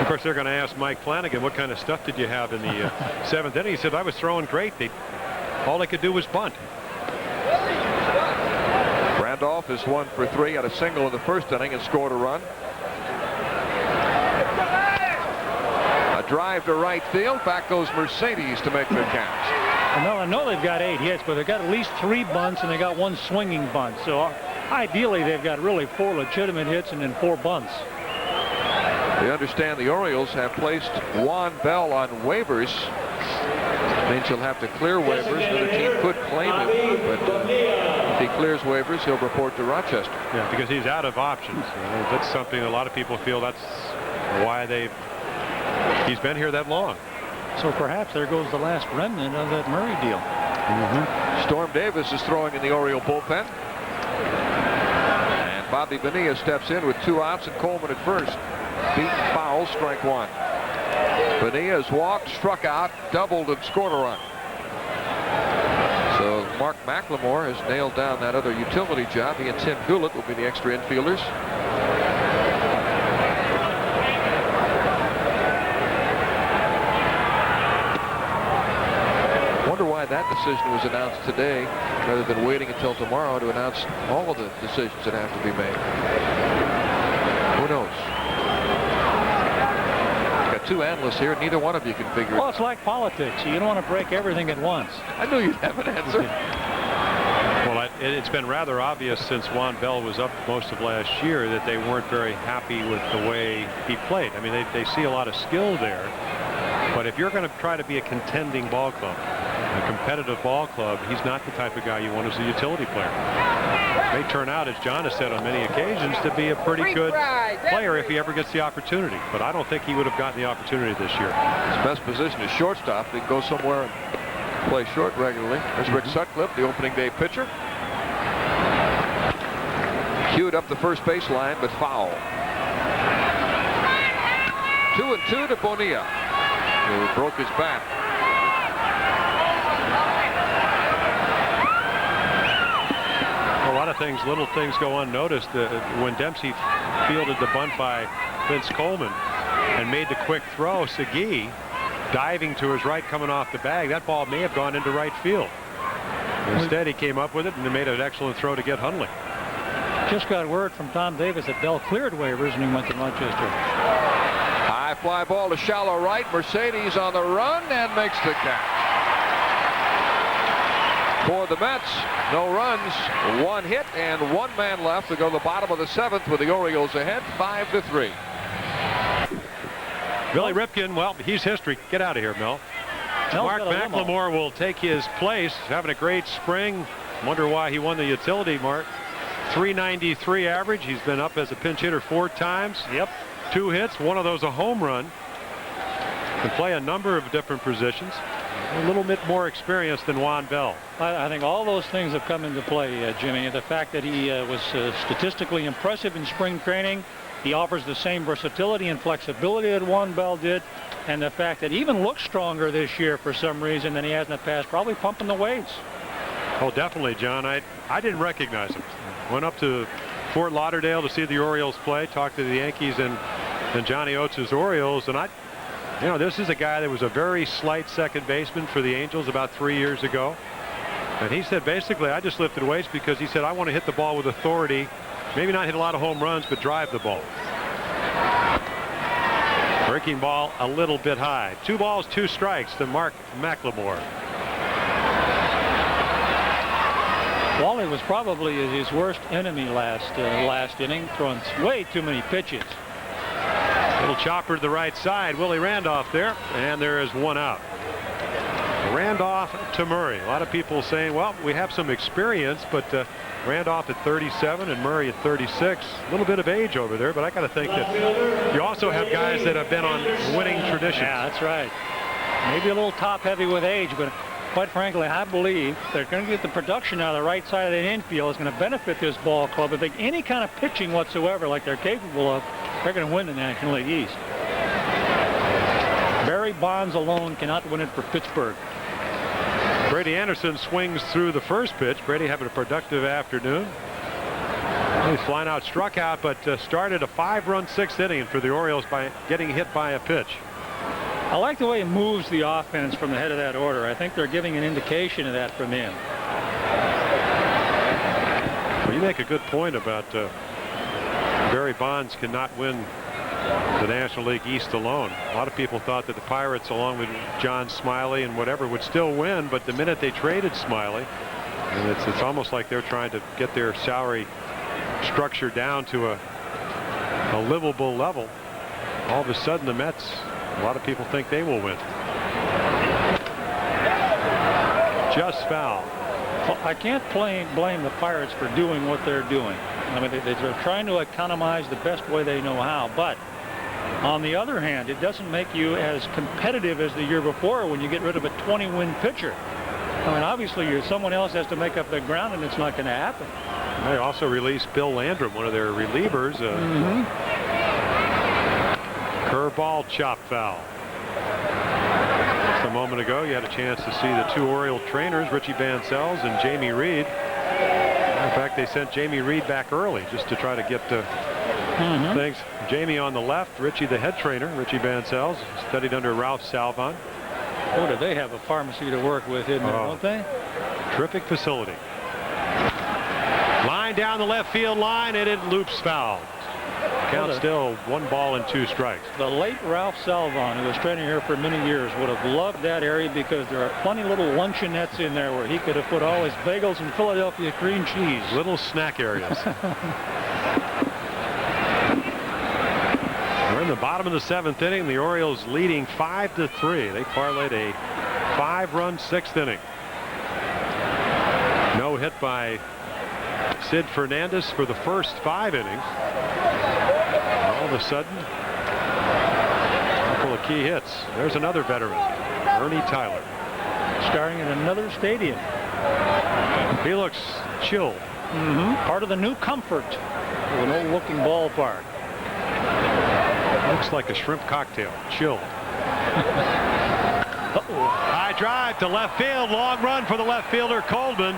Of course, they're going to ask Mike Flanagan, what kind of stuff did you have in the 7th inning? He said, I was throwing great. All they could do was bunt. Randolph is 1 for 3, had a single in the 1st inning and scored a run. A drive to right field. Back goes Mercedes to make the catch. Well, I know they've got 8 hits, but they've got at least 3 bunts and they got 1 swinging bunt. So ideally, they've got really 4 legitimate hits and then 4 bunts. We understand the Orioles have placed Juan Bell on waivers. Means he'll have to clear waivers. Another team could claim him, but if he clears waivers, he'll report to Rochester. Yeah, because he's out of options. That's something a lot of people feel that's why he's been here that long. So perhaps there goes the last remnant of that Murray deal. Storm Davis is throwing in the Oriole bullpen. And Bobby Phenia steps in with 2 outs and Coleman at first. Beat foul, strike 1. Phenia has walked, struck out, doubled, and scored a run. So Mark McLemore has nailed down that other utility job. He and Tim Hewlett will be the extra infielders. Wonder why that decision was announced today rather than waiting until tomorrow to announce all of the decisions that have to be made. Who knows? 2 analysts here. Neither one of you can figure it out. Well, it's like politics. You don't want to break everything at once. I knew you'd have an answer. Well, it's been rather obvious since Juan Bell was up most of last year that they weren't very happy with the way he played. I mean, they see a lot of skill there. But if you're going to try to be a contending ball club, a competitive ball club, he's not the type of guy you want as a utility player. May turn out, as John has said on many occasions, to be a pretty good player if he ever gets the opportunity. But I don't think he would have gotten the opportunity this year. His best position is shortstop. He can go somewhere and Play short regularly. There's Rick Sutcliffe, the opening day pitcher. Cued up the first base line, but foul. 2-2 to Bonilla, who broke his bat. A lot of things, little things go unnoticed. When Dempsey fielded the bunt by Vince Coleman and made the quick throw, Segui diving to his right coming off the bag, that ball may have gone into right field. Instead, he came up with it and made an excellent throw to get Hundley. Just got word from Tom Davis that Bell cleared waivers and he went to Rochester. High fly ball to shallow right. Mercedes on the run and makes the catch. For the Mets, no runs, 1 hit, and 1 man left to go to the bottom of the 7th with the Orioles ahead 5-3. Billy Ripken, well, he's history. Get out of here, Mel. Mark McLemore will take his place. Having a great spring. Wonder why he won the utility, Mark. 393 average. He's been up as a pinch hitter 4 times. Yep. 2 hits, 1 of those a home run. Can play a number of different positions. A little bit more experience than Juan Bell. I think all those things have come into play, Jimmy. The fact that he was statistically impressive in spring training. He offers the same versatility and flexibility that Juan Bell did. And the fact that he even looks stronger this year for some reason than he has in the past, probably pumping the weights. Oh, definitely, John. I didn't recognize him. Went up to Fort Lauderdale to see the Orioles play, talked to the Yankees and Johnny Oates' Orioles, and this is a guy that was a very slight second baseman for the Angels about 3 years ago. And he said, basically, I just lifted weights because he said, I want to hit the ball with authority, maybe not hit a lot of home runs, but drive the ball. Breaking ball a little bit high. 2 balls, 2 strikes to Mark McLemore. Wally was probably his worst enemy last inning, throwing way too many pitches. Little chopper to the right side. Willie Randolph there, and there is 1 out. Randolph to Murray. A lot of people saying, well, we have some experience, but Randolph at 37 and Murray at 36. A little bit of age over there, but I got to think that you also have guys that have been on winning traditions. Yeah, that's right. Maybe a little top heavy with age, but quite frankly, I believe they're going to get the production out of the right side of the infield. Is going to benefit this ball club. If they get any kind of pitching whatsoever like they're capable of, they're going to win the National League East. Barry Bonds alone cannot win it for Pittsburgh. Brady Anderson swings through the first pitch. Brady having a productive afternoon. He's flying out, struck out, but started a 5-run 6th inning for the Orioles by getting hit by a pitch. I like the way he moves the offense from the head of that order. I think they're giving an indication of that from him. Well, you make a good point about Barry Bonds cannot win the National League East alone. A lot of people thought that the Pirates, along with John Smiley and whatever, would still win, but the minute they traded Smiley, and it's almost like they're trying to get their salary structure down to a livable level. All of a sudden, the Mets, a lot of people think they will win. Just foul. Well, I can't blame the Pirates for doing what they're doing. I mean, they're trying to economize the best way they know how, but on the other hand, it doesn't make you as competitive as the year before when you get rid of a 20-win pitcher. I mean, obviously, someone else has to make up the ground, and it's not going to happen. They also released Bill Landrum, one of their relievers. Curveball, chop foul. Just a moment ago, you had a chance to see the 2 Oriole trainers, Richie Bancells and Jamie Reed. In fact, they sent Jamie Reed back early just to try to get things. Jamie on the left, Richie the head trainer, Richie Bancells, studied under Ralph Salvon. Boy, do they have a pharmacy to work with in there, don't they? Terrific facility. Line down the left field line, and it loops foul. Count still 1 ball and 2 strikes. The late Ralph Salvon, who was training here for many years, would have loved that area because there are plenty little luncheonettes in there where he could have put all his bagels and Philadelphia cream cheese. Little snack areas. We're in the bottom of the 7th inning. The Orioles leading 5-3. They parlayed a 5-run 6th inning. No hit by Sid Fernandez for the first 5 innings. All of a sudden, a couple of key hits. There's another veteran, Ernie Tyler. starting in another stadium. He looks chilled. Part of the new comfort of an old-looking ballpark. Looks like a shrimp cocktail. Chilled. High drive to left field. Long run for the left fielder, Coleman.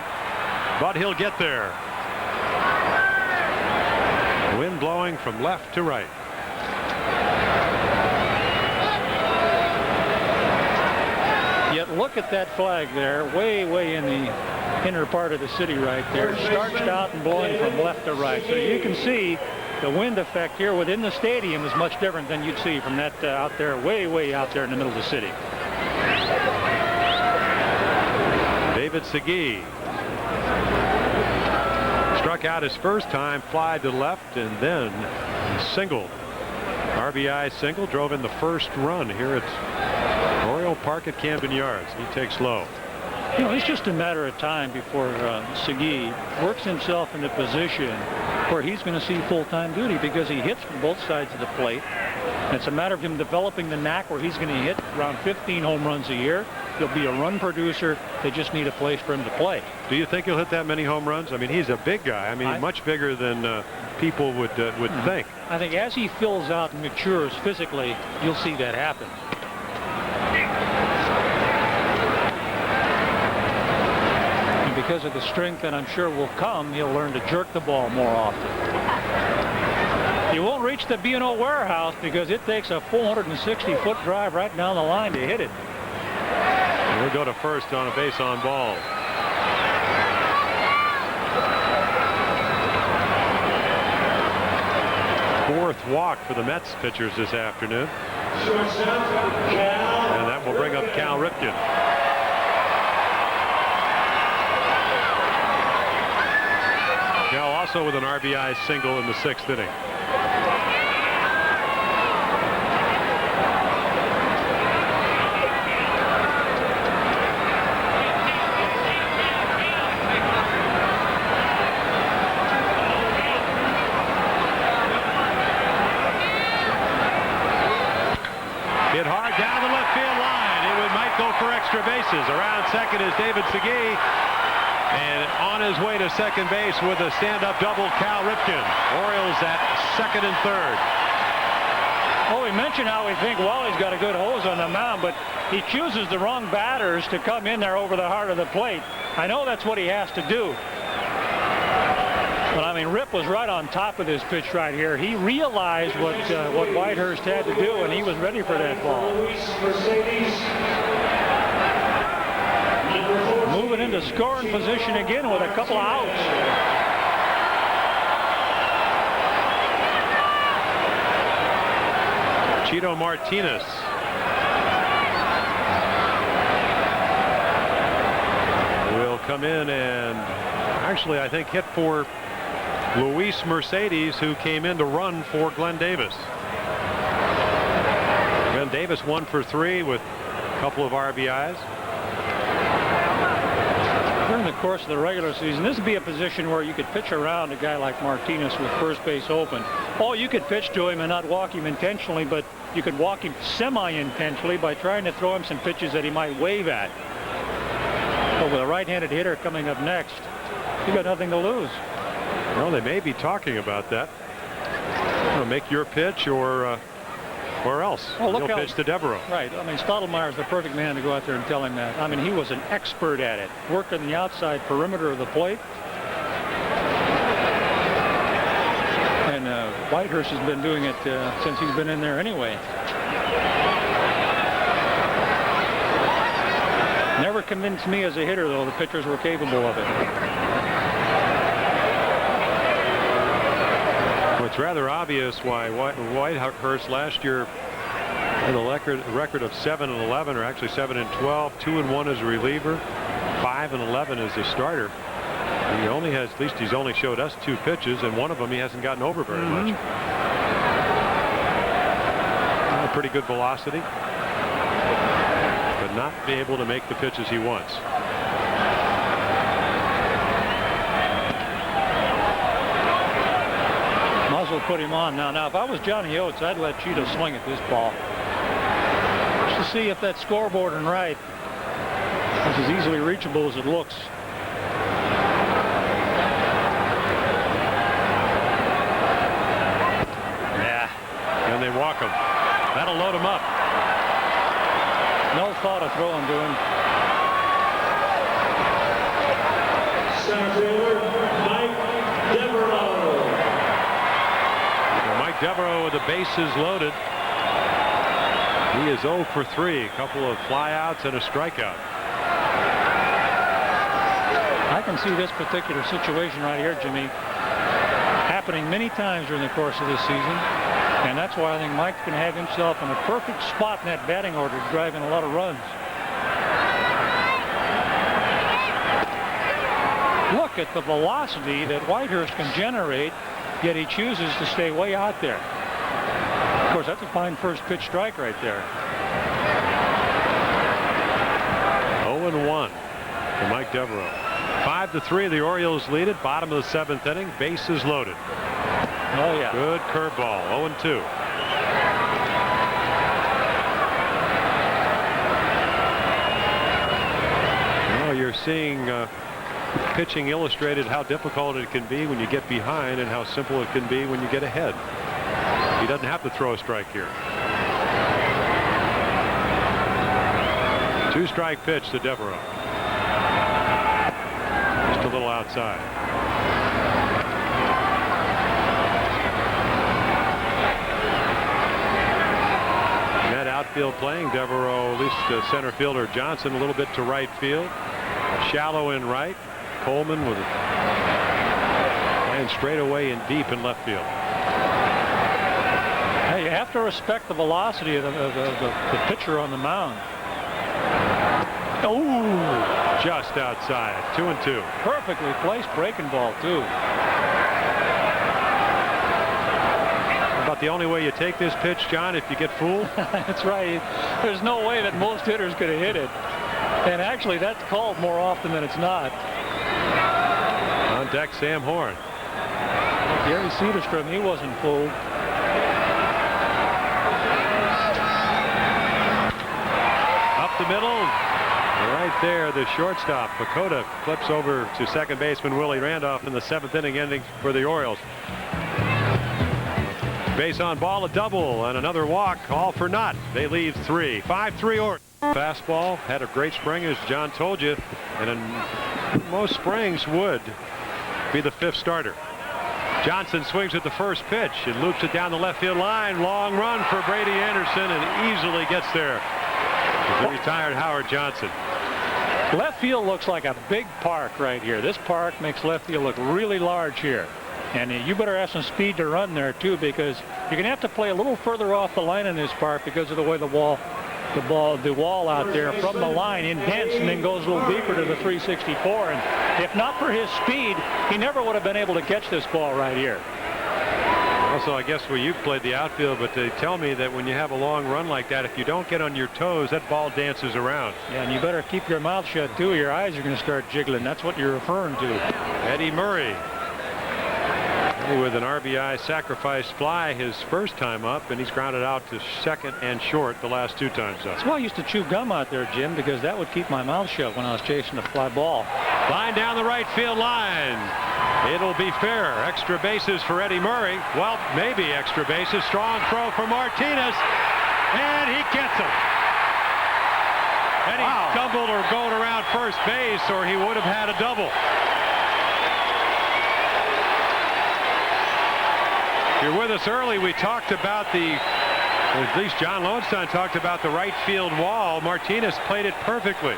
But he'll get there. Wind blowing from left to right. Yet look at that flag there, way in the inner part of the city right there, starched out and blowing from left to right. So you can see the wind effect here within the stadium is much different than you'd see from that out there, way out there in the middle of the city. David Segui struck out his first time, fly to left, and then singled. RBI single, drove in the first run here at Oriole Park at Camden Yards. He takes low. You know, it's just a matter of time before Segui works himself into position where he's going to see full-time duty, because he hits from both sides of the plate. And it's a matter of him developing the knack where he's going to hit around 15 home runs a year. He'll be a run producer. They just need a place for him to play. Do you think he'll hit that many home runs? I mean, he's a big guy. I mean, much bigger than people would think. I think as he fills out and matures physically, you'll see that happen. Because of the strength that I'm sure will come, he'll learn to jerk the ball more often. He won't reach the B&O warehouse because it takes a 460-foot drive right down the line to hit it. And we'll go to first on a base on ball. Fourth walk for the Mets pitchers this afternoon. And that will bring up Cal Ripken. Cal also with an RBI single in the 6th inning. Hit hard down the left field line. It might go for extra bases. Around second is David Segui. And on his way to second base with a stand-up double, Cal Ripken. Orioles at second and third. Oh, we mentioned how we think Wally's got a good hose on the mound, but he chooses the wrong batters to come in there over the heart of the plate. I know that's what he has to do. But I mean, Rip was right on top of this pitch right here. He realized what Whitehurst had to do, and he was ready for that ball. Moving into scoring position again with a couple of outs. Chito Martinez. Will come in and actually, I think, hit for Luis Mercedes, who came in to run for Glenn Davis. Glenn Davis 1 for 3 with a couple of RBIs. During the course of the regular season, this would be a position where you could pitch around a guy like Martinez with first base open. Oh, you could pitch to him and not walk him intentionally, but you could walk him semi-intentionally by trying to throw him some pitches that he might wave at. But with a right-handed hitter coming up next, you got nothing to lose. Well, they may be talking about that. Make your pitch or else. Well, look, you'll pitch to Devereaux. Right. I mean, Stottlemyre's the perfect man to go out there and tell him that. I mean, he was an expert at it. Worked on the outside perimeter of the plate. And Whitehurst has been doing it since he's been in there anyway. Never convinced me as a hitter, though, the pitchers were capable of it. Well, it's rather obvious why Whitehurst last year had a record of 7-11, or actually 7-12, 2-1 as a reliever, 5-11 as a starter. And he only has, at least he's only showed us 2 pitches, and one of them he hasn't gotten over very much. Pretty good velocity, but not be able to make the pitches he wants. Might as well put him on now. Now, if I was Johnny Oates, I'd let Chito swing at this ball just to see if that scoreboard and right It's as easily reachable as it looks. Yeah, and they walk him. That'll load him up. No thought of throwing to him. Center fielder, Mike Devereaux. Mike Devereaux with the bases loaded. He is 0 for 3. A couple of flyouts and a strikeout. I can see this particular situation right here, Jimmy, happening many times during the course of this season. And that's why I think Mike's going to have himself in a perfect spot in that batting order to drive in a lot of runs. Look at the velocity that Whitehurst can generate, yet he chooses to stay way out there. Of course, that's a fine first pitch strike right there. 0-1 for Mike Devereaux. 5-3, the Orioles lead it. Bottom of the 7th inning. Bases loaded. Oh, yeah. Good curveball. 0-2. Well, you're seeing pitching illustrated how difficult it can be when you get behind and how simple it can be when you get ahead. He doesn't have to throw a strike here. 2-strike pitch to Devereaux. Just a little outside. Net outfield playing. Devereaux, at least center fielder Johnson, a little bit to right field. Shallow in right. Coleman with it. Playing straight away and deep in left field. Hey, you have to respect the velocity of the pitcher on the mound. Oh, just outside. 2-2. Perfectly placed breaking ball, too. About the only way you take this pitch, John, if you get fooled? That's right. There's no way that most hitters could have hit it. And actually, that's called more often than it's not. On deck, Sam Horn. Gary Cederstrom, he wasn't fooled. Up the middle. Right there, the shortstop. Bakota flips over to second baseman Willie Randolph in the 7th inning ending for the Orioles. Base on ball, a double, and another walk, all for naught. They leave 3. 5-3 Orioles. Fastball, had a great spring, as John told you, and in most springs would be the 5th starter. Johnson swings at the first pitch and loops it down the left field line. Long run for Brady Anderson, and easily gets there. The retired Howard Johnson. Left field looks like a big park right here. This park makes left field look really large here. And you better have some speed to run there, too, because you're going to have to play a little further off the line in this park because of the way the wall out there from the line indents and then goes a little deeper to the 364. And if not for his speed, he never would have been able to catch this ball right here. Also, I guess you've played the outfield, but they tell me that when you have a long run like that, if you don't get on your toes, that ball dances around. Yeah, and you better keep your mouth shut, too. Your eyes are going to start jiggling. That's what you're referring to. Eddie Murray with an RBI sacrifice fly his first time up, and he's grounded out to second and short the last 2 times up. That's why I used to chew gum out there, Jim, because that would keep my mouth shut when I was chasing the fly ball. Line down the right field line. It'll be fair. Extra bases for Eddie Murray. Well, maybe extra bases. Strong throw for Martinez, and he gets him. Eddie stumbled or going around first base, or he would have had a double. If you're with us early, we talked about at least John Lowenstein talked about the right field wall. Martinez played it perfectly.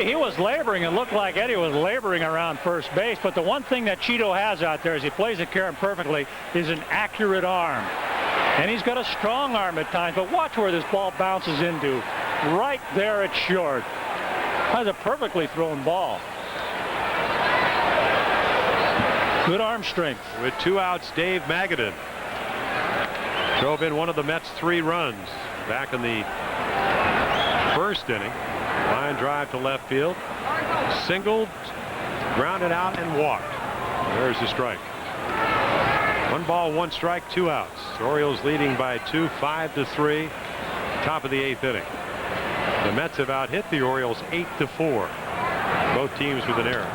He was laboring. It looked like Eddie was laboring around first base. But the one thing that Cheeto has out there, as he plays it perfectly, is an accurate arm. And he's got a strong arm at times. But watch where this ball bounces into. Right there at short. That's a perfectly thrown ball. Good arm strength. With 2 outs, Dave Magadan drove in one of the Mets' 3 runs back in the first inning. Line drive to left field. Singled, grounded out, and walked. There's the strike. 1 ball, 1 strike, 2 outs. Orioles leading by 2, 5-3. Top of the 8th inning. The Mets have out-hit the Orioles 8-4. Both teams with an error.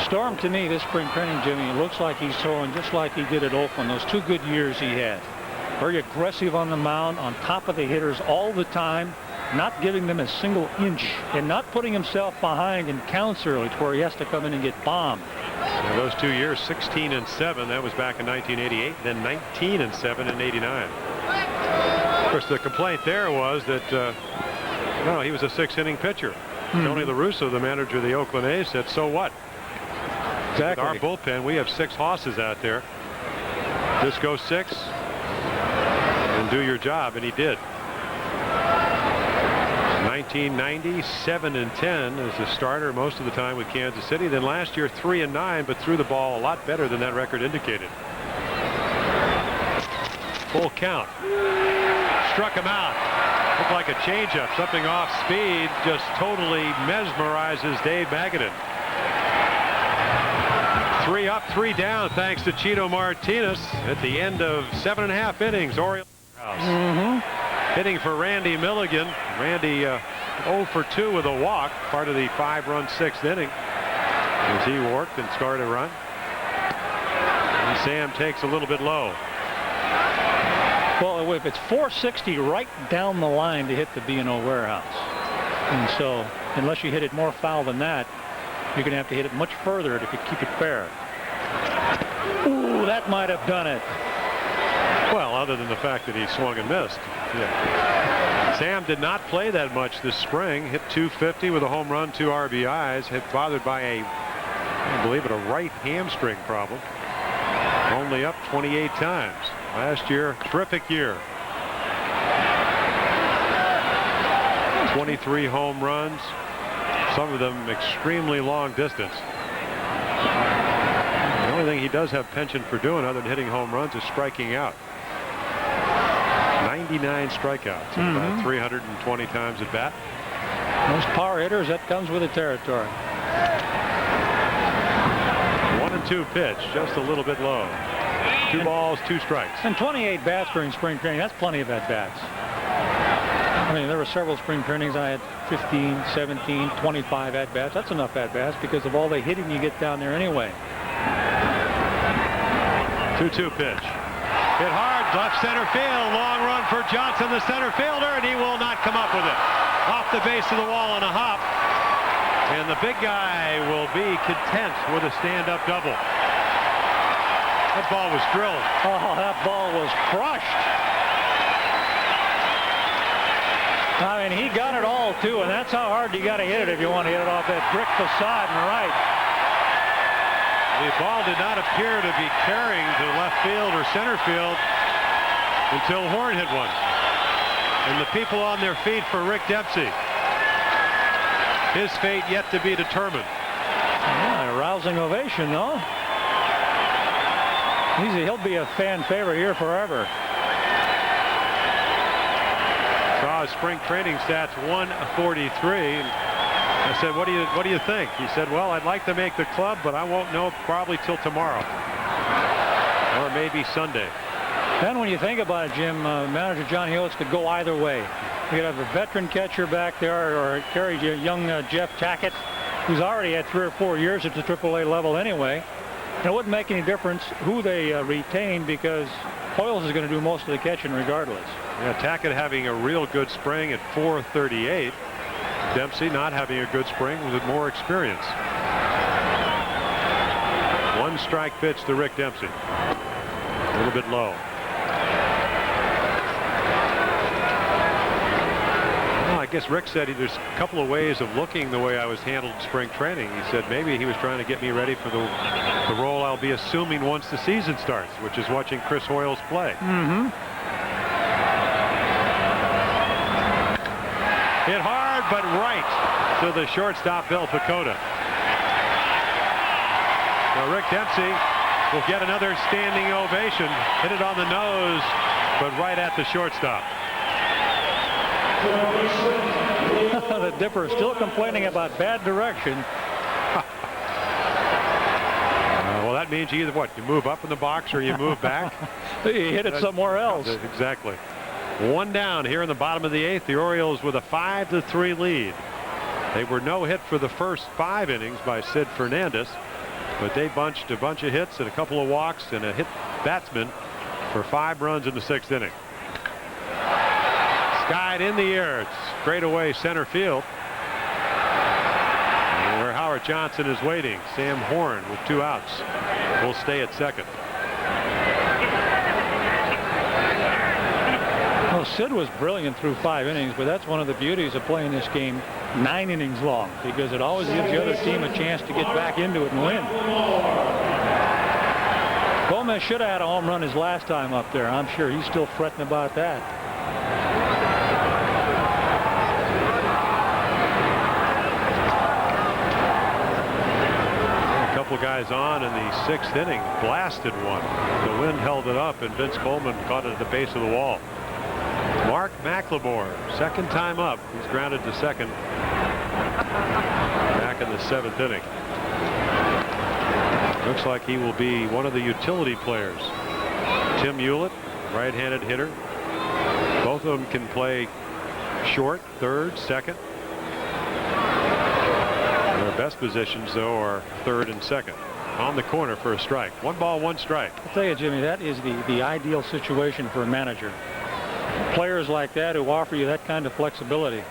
Storm, to me, this spring training, Jimmy, looks like he's throwing just like he did at Oakland, those 2 good years he had. Very aggressive on the mound, on top of the hitters all the time, not giving them a single inch, and not putting himself behind in counts early to where he has to come in and get bombed. Now those 2 years, 16-7, that was back in 1988, then 19-7 in 89. Of course, the complaint there was that no, he was a 6-inning pitcher. Tony La Russa, the manager of the Oakland A's, said, so what? Exactly. With our bullpen, we have 6 hosses out there. Just go 6 and do your job, and he did. 1990, 7-10 as a starter most of the time with Kansas City. Then last year, 3-9, but threw the ball a lot better than that record indicated. Full count. Struck him out. Looked like a changeup, something off speed, just totally mesmerizes Dave Magadan. 3 up, 3 down, thanks to Chito Martinez at the end of 7.5 innings. Oriole hitting for Randy Milligan. Randy 0 for 2 with a walk, part of the 5-run 6th inning as he worked and scored a run. And Sam takes a little bit low. Well, if it's 460 right down the line to hit the B&O warehouse. And so, unless you hit it more foul than that, you're going to have to hit it much further to keep it fair. Ooh, that might have done it. Well, other than the fact that he swung and missed. Yeah. Sam did not play that much this spring. Hit 250 with a home run, 2 RBIs. Hit bothered by a, I believe it, a right hamstring problem. Only up 28 times. Last year, terrific year. 23 home runs, some of them extremely long distance. The only thing he does have penchant for doing other than hitting home runs is striking out. 99 strikeouts, about 320 times at bat. Most power hitters, that comes with the territory. 1-2 pitch, just a little bit low. 2 balls, 2 strikes. And 28 bats during spring training, that's plenty of at-bats. I mean, there were several spring trainings I had 15, 17, 25 at-bats. That's enough at-bats because of all the hitting you get down there anyway. 2-2 pitch. Hit hard, left center field. Long run for Johnson, the center fielder, and he will not come up with it. Off the base of the wall on a hop. And the big guy will be content with a stand-up double. That ball was drilled. Oh, that ball was crushed. I mean, he got it all, too, and that's how hard you got to hit it if you want to hit it off that brick facade and right. The ball did not appear to be carrying to left field or center field until Horn hit one. And the people on their feet for Rick Dempsey. His fate yet to be determined. Yeah, a rousing ovation, though. He'll be a fan favorite here forever. Saw his spring training stats, 143. I said, what do you think? He said, well, I'd like to make the club, but I won't know probably till tomorrow. Or maybe Sunday. Then when you think about it, Jim, manager John Hoiles could go either way. You could have a veteran catcher back there or carry young Jeff Tackett, who's already had 3 or 4 years at the AAA level anyway. And it wouldn't make any difference who they retain because Hoiles is going to do most of the catching regardless. Yeah, Tackett having a real good spring at 438. Dempsey not having a good spring with more experience. 1 strike pitch to Rick Dempsey. A little bit low. Well, I guess Rick said there's a couple of ways of looking the way I was handled in spring training. He said maybe he was trying to get me ready for the role I'll be assuming once the season starts, which is watching Chris Hoiles play. Hit hard, but right to the shortstop, Bill Pacoda. So Rick Dempsey will get another standing ovation. Hit it on the nose, but right at the shortstop. The Dipper is still complaining about bad direction. Well, that means you either you move up in the box or you move back. You hit it somewhere else. Exactly. One down here in the bottom of the 8th. The Orioles with a 5-3 lead. They were no hit for the first 5 innings by Sid Fernandez, but they bunched a bunch of hits and a couple of walks and a hit batsman for 5 runs in the 6th inning. Skied in the air. It's straight away center field, where Howard Johnson is waiting. Sam Horn with 2 outs will stay at second. Well, Sid was brilliant through 5 innings, but that's one of the beauties of playing this game 9 innings long, because it always gives the other team a chance to get back into it and win. Gomez should have had a home run his last time up there. I'm sure he's still fretting about that. A couple guys on in the 6th inning, blasted one. The wind held it up, and Vince Coleman caught it at the base of the wall. Mark McLemore, second time up. He's grounded to second back in the 7th inning. Looks like he will be one of the utility players. Tim Hewlett, right-handed hitter. Both of them can play short, third, second. Their best positions, though, are third and second. On the corner for a strike. 1 ball, 1 strike. I'll tell you, Jimmy, that is the ideal situation for a manager. Players like that who offer you that kind of flexibility.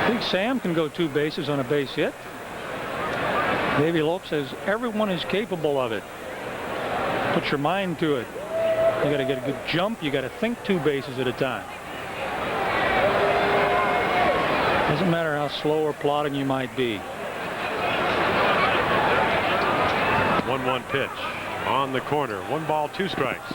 I think Sam can go 2 bases on a base hit. Davey Lopes says everyone is capable of it. Put your mind to it. You got to get a good jump. You got to think 2 bases at a time. Doesn't matter how slow or plodding you might be. 1-1 pitch. On the corner, 1 ball, 2 strikes.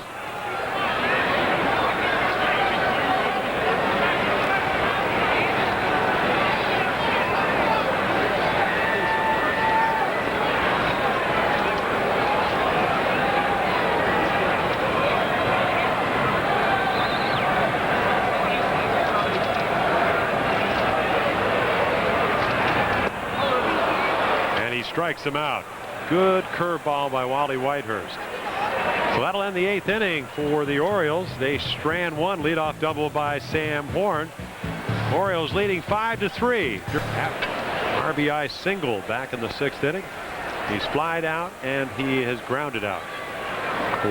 And he strikes him out. Good curveball by Wally Whitehurst. So that'll end the 8th inning for the Orioles. They strand one, leadoff double by Sam Horn. Orioles leading 5-3. RBI single back in the 6th inning. He's flied out and he has grounded out.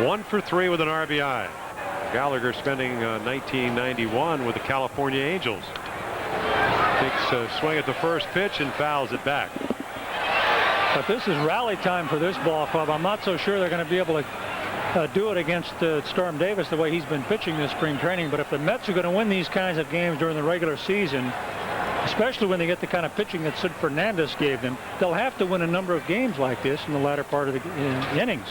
1 for 3 with an RBI. Gallagher spending 1991 with the California Angels. Takes a swing at the first pitch and fouls it back. But this is rally time for this ball club. I'm not so sure they're going to be able to do it against Storm Davis the way he's been pitching this spring training. But if the Mets are going to win these kinds of games during the regular season, especially when they get the kind of pitching that Sid Fernandez gave them, they'll have to win a number of games like this in the latter part of the innings.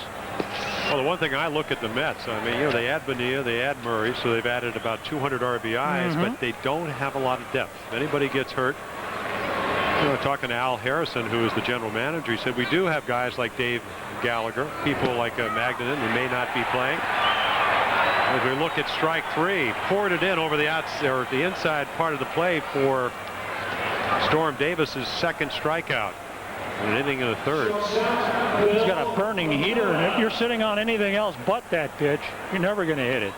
Well, the one thing I look at the Mets, I mean, you know, they add Phenia, they add Murray, so they've added about 200 RBIs, but they don't have a lot of depth. If anybody gets hurt, you know, talking to Al Harrison, who is the general manager, he said we do have guys like Dave Gallagher, people like Magadan who may not be playing. As we look at strike 3, poured it in over the the inside part of the play for Storm Davis's second strikeout. An inning in the 3rd. He's got a burning heater, and if you're sitting on anything else but that pitch, you're never going to hit it.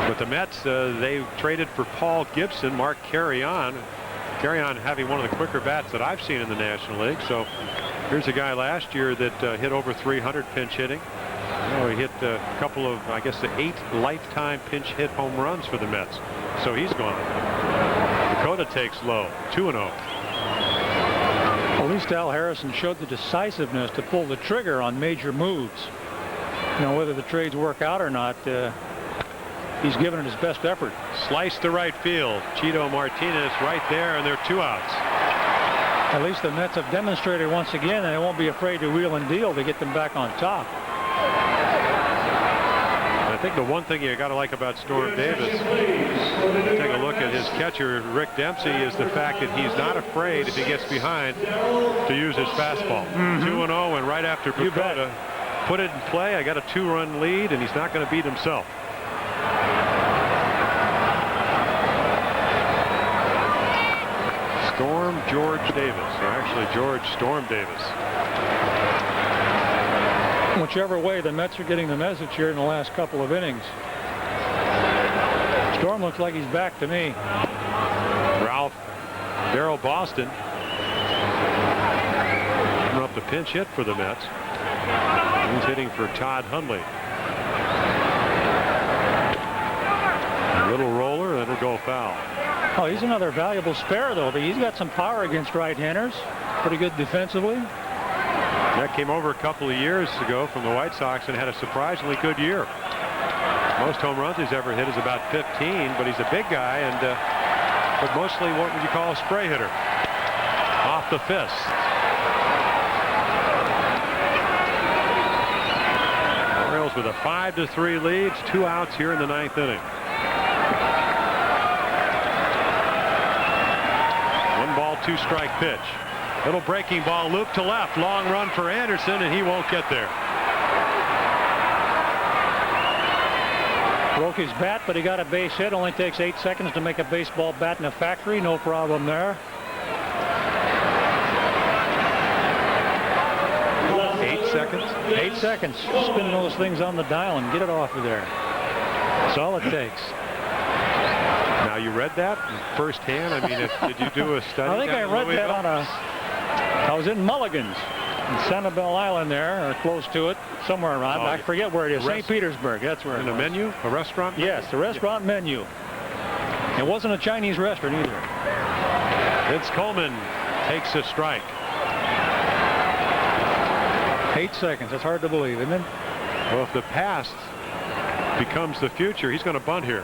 But the Mets, they traded for Paul Gibson, Mark Carrion. Carrion having one of the quicker bats that I've seen in the National League. So here's a guy last year that hit over 300 pinch hitting. You know, he hit a couple of, I guess, 8 lifetime pinch hit home runs for the Mets. So he's gone. Dakota takes low, 2-0. At least Al Harrison showed the decisiveness to pull the trigger on major moves. You know, whether the trades work out or not, he's given it his best effort. Slice to right field. Chito Martinez right there, and they're 2 outs. At least the Mets have demonstrated once again that they won't be afraid to wheel and deal to get them back on top. I think the one thing you got to like about Storm Davis, take a look at his catcher, Rick Dempsey, is the fact that he's not afraid, if he gets behind, to use his fastball. 2-0, and right after Dakota put it in play, I got a 2-run lead, and he's not going to beat himself. Storm George Davis, or actually George Storm Davis. Whichever way, the Mets are getting the message here in the last couple of innings. Storm looks like he's back to me. Ralph Darrell Boston coming up the pinch hit for the Mets. He's hitting for Todd Hundley. A little roller, that'll go foul. Oh, he's another valuable spare, though. But he's got some power against right-handers. Pretty good defensively. That came over a couple of years ago from the White Sox and had a surprisingly good year. Most home runs he's ever hit is about 15, but he's a big guy, and but mostly what would you call a spray hitter? Off the fist. Orioles with a 5-3 lead, 2 outs here in the 9th inning. 1 ball, 2 strike pitch. Little breaking ball, loop to left, long run for Anderson, and he won't get there. Broke his bat, but he got a base hit. Only takes 8 seconds to make a baseball bat in a factory. No problem there. 8 seconds? 8 seconds. Spin those things on the dial and get it off of there. That's all it takes. Now, you read that firsthand? I mean, did you do a study? I think I read that on a... I was in Mulligan's in Sanibel Island there, or close to it, somewhere around. I forget where it is. St. Petersburg, that's where it was. In a menu? A restaurant? Yes, the restaurant menu. It wasn't a Chinese restaurant either. Vince Coleman takes a strike. 8 seconds. That's hard to believe, isn't it? Well, if the past becomes the future, he's going to bunt here.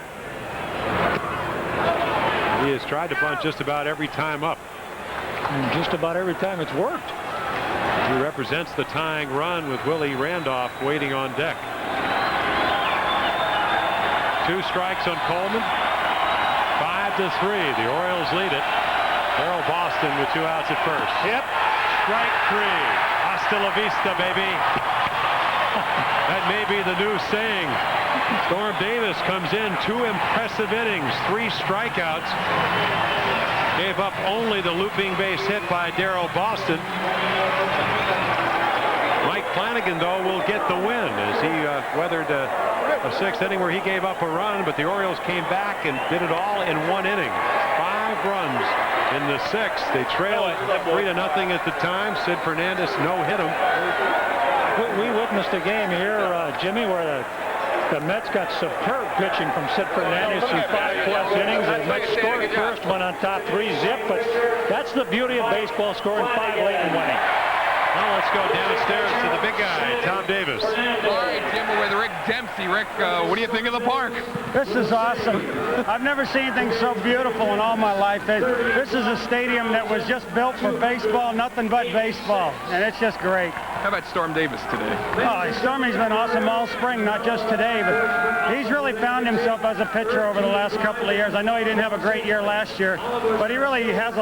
He has tried to bunt just about every time up. And just about every time it's worked. He represents the tying run with Willie Randolph waiting on deck. 2 strikes on Coleman. 5-3. The Orioles lead it. Darrell Boston with 2 outs at first. Yep. Strike 3. Hasta la vista, baby. That may be the new saying. Storm Davis comes in, 2 impressive innings, 3 strikeouts. Gave up only the looping base hit by Darrell Boston. Mike Flanagan, though, will get the win as he weathered a 6th inning where he gave up a run, but the Orioles came back and did it all in 1 inning. 5 runs in the 6th. They trailed 3-0 at the time. Sid Fernandez no-hit him. We witnessed a game here, Jimmy, where the Mets got superb pitching from Sid Fernandez through 5+ innings. The Mets scored first, went on top 3-zip, but that's the beauty of baseball, scoring 5 late and winning. Well, let's go downstairs to the big guy, Tom Davis. All right, Jim, we're with Rick Dempsey. Rick, what do you think of the park? This is awesome. I've never seen anything so beautiful in all my life. This is a stadium that was just built for baseball, nothing but baseball, and it's just great. How about Storm Davis today? Oh, Stormy's been awesome all spring, not just today, but he's really found himself as a pitcher over the last couple of years. I know he didn't have a great year last year, but he really has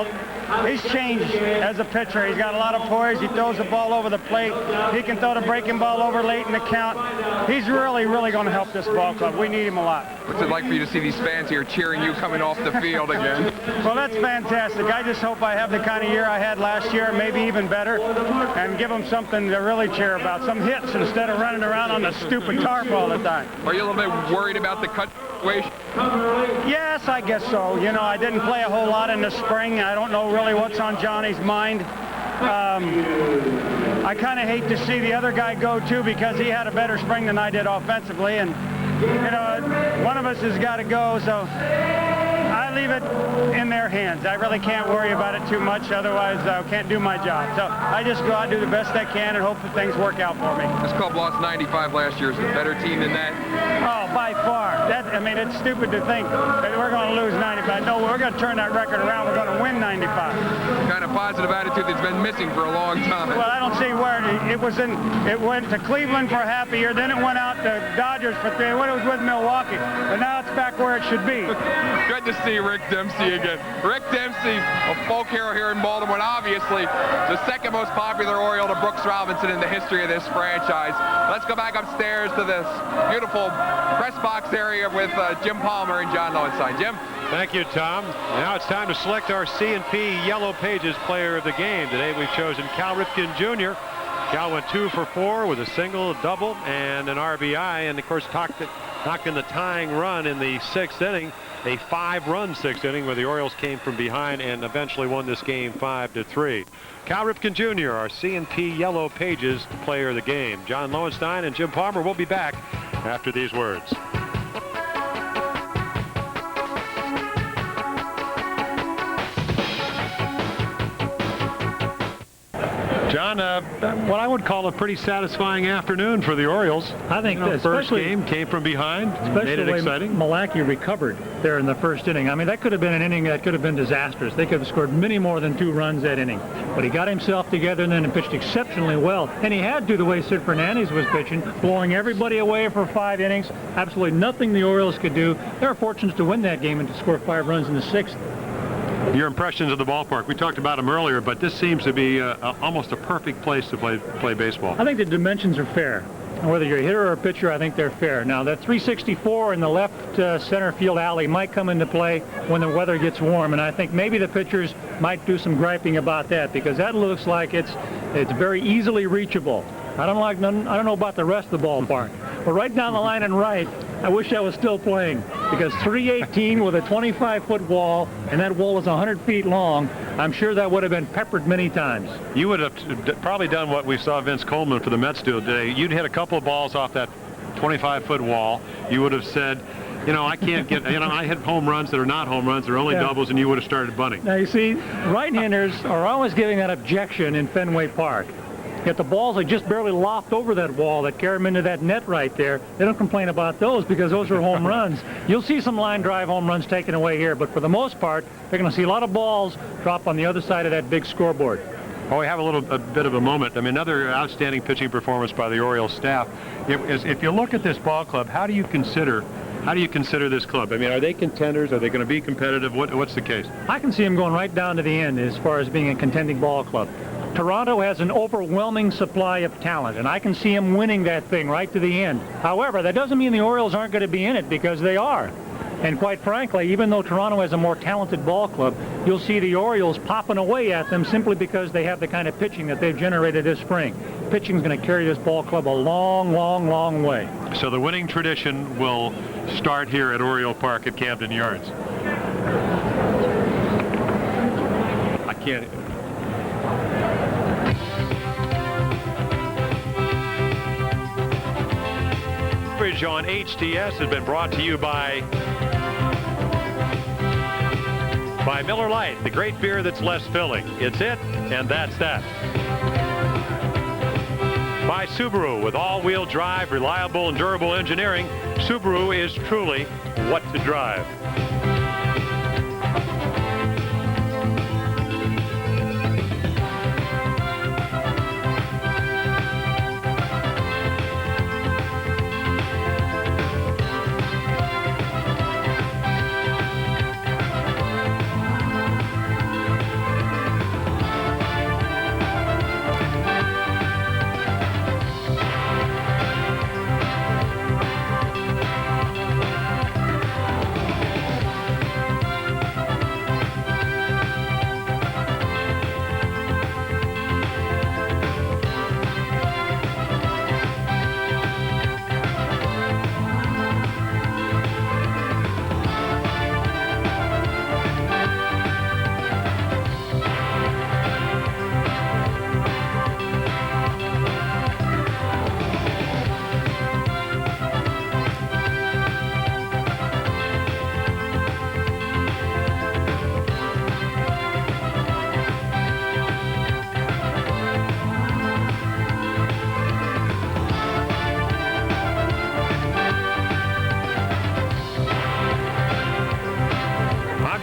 he's changed as a pitcher. He's got a lot of poise. He throws the ball over the plate. He can throw the breaking ball over late in the count. He's really, really going to help this ball club. We need him a lot. What's it like for you to see these fans here cheering you coming off the field again? Well, that's fantastic. I just hope I have the kind of year I had last year, maybe even better, and give them something to really cheer about, some hits instead of running around on the stupid tarp all the time. Are you a little bit worried about the cut situation? Yes, I guess so. You know, I didn't play a whole lot in the spring. I don't know really what's on Johnny's mind. I kind of hate to see the other guy go too, because he had a better spring than I did offensively, and you know, one of us has got to go, so I leave it in their hands. I really can't worry about it too much, otherwise I can't do my job. So I just go out and do the best I can and hope that things work out for me. This club lost 95 last year. Is it a better team than that? Oh, by far. I mean, it's stupid to think that we're going to lose 95. No, we're going to turn that record around. We're going to win 95. Kind of positive attitude that's been missing for a long time. Well, I don't see where it was in. It went to Cleveland for half a year, then it went out to Dodgers for 3. When it was with Milwaukee, but now it's back where it should be. Good to see Rick Dempsey again. Rick Dempsey, a folk hero here in Baltimore, and obviously the second most popular Oriole to Brooks Robinson in the history of this franchise. Let's go back upstairs to this beautiful press box area with Jim Palmer and John Lowenstein. Jim? Thank you, Tom. Now it's time to select our C&P Yellow Pages player of the game. Today we've chosen Cal Ripken Jr. Cal went 2 for 4 with a single, a double, and an RBI, and of course knocked in the tying run in the 6th inning. A 5-run 6th inning where the Orioles came from behind and eventually won this game 5-3. Cal Ripken Jr., our C&P Yellow Pages player of the game. John Lowenstein and Jim Palmer will be back after these words. John, what I would call a pretty satisfying afternoon for the Orioles. I think the first game came from behind, made it exciting. Milacki recovered there in the first inning. I mean, that could have been an inning that could have been disastrous. They could have scored many more than 2 runs that inning. But he got himself together and then pitched exceptionally well. And he had to, the way Sid Fernandez was pitching, blowing everybody away for 5 innings. Absolutely nothing the Orioles could do. They were fortunate to win that game and to score 5 runs in the 6th. Your impressions of the ballpark. We talked about them earlier, but this seems to be almost a perfect place to play baseball. I think the dimensions are fair. Whether you're a hitter or a pitcher, I think they're fair. Now, that 364 in the left center field alley might come into play when the weather gets warm, and I think maybe the pitchers might do some griping about that, because that looks like it's very easily reachable. I don't know about the rest of the ballpark, but right down the line and right, I wish I was still playing, because 318 with a 25-foot wall, and that wall is 100 feet long. I'm sure that would have been peppered many times. You would have probably done what we saw Vince Coleman for the Mets do today. You'd hit a couple of balls off that 25-foot wall. You would have said, you know, I can't get, you know, I hit home runs that are not home runs. They're only doubles, and you would have started bunting. Now, you see, right-handers are always giving that objection in Fenway Park. Yet the balls that just barely loft over that wall that carry them into that net right there, they don't complain about those because those are home runs. You'll see some line drive home runs taken away here, but for the most part, they're going to see a lot of balls drop on the other side of that big scoreboard. Oh, we have a bit of a moment. I mean, another outstanding pitching performance by the Orioles staff. If you look at this ball club, how do you consider this club? I mean, are they contenders? Are they going to be competitive? What's the case? I can see them going right down to the end as far as being a contending ball club. Toronto has an overwhelming supply of talent, and I can see them winning that thing right to the end. However, that doesn't mean the Orioles aren't going to be in it, because they are. And quite frankly, even though Toronto has a more talented ball club, you'll see the Orioles popping away at them simply because they have the kind of pitching that they've generated this spring. Pitching is going to carry this ball club a long, long, long way. So the winning tradition will start here at Oriole Park at Camden Yards. I can't... On HTS has been brought to you by Miller Lite, the great beer that's less filling. It's it, and that's that. By Subaru, with all-wheel drive, reliable and durable engineering, Subaru is truly what to drive.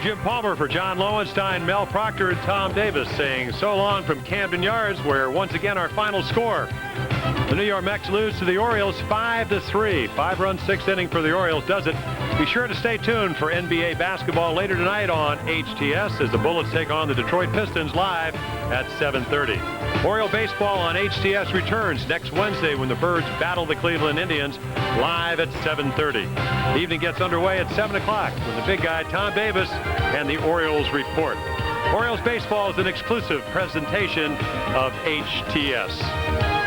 Jim Palmer for John Lowenstein, Mel Proctor, and Tom Davis saying so long from Camden Yards, where once again our final score. The New York Mets lose to the Orioles 5-3. 5-run 6th inning for the Orioles does it. Be sure to stay tuned for NBA basketball later tonight on HTS as the Bullets take on the Detroit Pistons live at 7:30. Oriole baseball on HTS returns next Wednesday when the Birds battle the Cleveland Indians live at 7:30. The evening gets underway at 7 o'clock when the big guy Tom Davis and the Orioles report. Orioles Baseball is an exclusive presentation of HTS.